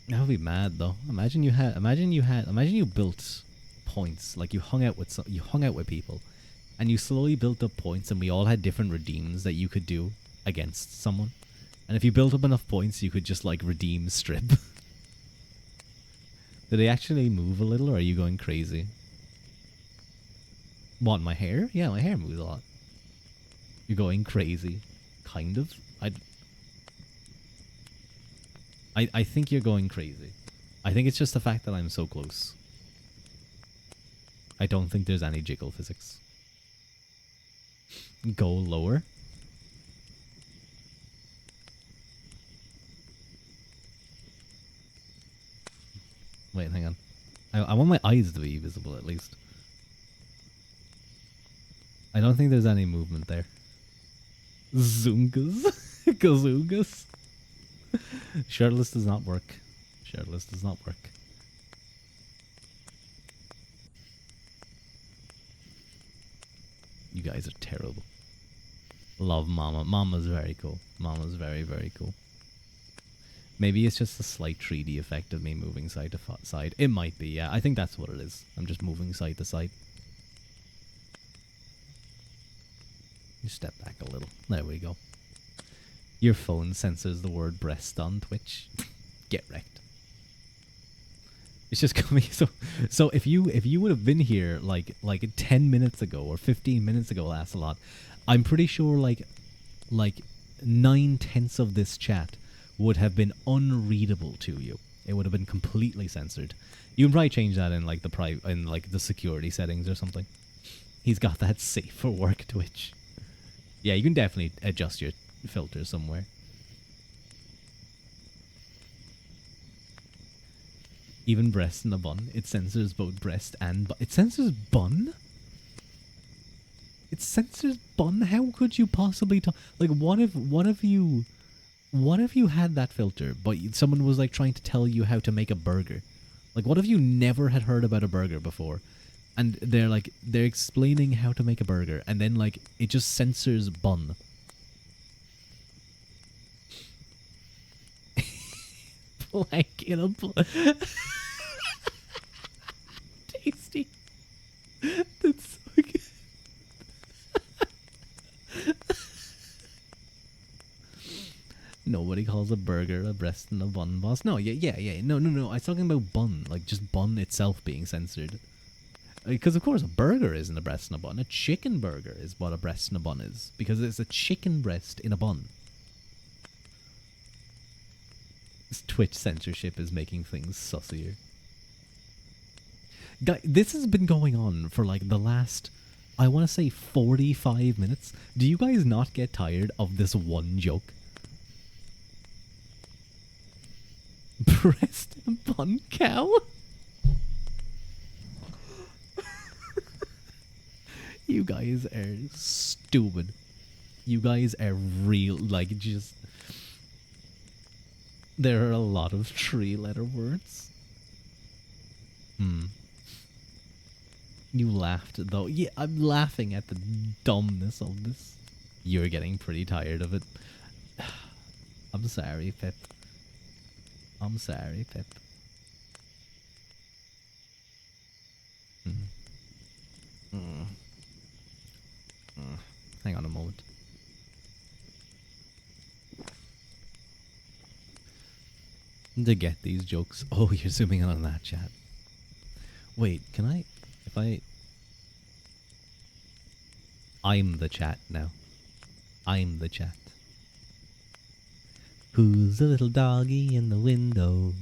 That would be mad though. Imagine you built points, like you hung out with people, and you slowly built up points, and we all had different redeems that you could do against someone. And if you built up enough points, you could just like redeem strip. Do they actually move a little, or are you going crazy? What, my hair? Yeah, my hair moves a lot. You're going crazy. Kind of. I think you're going crazy. I think it's just the fact that I'm so close. I don't think there's any jiggle physics. Go lower. Wait, hang on. I want my eyes to be visible at least. I don't think there's any movement there. Zungas. Gazungas. Shirtless does not work. Shirtless does not work. You guys are terrible. Love Mama. Mama's very cool. Mama's very, very cool. Maybe it's just a slight 3D effect of me moving side to side. It might be, yeah. I think that's what it is. I'm just moving side to side. You step back a little. There we go. Your phone censors the word breast on Twitch. Get wrecked. It's just coming. So if you would have been here like 10 minutes ago or 15 minutes ago, Lancelot, I'm pretty sure like 9/10 of this chat would have been unreadable to you. It would have been completely censored. You can probably change that in like the security settings or something. He's got that safe for work Twitch. Yeah, you can definitely adjust your filter somewhere. Even breast in a bun. It censors both breast and it censors bun? It censors bun? How could you possibly talk? Like, what if you had that filter, but someone was like trying to tell you how to make a burger? Like, what if you never had heard about a burger before? And they're explaining how to make a burger, and then like it just censors bun. Like in a Tasty. That's so good. Nobody calls a burger a breast and a bun, boss. No, yeah. No. I was talking about bun, like just bun itself being censored. Because of course a burger isn't a breast and a bun. A chicken burger is what a breast and a bun is, because it's a chicken breast in a bun. This Twitch censorship is making things sussier. This has been going on for like the last, I want to say 45 minutes. Do you guys not get tired of this one joke? Breast and bun cow? You guys are stupid. You guys are real, like, just... There are a lot of 3-letter words. You laughed, though. Yeah, I'm laughing at the dumbness of this. You're getting pretty tired of it. I'm sorry, Pip. I'm sorry, Pip. Hang on a moment. To get these jokes. Oh, you're zooming in on that chat. Wait, can I... If I... I'm the chat now. I'm the chat. Who's the little doggy in the window?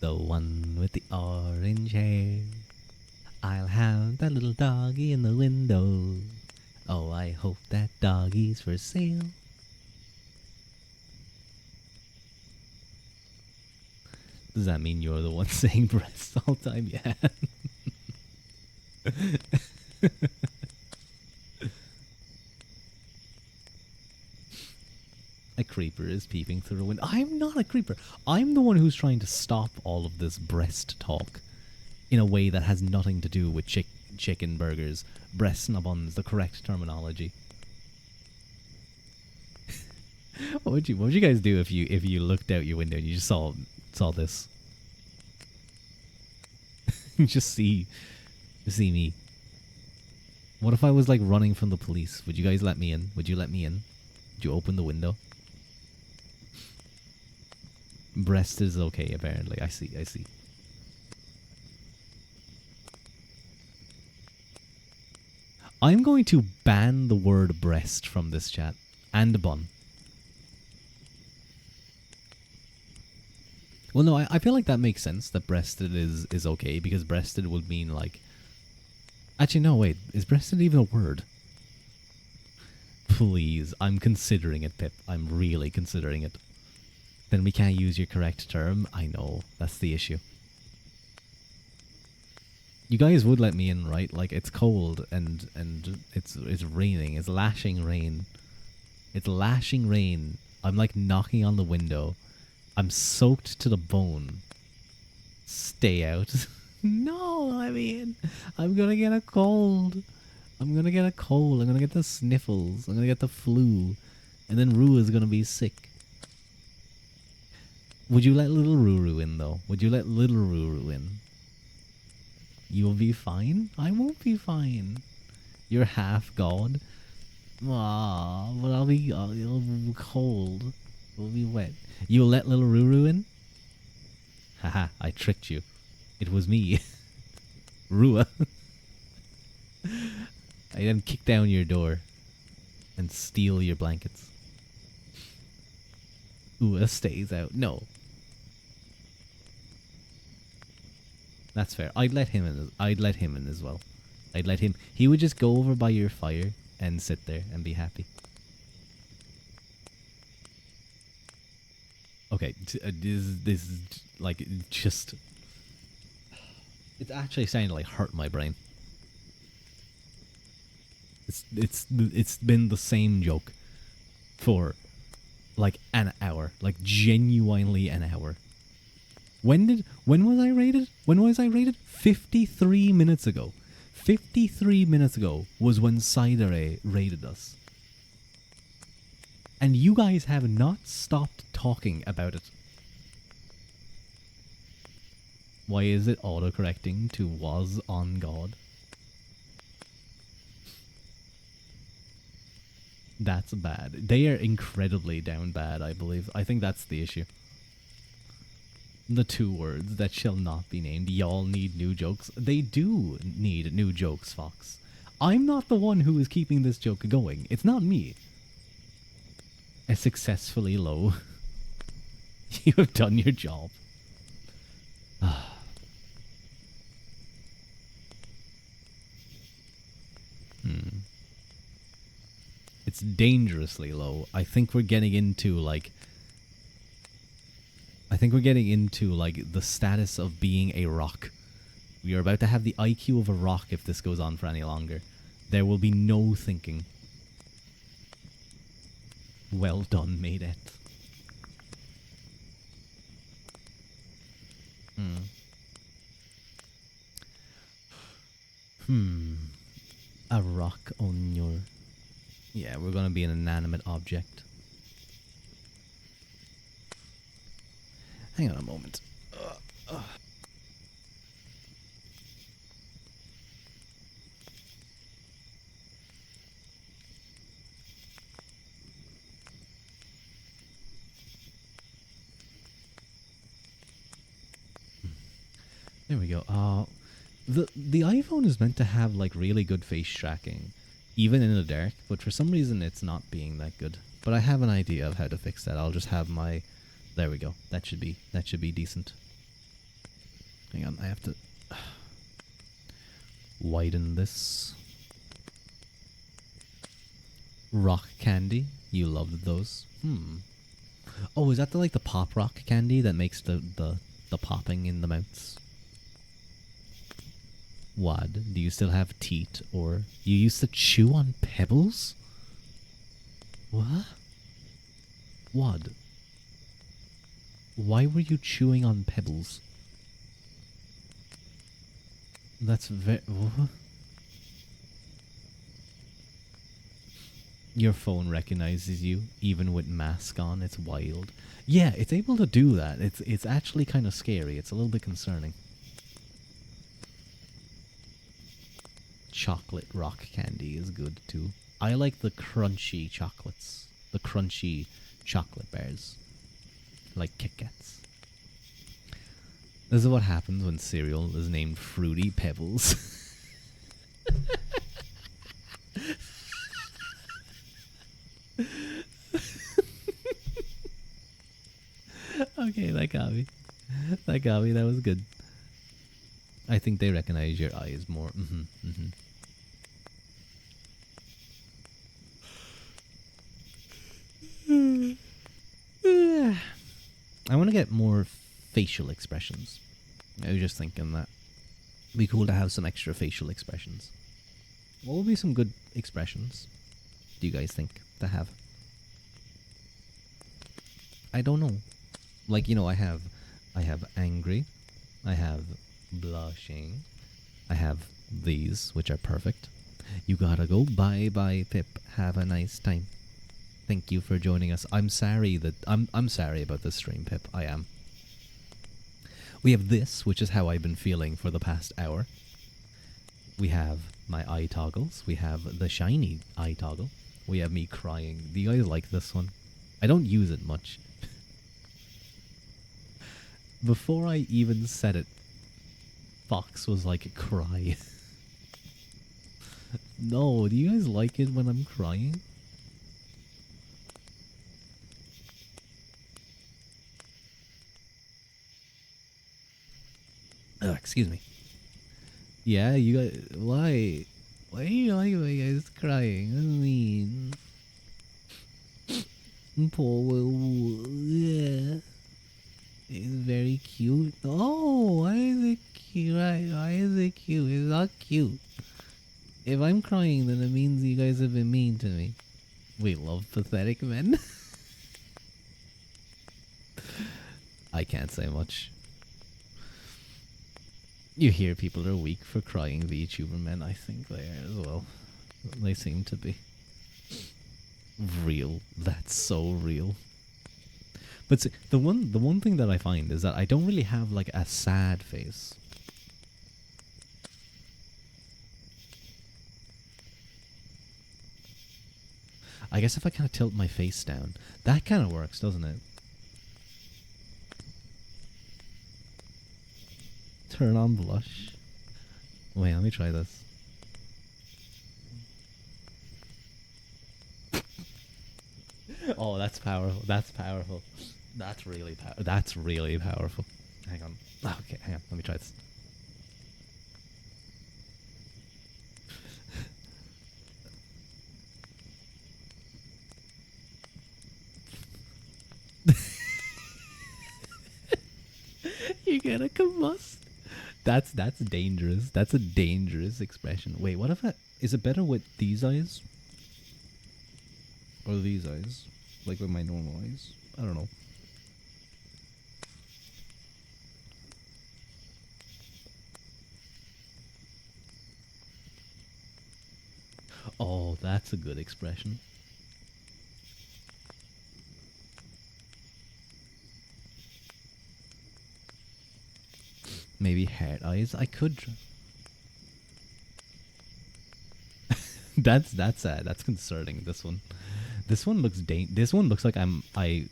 The one with the orange hair. I'll have that little doggy in the window. Oh, I hope that doggy's for sale. Does that mean you're the one saying breasts all the time? Yeah. A creeper is peeping through the window. I'm not a creeper. I'm the one who's trying to stop all of this breast talk in a way that has nothing to do with chicken burgers. Breasts and buns, the correct terminology. What would you guys do if you looked out your window and you just saw this? Just see me. What if I was like running from the police? Would you guys let me in? Would you let me in? Would you open the window? Breast is okay, apparently. I see. I'm going to ban the word breast from this chat. And bun. Well, no, I feel like that makes sense, that breasted is okay, because breasted would mean like... Actually, no, wait. Is breasted even a word? Please, I'm considering it, Pip. I'm really considering it. Then we can't use your correct term? I know, that's the issue. You guys would let me in, right? Like, it's cold and it's raining. It's lashing rain. It's lashing rain. I'm like knocking on the window. I'm soaked to the bone. Stay out. No, I mean, I'm gonna get a cold. I'm gonna get a cold. I'm gonna get the sniffles. I'm gonna get the flu. And then Rue is gonna be sick. Would you let little Ruru in, though? Would you let little Ruru in? You'll be fine? I won't be fine. You're half god. Ah, but I'll be cold. It'll be wet. You'll let little Ruru in? Haha, I tricked you. It was me. Rua. I then kick down your door and steal your blankets. Ua stays out. No. That's fair. I'd let him in. I'd let him in as well. I'd let him. He would just go over by your fire and sit there and be happy. Okay, this is like just. It's actually starting to like hurt my brain. It's been the same joke for like an hour, like genuinely an hour. When was I rated? When was I rated? 53 minutes ago. 53 minutes ago was when Sidere raided us. And you guys have not stopped talking about it. Why is it autocorrecting to was on God? That's bad. They are incredibly down bad, I believe. I think that's the issue. The two words that shall not be named. Y'all need new jokes. They do need new jokes, Fox. I'm not the one who is keeping this joke going. It's not me. A successfully low. You have done your job. It's dangerously low. I think we're getting into like the status of being a rock. We are about to have the IQ of a rock if this goes on for any longer. There will be no thinking. Well done, Maidette. A rock on your... Yeah, we're gonna be an inanimate object. Hang on a moment. There we go. The iPhone is meant to have like really good face tracking, even in the dark, but for some reason it's not being that good. But I have an idea of how to fix that. I'll just have my... There we go. That should be decent. Hang on, I have to widen this. Rock candy. You loved those. Oh, is that the pop rock candy that makes the popping in the mouths? Wad, do you still have teat, or you used to chew on pebbles? What? Wad, why were you chewing on pebbles? That's very... Your phone recognizes you, even with mask on. It's wild. Yeah, it's able to do that. It's actually kind of scary. It's a little bit concerning. Chocolate rock candy is good too. I like the crunchy chocolates. The crunchy chocolate bars. Like Kit Kats. This is what happens when cereal is named Fruity Pebbles. Okay, that got me. That was good. I think they recognize your eyes more. I want to get more facial expressions. I was just thinking that it'd be cool to have some extra facial expressions. What would be some good expressions, do you guys think, to have? I don't know. Like, you know, I have angry, I have blushing, I have these, which are perfect. You gotta go. Bye bye, Pip. Have a nice time. Thank you for joining us. I'm sorry about this stream, Pip. I am. We have this, which is how I've been feeling for the past hour. We have my eye toggles. We have the shiny eye toggle. We have me crying. Do you guys like this one? I don't use it much. Before I even said it, Fox was like, cry. No, do you guys like it when I'm crying? Oh, excuse me. Yeah, you guys, why? Why do you like my guys crying? I mean, poor Will. Yeah. It's very cute. Oh, why is it cute? Why is it cute? It's not cute. If I'm crying, then it means you guys have been mean to me. We love pathetic men. I can't say much. You hear people are weak for crying VTuber men. I think they are as well. They seem to be. Real. That's so real. But see, the one thing that I find is that I don't really have like a sad face. I guess if I kind of tilt my face down, that kind of works, doesn't it? Turn on blush. Wait, let me try this. Oh, that's powerful. That's powerful. That's really That's really powerful. Hang on. Okay, hang on. Let me try this. You're gonna combust. That's dangerous. That's a dangerous expression. Wait, what if is it better with these eyes? Or these eyes? Like with my normal eyes? I don't know. Oh, that's a good expression. Maybe heart eyes. I could. That's concerning. This one. This one looks This one looks like I.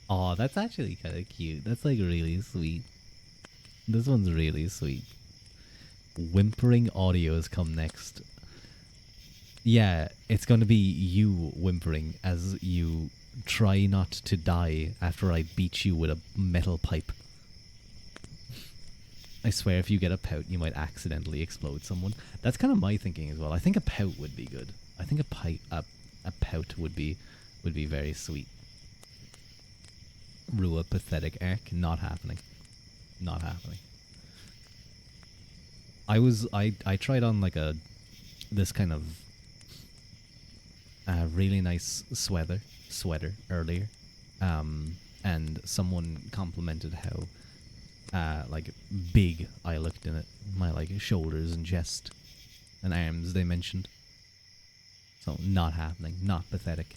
Oh, that's actually kind of cute. That's like really sweet. This one's really sweet. Whimpering audios come next. Yeah, it's going to be you whimpering as you try not to die after I beat you with a metal pipe. I swear if you get a pout, you might accidentally explode someone. That's kind of my thinking as well. I think a pout would be good. I think a pout would be very sweet. Ruadh pathetic arc, not happening. Not happening. I tried on like this kind of really nice sweater earlier, and someone complimented how like big I looked in it. My like shoulders and chest and arms they mentioned. So not happening. Not pathetic.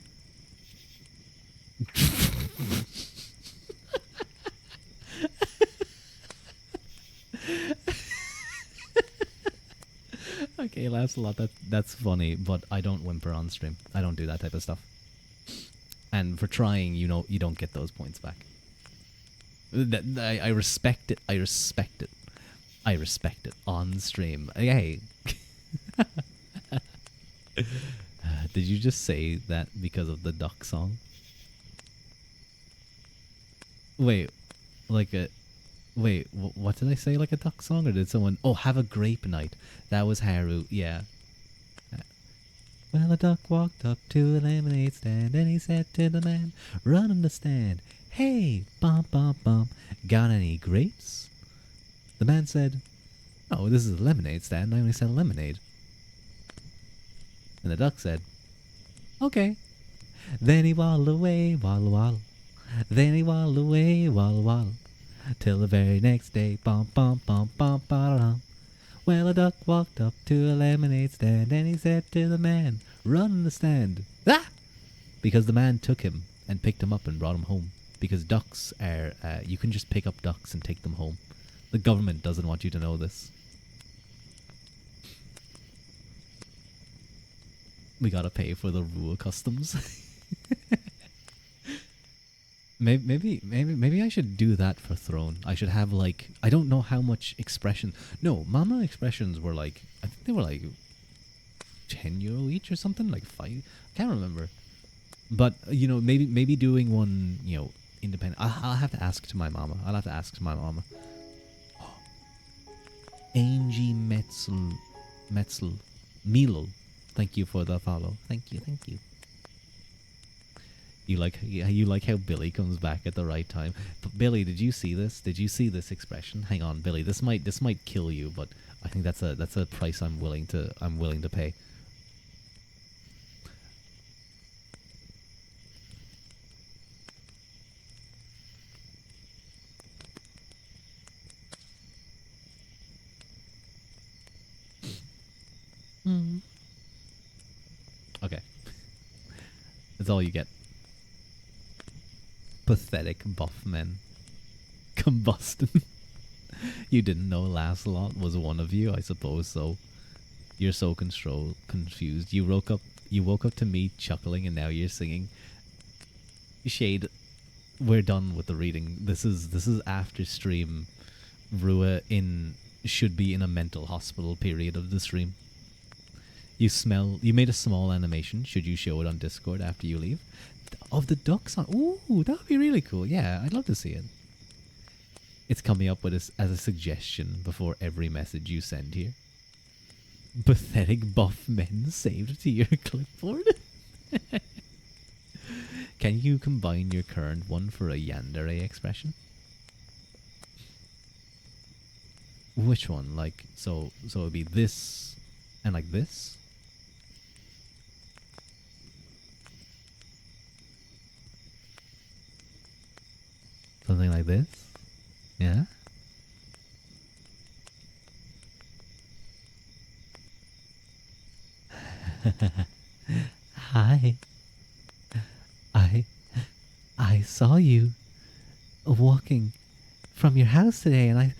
Okay, laughs a lot. That's funny, but I don't whimper on stream. I don't do that type of stuff. And for trying, you know, you don't get those points back. I respect it. I respect it. I respect it on stream. Hey. Did you just say that because of the duck song? Wait, like a... Wait, what did I say? Like a duck song? Or did someone... Oh, have a grape night. That was Haru, yeah. Well, a duck walked up to a lemonade stand and he said to the man, run on the stand. Hey, bum, bum, bum, got any grapes? The man said, oh, this is a lemonade stand. I only sell lemonade. And the duck said, okay. Then he waddled away, waddle, waddle. Then he waddled away, waddle, waddle. Till the very next day, bum, bum, bum, bum, ba-da-dum. Well, a duck walked up to a lemonade stand and he said to the man, run in the stand. Ah! Because the man took him and picked him up and brought him home. Because ducks are, you can just pick up ducks and take them home. The government doesn't want you to know this. We gotta pay for the Ruadh customs. Maybe I should do that for Throne. I should have like, I don't know how much expression. No, Mama expressions were like, I think they were like €10 each or something, like 5. I can't remember. But you know, maybe doing one, you know, independent. I'll have to ask to my mama. I'll have to ask to my mama. Angie Metzel, Milo. Thank you for the follow. Thank you. You like how Billy comes back at the right time. But Billy, did you see this? Did you see this expression? Hang on, Billy. This might kill you, but I think that's a price I'm willing to pay. Okay. That's all you get. Pathetic buff men. Combustion. You didn't know Lancelot was one of you? I suppose so. You're so confused. You woke up to me chuckling, and now you're singing. Shade, we're done with the reading. This is after stream. Rua in should be in a mental hospital period of the stream. You made a small animation. Should you show it on Discord after you leave? Of the ducks on. Ooh, that would be really cool. Yeah, I'd love to see it. It's coming up with as a suggestion before every message you send here. Pathetic buff men saved to your clipboard. Can you combine your current one for a yandere expression? Which one? Like, so it'd be this and like this? Something like this? Yeah? Hi. I saw you walking from your house today, and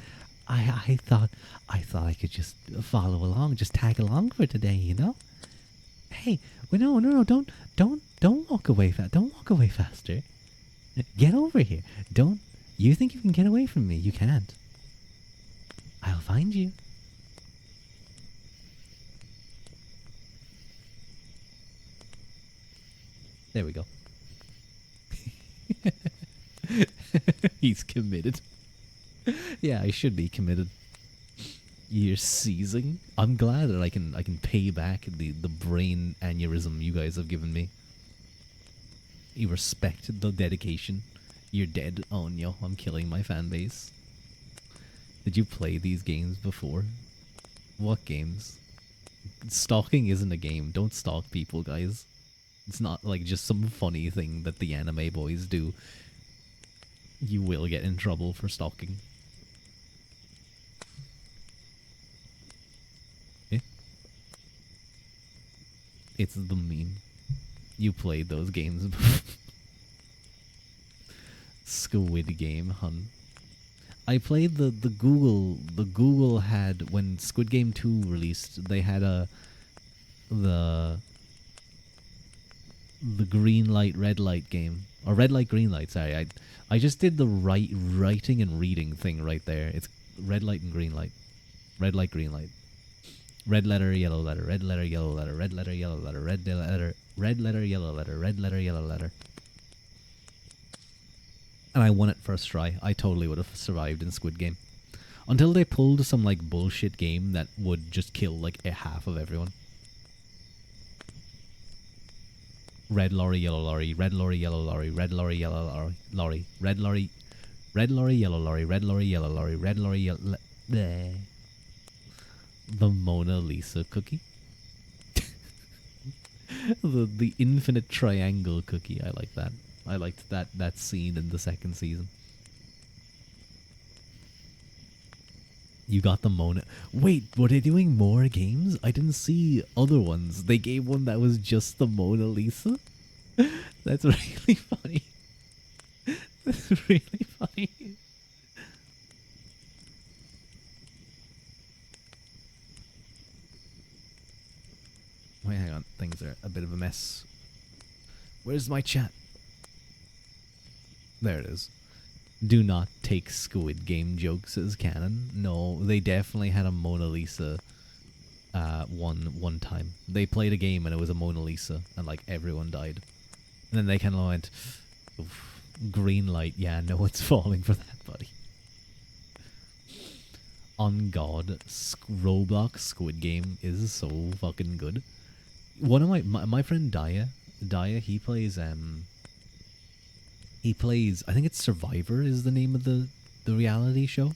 I thought I could just follow along, just tag along for today, you know? Hey, well, no, don't walk away don't walk away faster. Get over here. Don't you think you can get away from me? You can't. I'll find you. There we go. He's committed. Yeah, I should be committed. You're seizing. I'm glad that I can pay back the brain aneurysm you guys have given me. You respect the dedication. You're dead. Oh no, I'm killing my fan base. Did you play these games before? What games? Stalking isn't a game. Don't stalk people, guys. It's not like just some funny thing that the anime boys do. You will get in trouble for stalking. Eh? It's the meme. You played those games before. Squid Game, hun. I played the Google had when Squid Game 2 released, they had the green light red light game, or red light green light. Sorry, I just did the writing and reading thing right there. It's red light and green light, red light green light, red letter yellow letter, red letter yellow letter, red letter yellow letter, red letter yellow letter, red letter yellow letter. And I won it first try. I totally would have survived in Squid Game. Until they pulled some like bullshit game that would just kill like a half of everyone. Red lorry, yellow lorry, red lorry, yellow lorry, red lorry, yellow lorry, lorry, red lorry, yellow lorry, red lorry, yellow lorry, red lorry, yellow. The Mona Lisa cookie. the infinite triangle cookie. I like that. I liked that scene in the second season. You got the Mona. Wait, were they doing more games? I didn't see other ones. They gave one that was just the Mona Lisa? That's really funny. That's really funny. Wait, hang on. Things are a bit of a mess. Where's my chat? There it is. Do not take Squid Game jokes as canon. No, they definitely had a Mona Lisa one time. They played a game and it was a Mona Lisa and like everyone died. And then they kind of went, oof, green light, yeah, no one's falling for that, buddy. On God, Roblox Squid Game is so fucking good. One of my friend Daya, he plays, I think it's Survivor is the name of the reality show,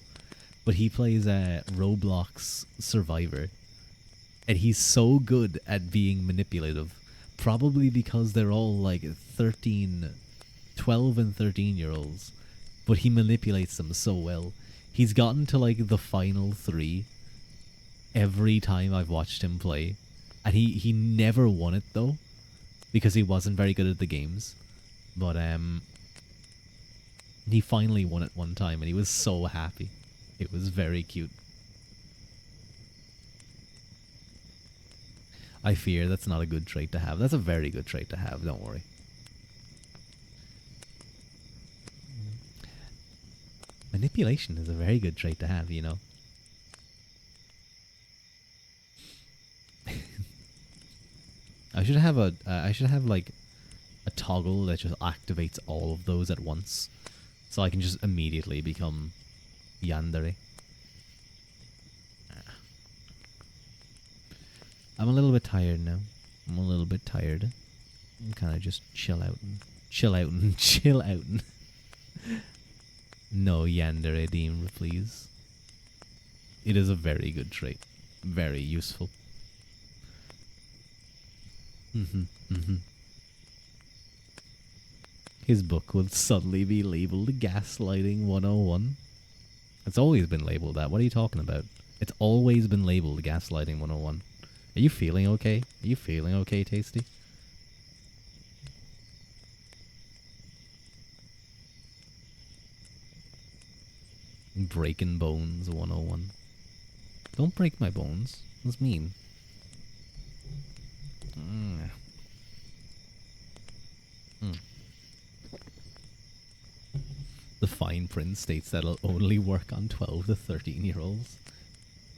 but he plays Roblox Survivor, and he's so good at being manipulative, probably because they're all like 12 and 13 year olds, but he manipulates them so well. He's gotten to like the final 3 every time I've watched him play, and he never won it though, because he wasn't very good at the games, but he finally won it one time, and he was so happy. It was very cute. I fear that's not a good trait to have. That's a very good trait to have, don't worry. Manipulation is a very good trait to have, you know. I should have like a toggle that just activates all of those at once, so I can just immediately become yandere. I'm a little bit tired now. I'm a little bit tired. I'm kind of just chill out and chill out and chill out. No yandere deem, please. It is a very good trait. Very useful. His book will suddenly be labeled Gaslighting 101. It's always been labeled that. What are you talking about? It's always been labeled Gaslighting 101. Are you feeling okay? Are you feeling okay, Tasty? Breaking Bones 101. Don't break my bones. That's mean. The fine print states that it'll only work on 12 to 13-year-olds.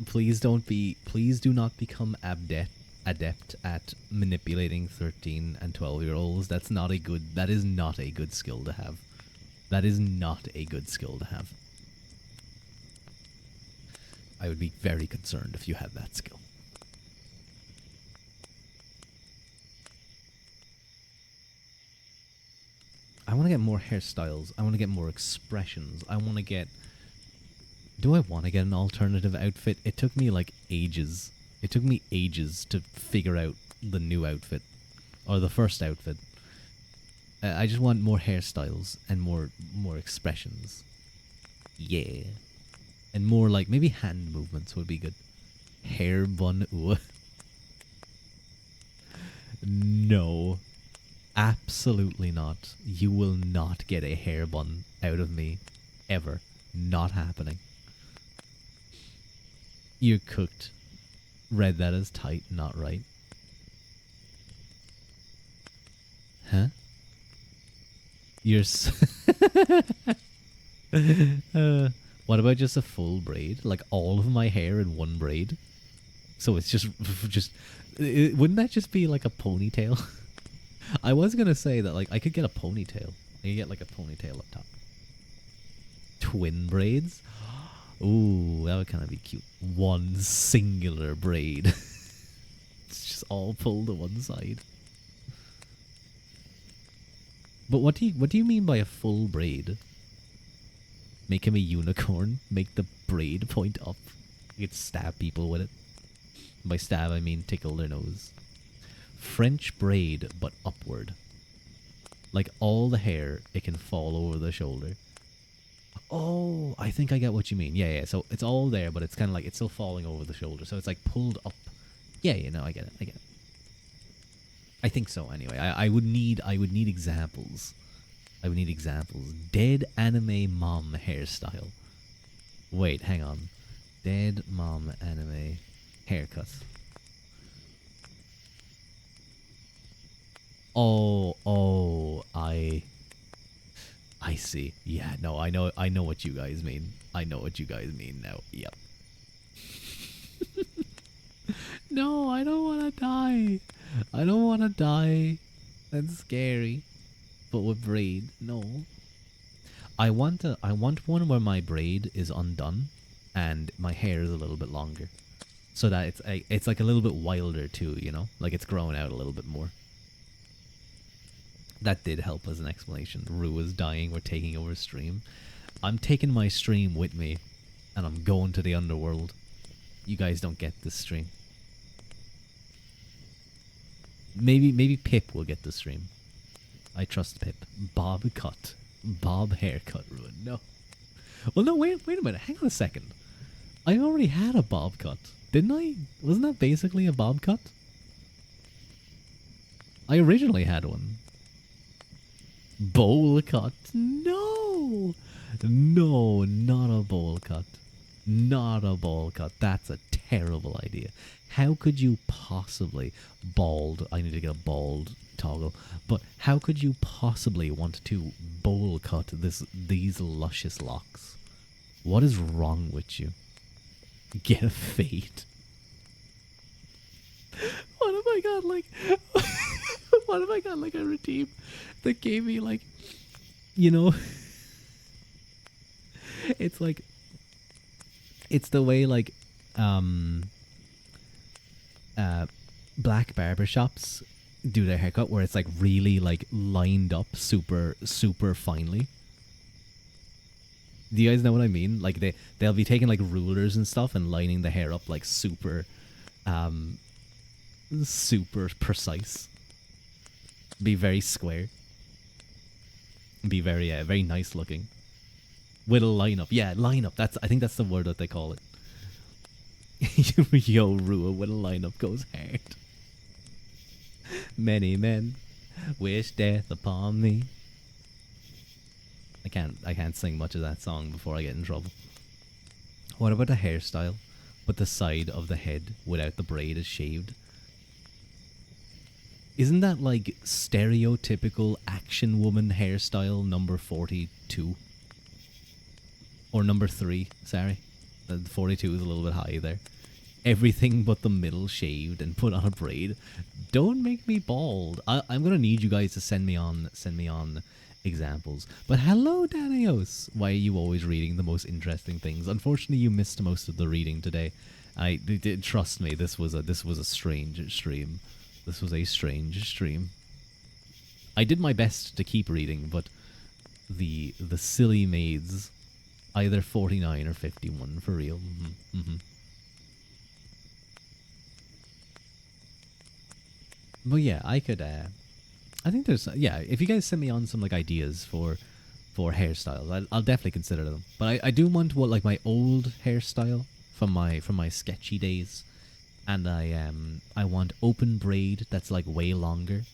Please do not become adept at manipulating 13 and 12-year-olds. That is not a good skill to have. That is not a good skill to have. I would be very concerned if you had that skill. I want to get more hairstyles. I want to get more expressions. I want to get... Do I want to get an alternative outfit? It took me like ages. It took me ages to figure out the new outfit. Or the first outfit. I just want more hairstyles and more expressions. Yeah. And more like, maybe hand movements would be good. Hair bun, ooh. No. Absolutely not. You will not get a hair bun out of me. Ever. Not happening. You're cooked. Read that as tight, not right. Huh? You're what about just a full braid? Like all of my hair in one braid? So it's just wouldn't that just be like a ponytail? I was gonna say that like I could get a ponytail. I could get like a ponytail up top. Twin braids? Ooh, that would kind of be cute. One singular braid. It's just all pulled to one side. But what do you mean by a full braid? Make him a unicorn? Make the braid point up? You could stab people with it. By stab, I mean tickle their nose. French braid, but upward. Like all the hair, it can fall over the shoulder. Oh, I think I get what you mean. Yeah. So it's all there, but it's kind of like it's still falling over the shoulder. So it's like pulled up. Yeah. No, I get it. I think so. Anyway, I would need examples. I would need examples. Dead anime mom hairstyle. Wait, hang on. Dead mom anime haircut. Oh, I see. Yeah, no, I know what you guys mean. I know what you guys mean now. Yep. No, I don't want to die. I don't want to die. That's scary. But with braid, no. I want one where my braid is undone and my hair is a little bit longer. So that it's like a little bit wilder too, you know? Like it's growing out a little bit more. That did help as an explanation. Rue is dying, we're taking over stream. I'm taking my stream with me, and I'm going to the underworld. You guys don't get this stream. Maybe Pip will get the stream. I trust Pip. Bob cut. Bob haircut, Ruin. No. Well, no, wait a minute. Hang on a second. I already had a bob cut, didn't I? Wasn't that basically a bob cut? I originally had one. Bowl cut? No! No, not a bowl cut. Not a bowl cut. That's a terrible idea. How could you possibly bald? I need to get a bald toggle. But how could you possibly want to bowl cut these luscious locks? What is wrong with you? Get a fade. What if I got like what if I got like a redeem that gave me like, you know, it's like it's the way like black barbershops do their haircut where it's like really like lined up super finely. Do you guys know what I mean? Like they'll be taking like rulers and stuff and lining the hair up like um super precise. Be very square. Be very nice looking. With a lineup. Yeah, lineup. I think that's the word that they call it. Yo, Ruadh with a lineup goes hard. Many men wish death upon me. I can't sing much of that song before I get in trouble. What about the hairstyle? But the side of the head without the braid is shaved. Isn't that like stereotypical action woman hairstyle number 42? Or number 3, sorry. The 42 is a little bit high there. Everything but the middle shaved and put on a braid. Don't make me bald. I'm gonna need you guys to send me on examples. But hello, Danios. Why are you always reading the most interesting things? Unfortunately, you missed most of the reading today. Trust me. This was a strange stream. This was a strange stream. I did my best to keep reading, but the silly maids, either 49 or 51 for real. But yeah, I could. I think there's if you guys send me on some like ideas for hairstyles, I'll definitely consider them. But I do want what like my old hairstyle from my sketchy days, and I want open braid that's like way longer,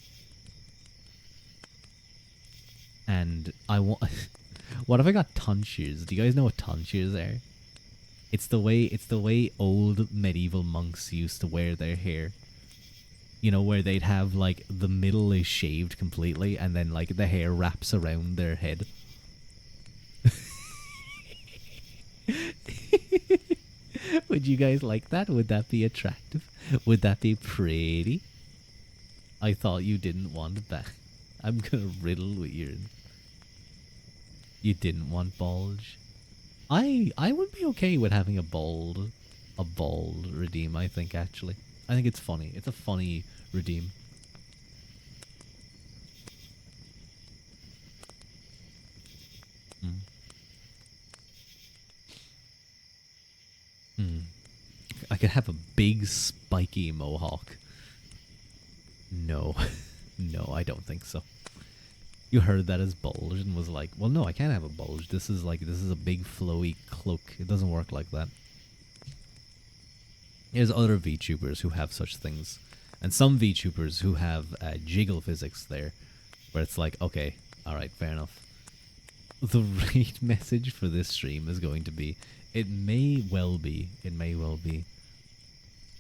and I want. What if I got tonsures? Do you guys know what tonsures are? It's the way old medieval monks used to wear their hair. You know, where they'd have like the middle is shaved completely and then like the hair wraps around their head. Would you guys like that? Would that be attractive? Would that be pretty? I thought you didn't want that. I'm gonna riddle with your... You didn't want bulge? I would be okay with having a bald redeem, I think, actually. I think it's funny. It's a funny redeem. I could have a big spiky mohawk. No. No, I don't think so. You heard that as bulge and was like, well, no, I can't have a bulge. This is a big flowy cloak. It doesn't work like that. There's other VTubers who have such things. And some VTubers who have jiggle physics there. Where it's like, okay, alright, fair enough. The raid message for this stream is going to be, it may well be.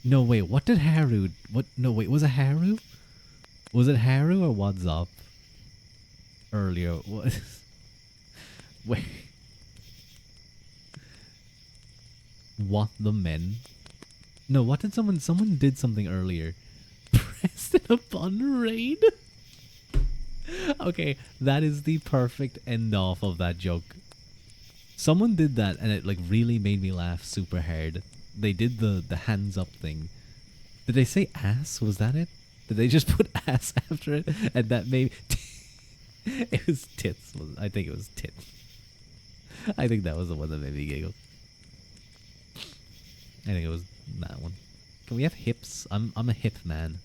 No, wait, what did Haru... No, wait, was it Haru? Was it Haru or What's Up? Earlier, what? Wait. What the men? No, what did someone did something earlier. Pressed it upon raid? Okay, that is the perfect end off of that joke. Someone did that and it like really made me laugh super hard. They did the hands up thing. Did they say ass? Was that it? Did they just put ass after it? And that made... It was tits. I think it was tits. I think that was the one that made me giggle. I think it was that one. Can we have hips? I'm a hip man.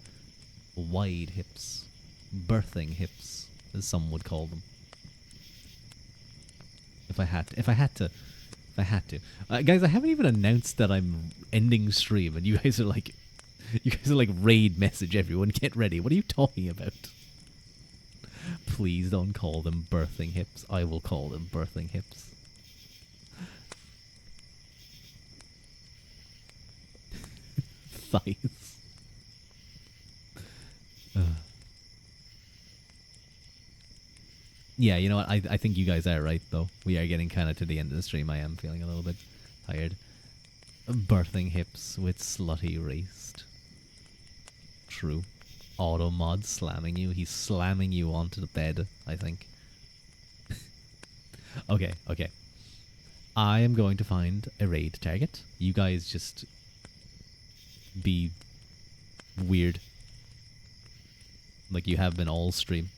Wide hips. Birthing hips, as some would call them. If I had to. Guys, I haven't even announced that I'm ending stream and you guys are like raid message everyone, get ready. What are you talking about? Please don't call them birthing hips. I will call them birthing hips. size. Uh. Yeah, you know what? I think you guys are right, though. We are getting kind of to the end of the stream. I am feeling a little bit tired. Birthing hips with slutty waist. True. Auto mod slamming you. He's slamming you onto the bed, I think. Okay, okay. I am going to find a raid target. You guys just be weird. Like you have been all stream.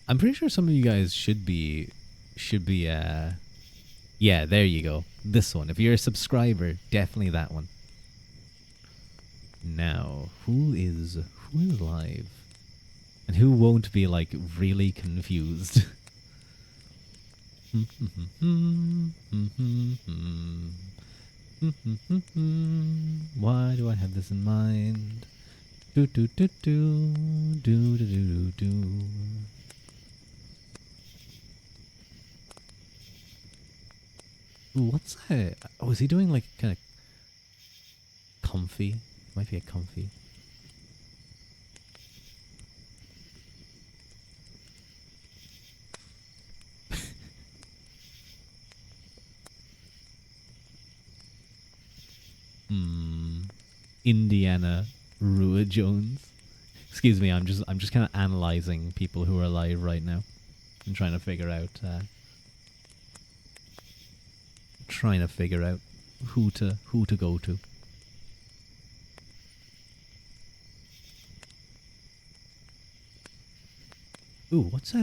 I'm pretty sure some of you guys should be yeah, there you go. This one. If you're a subscriber, definitely that one. Now, who is live? And who won't be like really confused? Why do I have this in mind? Do do do do do do do do. Ooh, what's that? Oh, is he doing like kind of comfy? Might be a comfy. Indiana Ruadh Jones. Excuse me, I'm just kind of analyzing people who are live right now and trying to figure out who to go to. Ooh, what's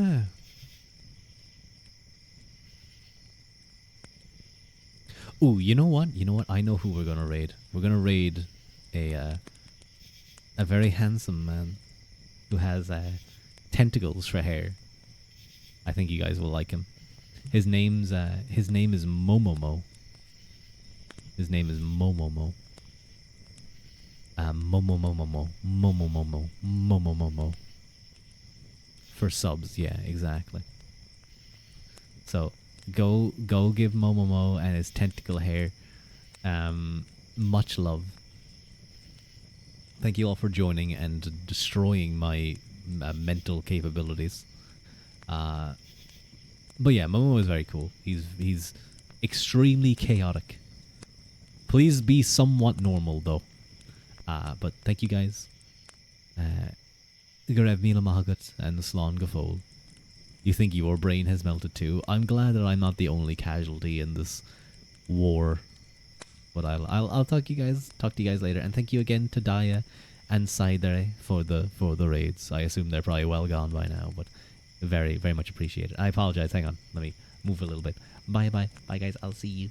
Ooh, you know what? You know what? I know who we're gonna raid. We're gonna raid a very handsome man who has tentacles for hair. I think you guys will like him. His name is Momomo. His name is Momomo. Momomo. For subs, yeah, exactly. So go give Momomo and his tentacle hair much love. Thank you all for joining and destroying my mental capabilities. But yeah, Momo is very cool. He's extremely chaotic. Please be somewhat normal though. But thank you guys. Garev Mila Mahagut and the Slán Gafol. You think your brain has melted too? I'm glad that I'm not the only casualty in this war. But I'll talk to you guys later. And thank you again to Daya and Saidere for the raids. I assume they're probably well gone by now, but very, very much appreciated. I apologize. Hang on. Let me move a little bit. Bye guys. I'll see you.